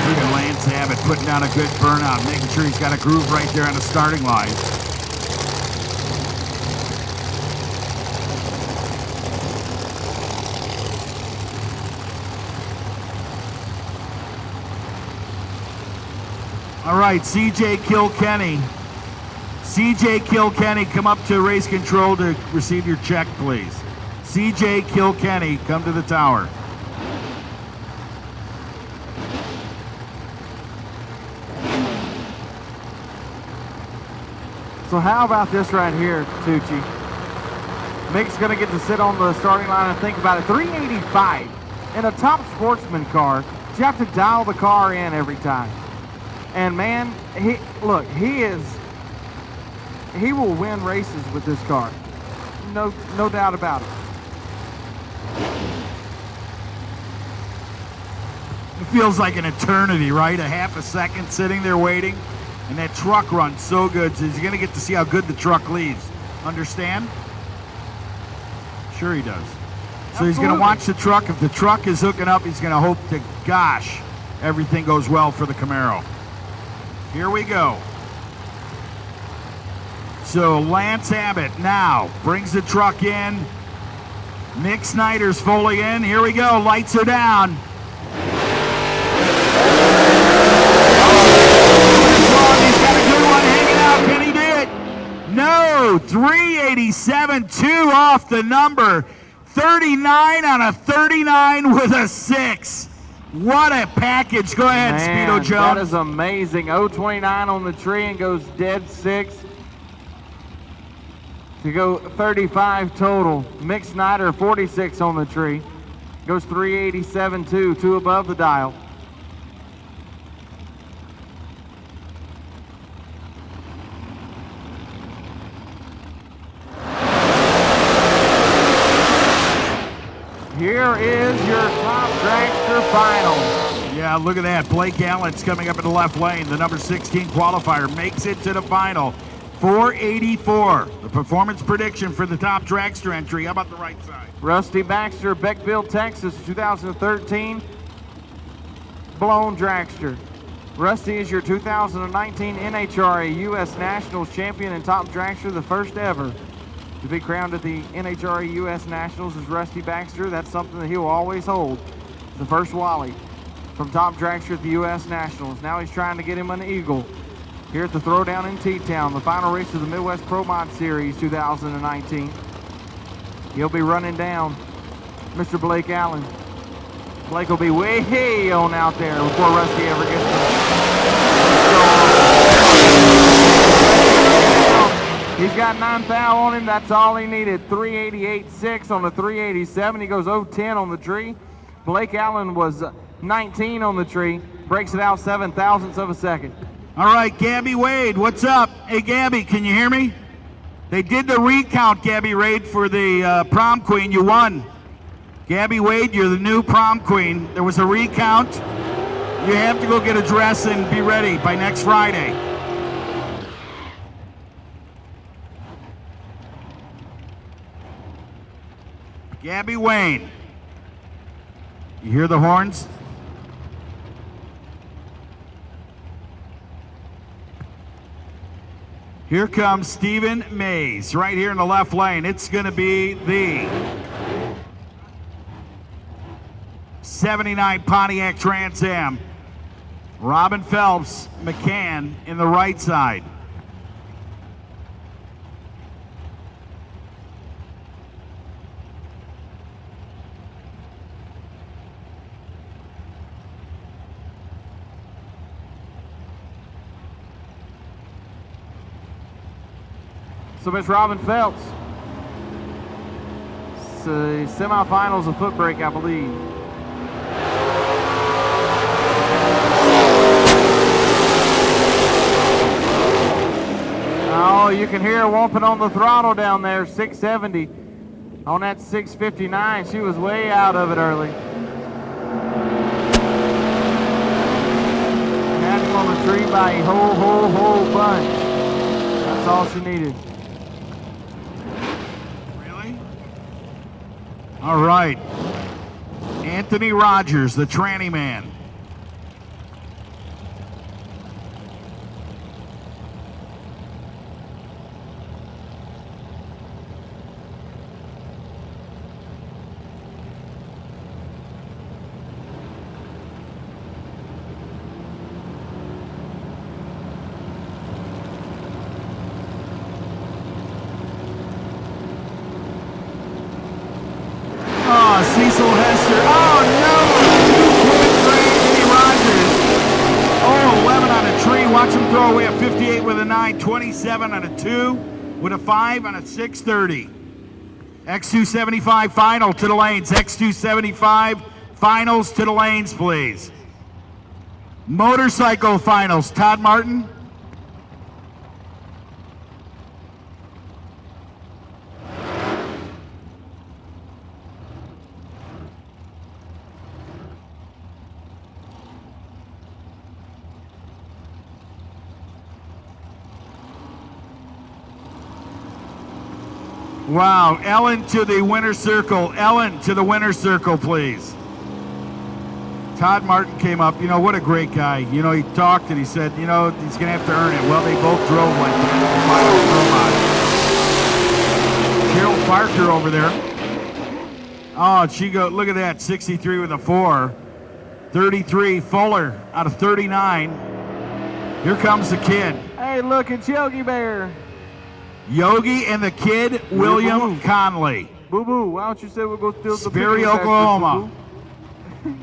Look at Lance Abbott putting down a good burnout, making sure he's got a groove right there on the starting line. All right, CJ Kilkenny. CJ Kilkenny, come up to race control to receive your check, please. CJ Kilkenny, come to the tower. So how about this right here, Tucci? Mick's gonna get to sit on the starting line and think about it. 385 in a top sportsman car. You have to dial the car in every time. And man, he will win races with this car. No doubt about it. It feels like an eternity, right? A half a second sitting there waiting. And that truck runs so good, so he's going to get to see how good the truck leaves. Understand? Sure he does. So he's going to watch the truck. If the truck is hooking up, he's going to hope to gosh everything goes well for the Camaro. Here we go. So Lance Abbott now brings the truck in. Nick Snyder's fully in. Here we go. Lights are down. He's got a good one hanging out. Can he do it? No. 387.2 off the number. 39 on a 39 with a 6. What a package. Go ahead, Man, Speedo Jones. that is amazing. 029 on the tree and goes dead 6. To go 35 total. Mick Snyder, 46 on the tree. Goes 387.2, 2 above the dial. Here is your top dragster final. Yeah, look at that. Blake Allen's coming up in the left lane. The number 16 qualifier makes it to the final. 484. The performance prediction for the top dragster entry. How about the right side? Rusty Baxter, Beckville, Texas, 2013 blown dragster. Rusty is your 2019 NHRA U.S. Nationals champion and top dragster, the first ever to be crowned at the NHRA U.S. Nationals is Rusty Baxter. That's something that he will always hold. The first Wally from top dragster at the U.S. Nationals. Now he's trying to get him an eagle here at the Throwdown in T-Town, the final race of the Midwest Pro Mod Series 2019. He'll be running down Mr. Blake Allen. Blake will be way on out there before Rusty ever gets there. He's got 9 thou on him. That's all he needed. 388.6 on the 387. He goes 010 on the tree. Blake Allen was 19 on the tree. Breaks it out 7 thousandths of a second. All right, Gabby Wade, what's up? Hey, Gabby, can you hear me? They did the recount, Gabby Wade, for the prom queen. You won. Gabby Wade, you're the new prom queen. There was a recount. You have to go get a dress and be ready by next Friday. Gabby Wayne. You hear the horns? Here comes Stephen Mays right here in the left lane. It's going to be the 79 Pontiac Trans Am. Robin Phelps, McCann in the right side. So Miss Robin Phelps, semifinals of foot brake, I believe. Oh, you can hear her whomping on the throttle down there, 670. On that 659, she was way out of it early. Had him on the tree by a whole bunch. That's all she needed. All right, Anthony Rogers, the tranny man. watch him throw away a 58 with a 9, 27 on a 2, with a 5 on a 630. X275 final to the lanes. X275 finals to the lanes, please. Motorcycle finals. Todd Martin. Wow, Ellen to the winner's circle. Ellen to the winner's circle, please. Todd Martin came up. You know, what a great guy. You know, he talked and he said, you know, he's going to have to earn it. Well, they both drove like that. Carol Parker over there. Oh, she go, look at that, 63 with a 4. 33, Fuller out of 39. Here comes the kid. Hey, look, it's Yogi Bear. Yogi and the kid, William Conley. Boo-boo, why don't you say we'll go steal the Sperry, picnic basket, Oklahoma. boo-boo?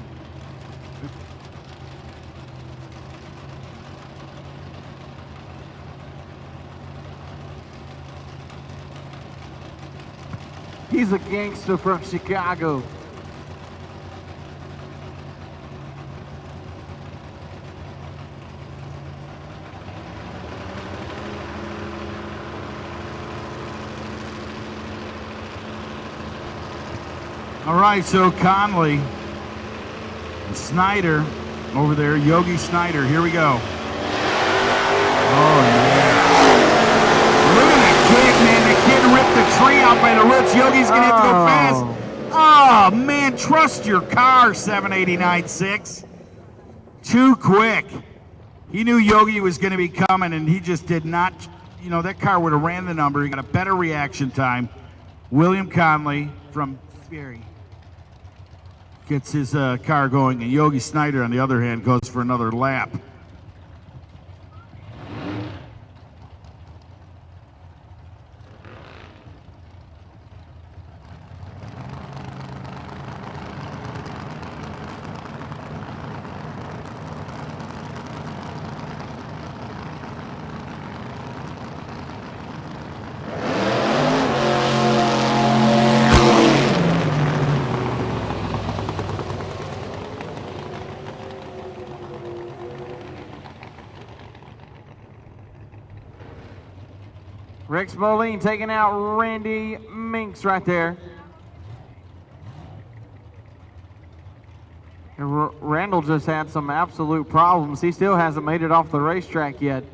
He's a gangster from Chicago. All right, so Conley, Snyder over there, Yogi Snyder. Here we go. Oh, yeah. Look at that kid, man. The kid ripped the tree out by the roots. Yogi's going to have to go fast. Oh, man, trust your car, 789.6. Too quick. He knew Yogi was going to be coming, and he just did not. You know, that car would have ran the number. He got a better reaction time. William Conley from Sperry gets his car going, and Yogi Snyder, on the other hand, goes for another lap. Rex Moline taking out Randy Minks right there. Randall just had some absolute problems. He still hasn't made it off the racetrack yet.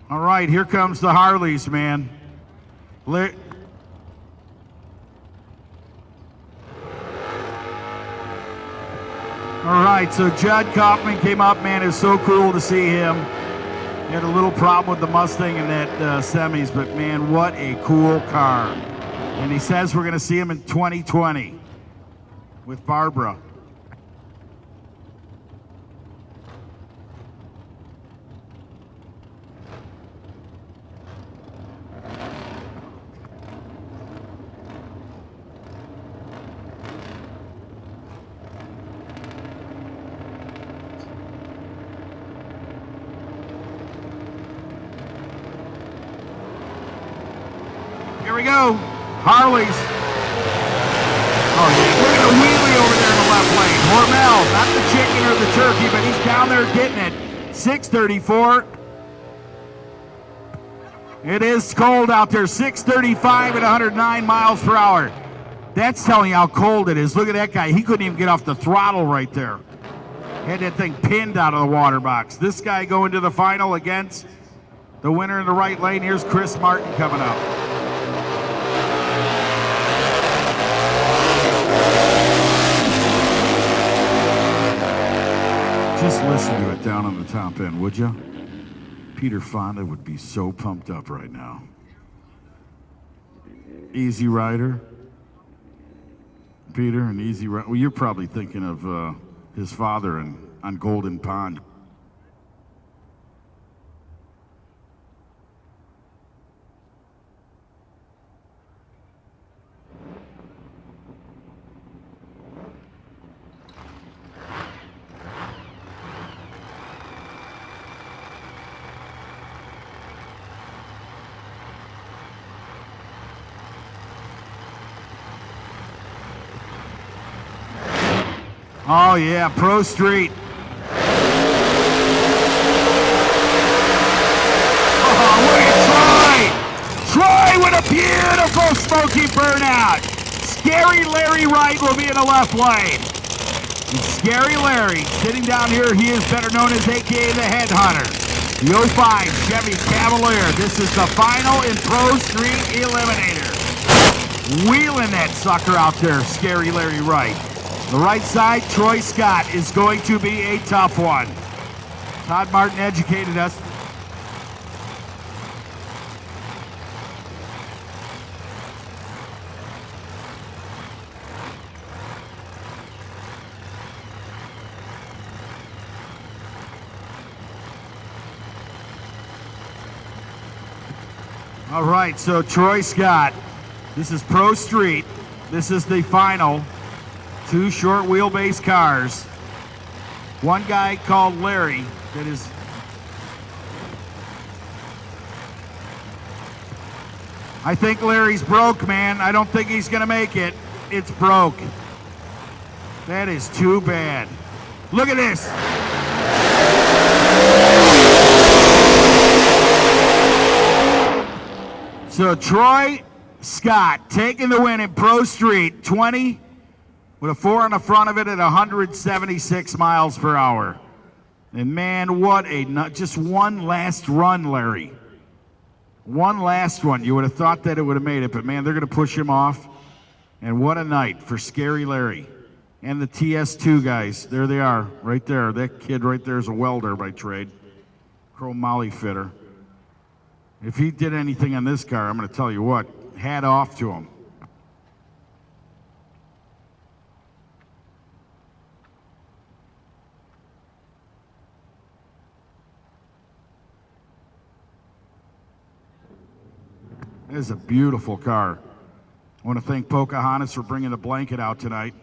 All right, here comes the Harleys, man. All right, so Judd Kaufman came up, man. It's so cool to see him. He had a little problem with the Mustang in that semis, but man, what a cool car. And he says we're going to see him in 2020 with Barbara. Here we go. Harleys. Oh, yeah. Look at the wheelie over there in the left lane. Hormel, not the chicken or the turkey, but he's down there getting it. 634. It is cold out there. 635 at 109 miles per hour. That's telling you how cold it is. Look at that guy. He couldn't even get off the throttle right there. Had that thing pinned out of the water box. This guy going to the final against the winner in the right lane. Here's Chris Martin coming up. Just listen to it down on the top end, would you? Peter Fonda would be so pumped up right now. Easy Rider. Peter, an Easy Rider. Well, you're probably thinking of his father on Golden Pond. Oh yeah, Pro Street. Oh, look at Troy! Troy with a beautiful smoky burnout. Scary Larry Wright will be in the left lane. And Scary Larry, sitting down here, he is better known as AKA the Headhunter. The 05 Chevy Cavalier. This is the final in Pro Street Eliminator. Wheeling that sucker out there, Scary Larry Wright. The right side, Troy Scott, is going to be a tough one. Todd Martin educated us. All right, so Troy Scott, this is Pro Street. This is the final. Two short wheelbase cars. One guy called Larry that is I think Larry's broke, man. I don't think he's gonna make it. It's broke. That is too bad. Look at this. So Troy Scott taking the win in Pro Street, 20 with a 4 on the front of it at 176 miles per hour. And man, what a nut. Just one last run, Larry. One last one. You would have thought that it would have made it, but man, they're going to push him off. And what a night for Scary Larry. And the TS2 guys, there they are, right there. That kid right there is a welder by trade. Chrome Molly fitter. If he did anything on this car, I'm going to tell you what, hat off to him. It is a beautiful car. I want to thank Pocahontas for bringing the blanket out tonight.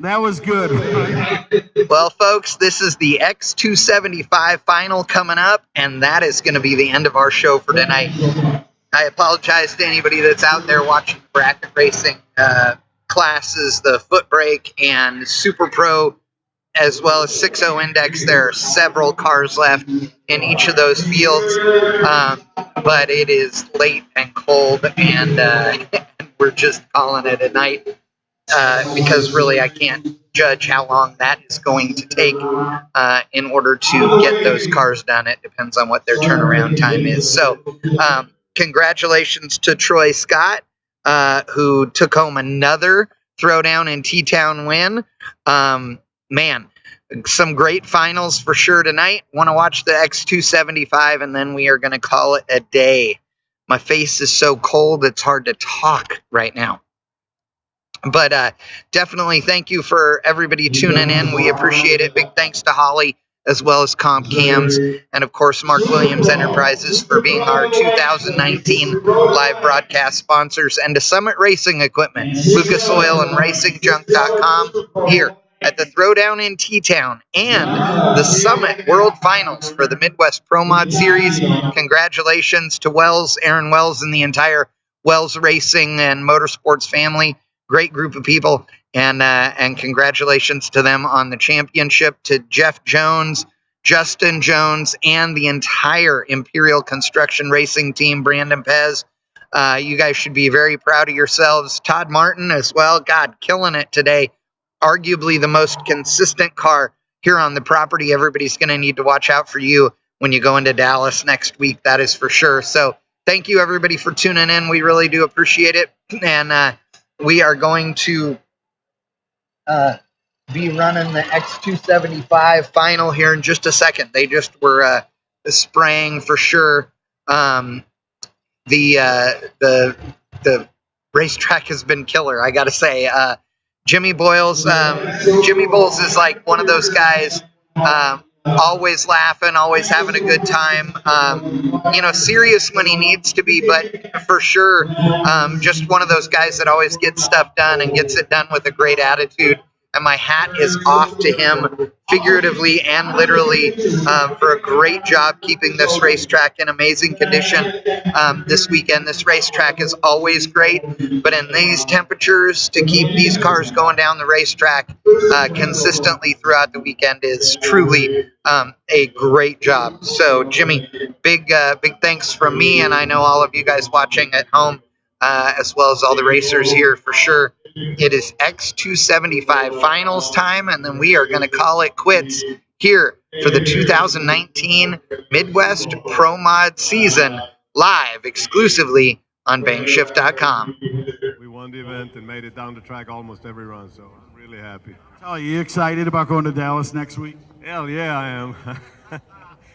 That was good. Well, folks, this is the X275 final coming up, and that is going to be the end of our show for tonight. I apologize to anybody that's out there watching bracket racing classes, the foot brake and Super Pro, as well as 6.0 Index. There are several cars left in each of those fields, but it is late and cold, and we're just calling it a night because really I can't judge how long that is going to take in order to get those cars done. It depends on what their turnaround time is. So congratulations to Troy Scott, who took home another Throwdown and T-Town win. Man, some great finals for sure tonight. Want to watch the X275, and then we are going to call it a day. My face is so cold, it's hard to talk right now. But definitely thank you for everybody tuning in. We appreciate it. Big thanks to Holly, as well as Comp Cams, and of course Mark Williams Enterprises for being our 2019 live broadcast sponsors, and to Summit Racing Equipment, Lucas Oil and RacingJunk.com here at the Throwdown in T-Town and the Summit World Finals for the Midwest Pro Mod Series. Congratulations to Wells, Aaron Wells, and the entire Wells Racing and Motorsports family. Great group of people, and congratulations to them on the championship. To Jeff Jones, Justin Jones, and the entire Imperial Construction Racing team, Brandon Pez. You guys should be very proud of yourselves. Todd Martin as well. God, killing it today. Arguably the most consistent car here on the property. Everybody's going to need to watch out for you when you go into Dallas next week. That is for sure. So thank you, everybody, for tuning in. We really do appreciate it. And we are going to be running the X275 final here in just a second. They just were spraying for sure. The racetrack has been killer, I gotta say. Jimmy Boyles is like one of those guys, always laughing, always having a good time. Serious when he needs to be, but for sure, just one of those guys that always gets stuff done and gets it done with a great attitude. And my hat is off to him, figuratively and literally, for a great job keeping this racetrack in amazing condition this weekend. This racetrack is always great, but in these temperatures, to keep these cars going down the racetrack consistently throughout the weekend is truly a great job. So, Jimmy, big thanks from me, and I know all of you guys watching at home, as well as all the racers here for sure. It is X275 finals time, and then we are going to call it quits here for the 2019 Midwest Pro Mod season, live exclusively on Bankshift.com. We won the event and made it down the track almost every run, so I'm really happy. Are you excited about going to Dallas next week? Hell yeah, I am.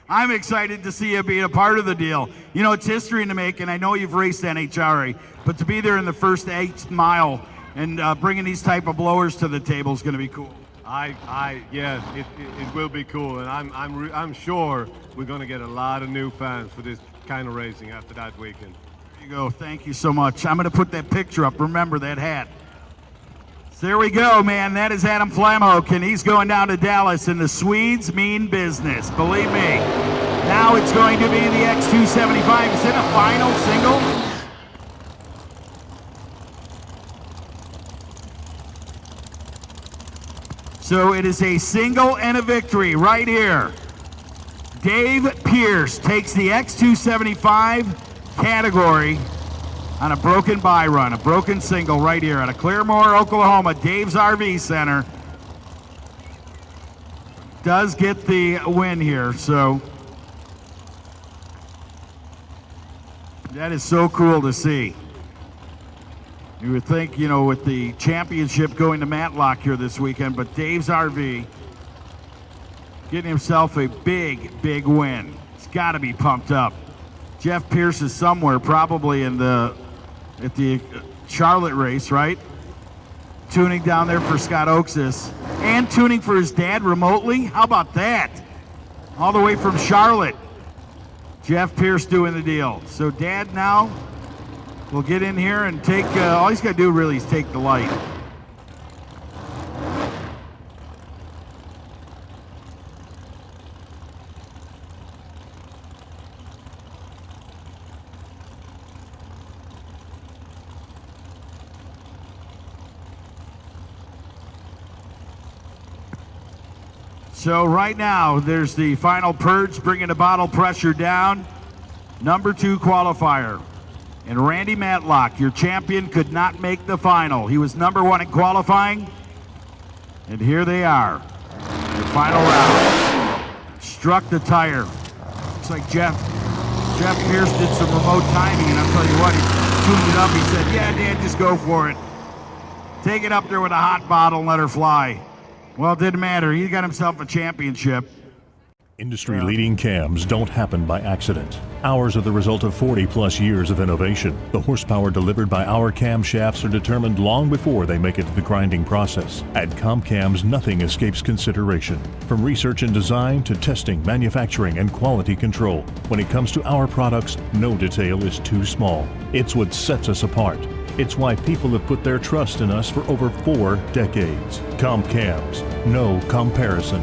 I'm excited to see you being a part of the deal. You know, it's history in the making. I know you've raced NHRA, but to be there in the first 8 mile and bringing these type of blowers to the table is going to be cool. Yeah, it will be cool, and I'm sure we're going to get a lot of new fans for this kind of racing after that weekend. There you go. Thank you so much. I'm going to put that picture up. Remember that hat. So there we go, man. That is Adam Flamhoek, and he's going down to Dallas, and the Swedes mean business. Believe me. Now it's going to be the X275. Is it a final single? So it is a single and a victory right here. Dave Pierce takes the X275 category on a broken bye run, a broken single right here out of Claremore, Oklahoma. Dave's RV Center does get the win here, so that is so cool to see. You would think, you know, with the championship going to Matlock here this weekend, but Dave's RV getting himself a big win. He's got to be pumped up. Jeff Pierce is somewhere, probably at the Charlotte race, right? Tuning down there for Scott Oaksis and tuning for his dad remotely. How about that? All the way from Charlotte. Jeff Pierce doing the deal. So Dad now will get in here and take, all he's got to do really is take the light. So right now, there's the final purge, bringing the bottle pressure down. Number 2 qualifier. And Randy Matlock, your champion, could not make the final. He was number 1 in qualifying. And here they are. The final round. Struck the tire. Looks like Jeff Pierce did some remote timing, and I'll tell you what, he tuned it up. He said, yeah, Dad, just go for it. Take it up there with a hot bottle and let her fly. Well, it didn't matter. He got himself a championship. Industry-leading cams don't happen by accident. Ours are the result of 40-plus years of innovation. The horsepower delivered by our camshafts are determined long before they make it to the grinding process. At CompCams, nothing escapes consideration. From research and design to testing, manufacturing, and quality control. When it comes to our products, no detail is too small. It's what sets us apart. It's why people have put their trust in us for over 4 decades. Comp Cams, no comparison.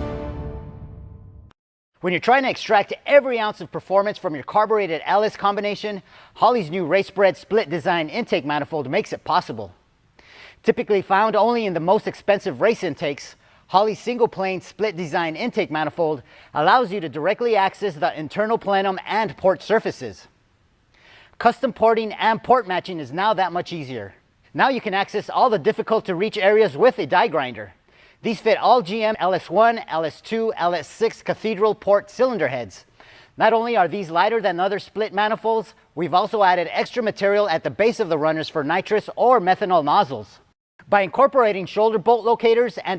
When you're trying to extract every ounce of performance from your carbureted LS combination, Holley's new RaceBred split design intake manifold makes it possible. Typically found only in the most expensive race intakes, Holley's single plane split design intake manifold allows you to directly access the internal plenum and port surfaces. Custom porting and port matching is now that much easier. Now you can access all the difficult to reach areas with a die grinder. These fit all GM LS1, LS2, LS6 cathedral port cylinder heads. Not only are these lighter than other split manifolds, we've also added extra material at the base of the runners for nitrous or methanol nozzles. By incorporating shoulder bolt locators and a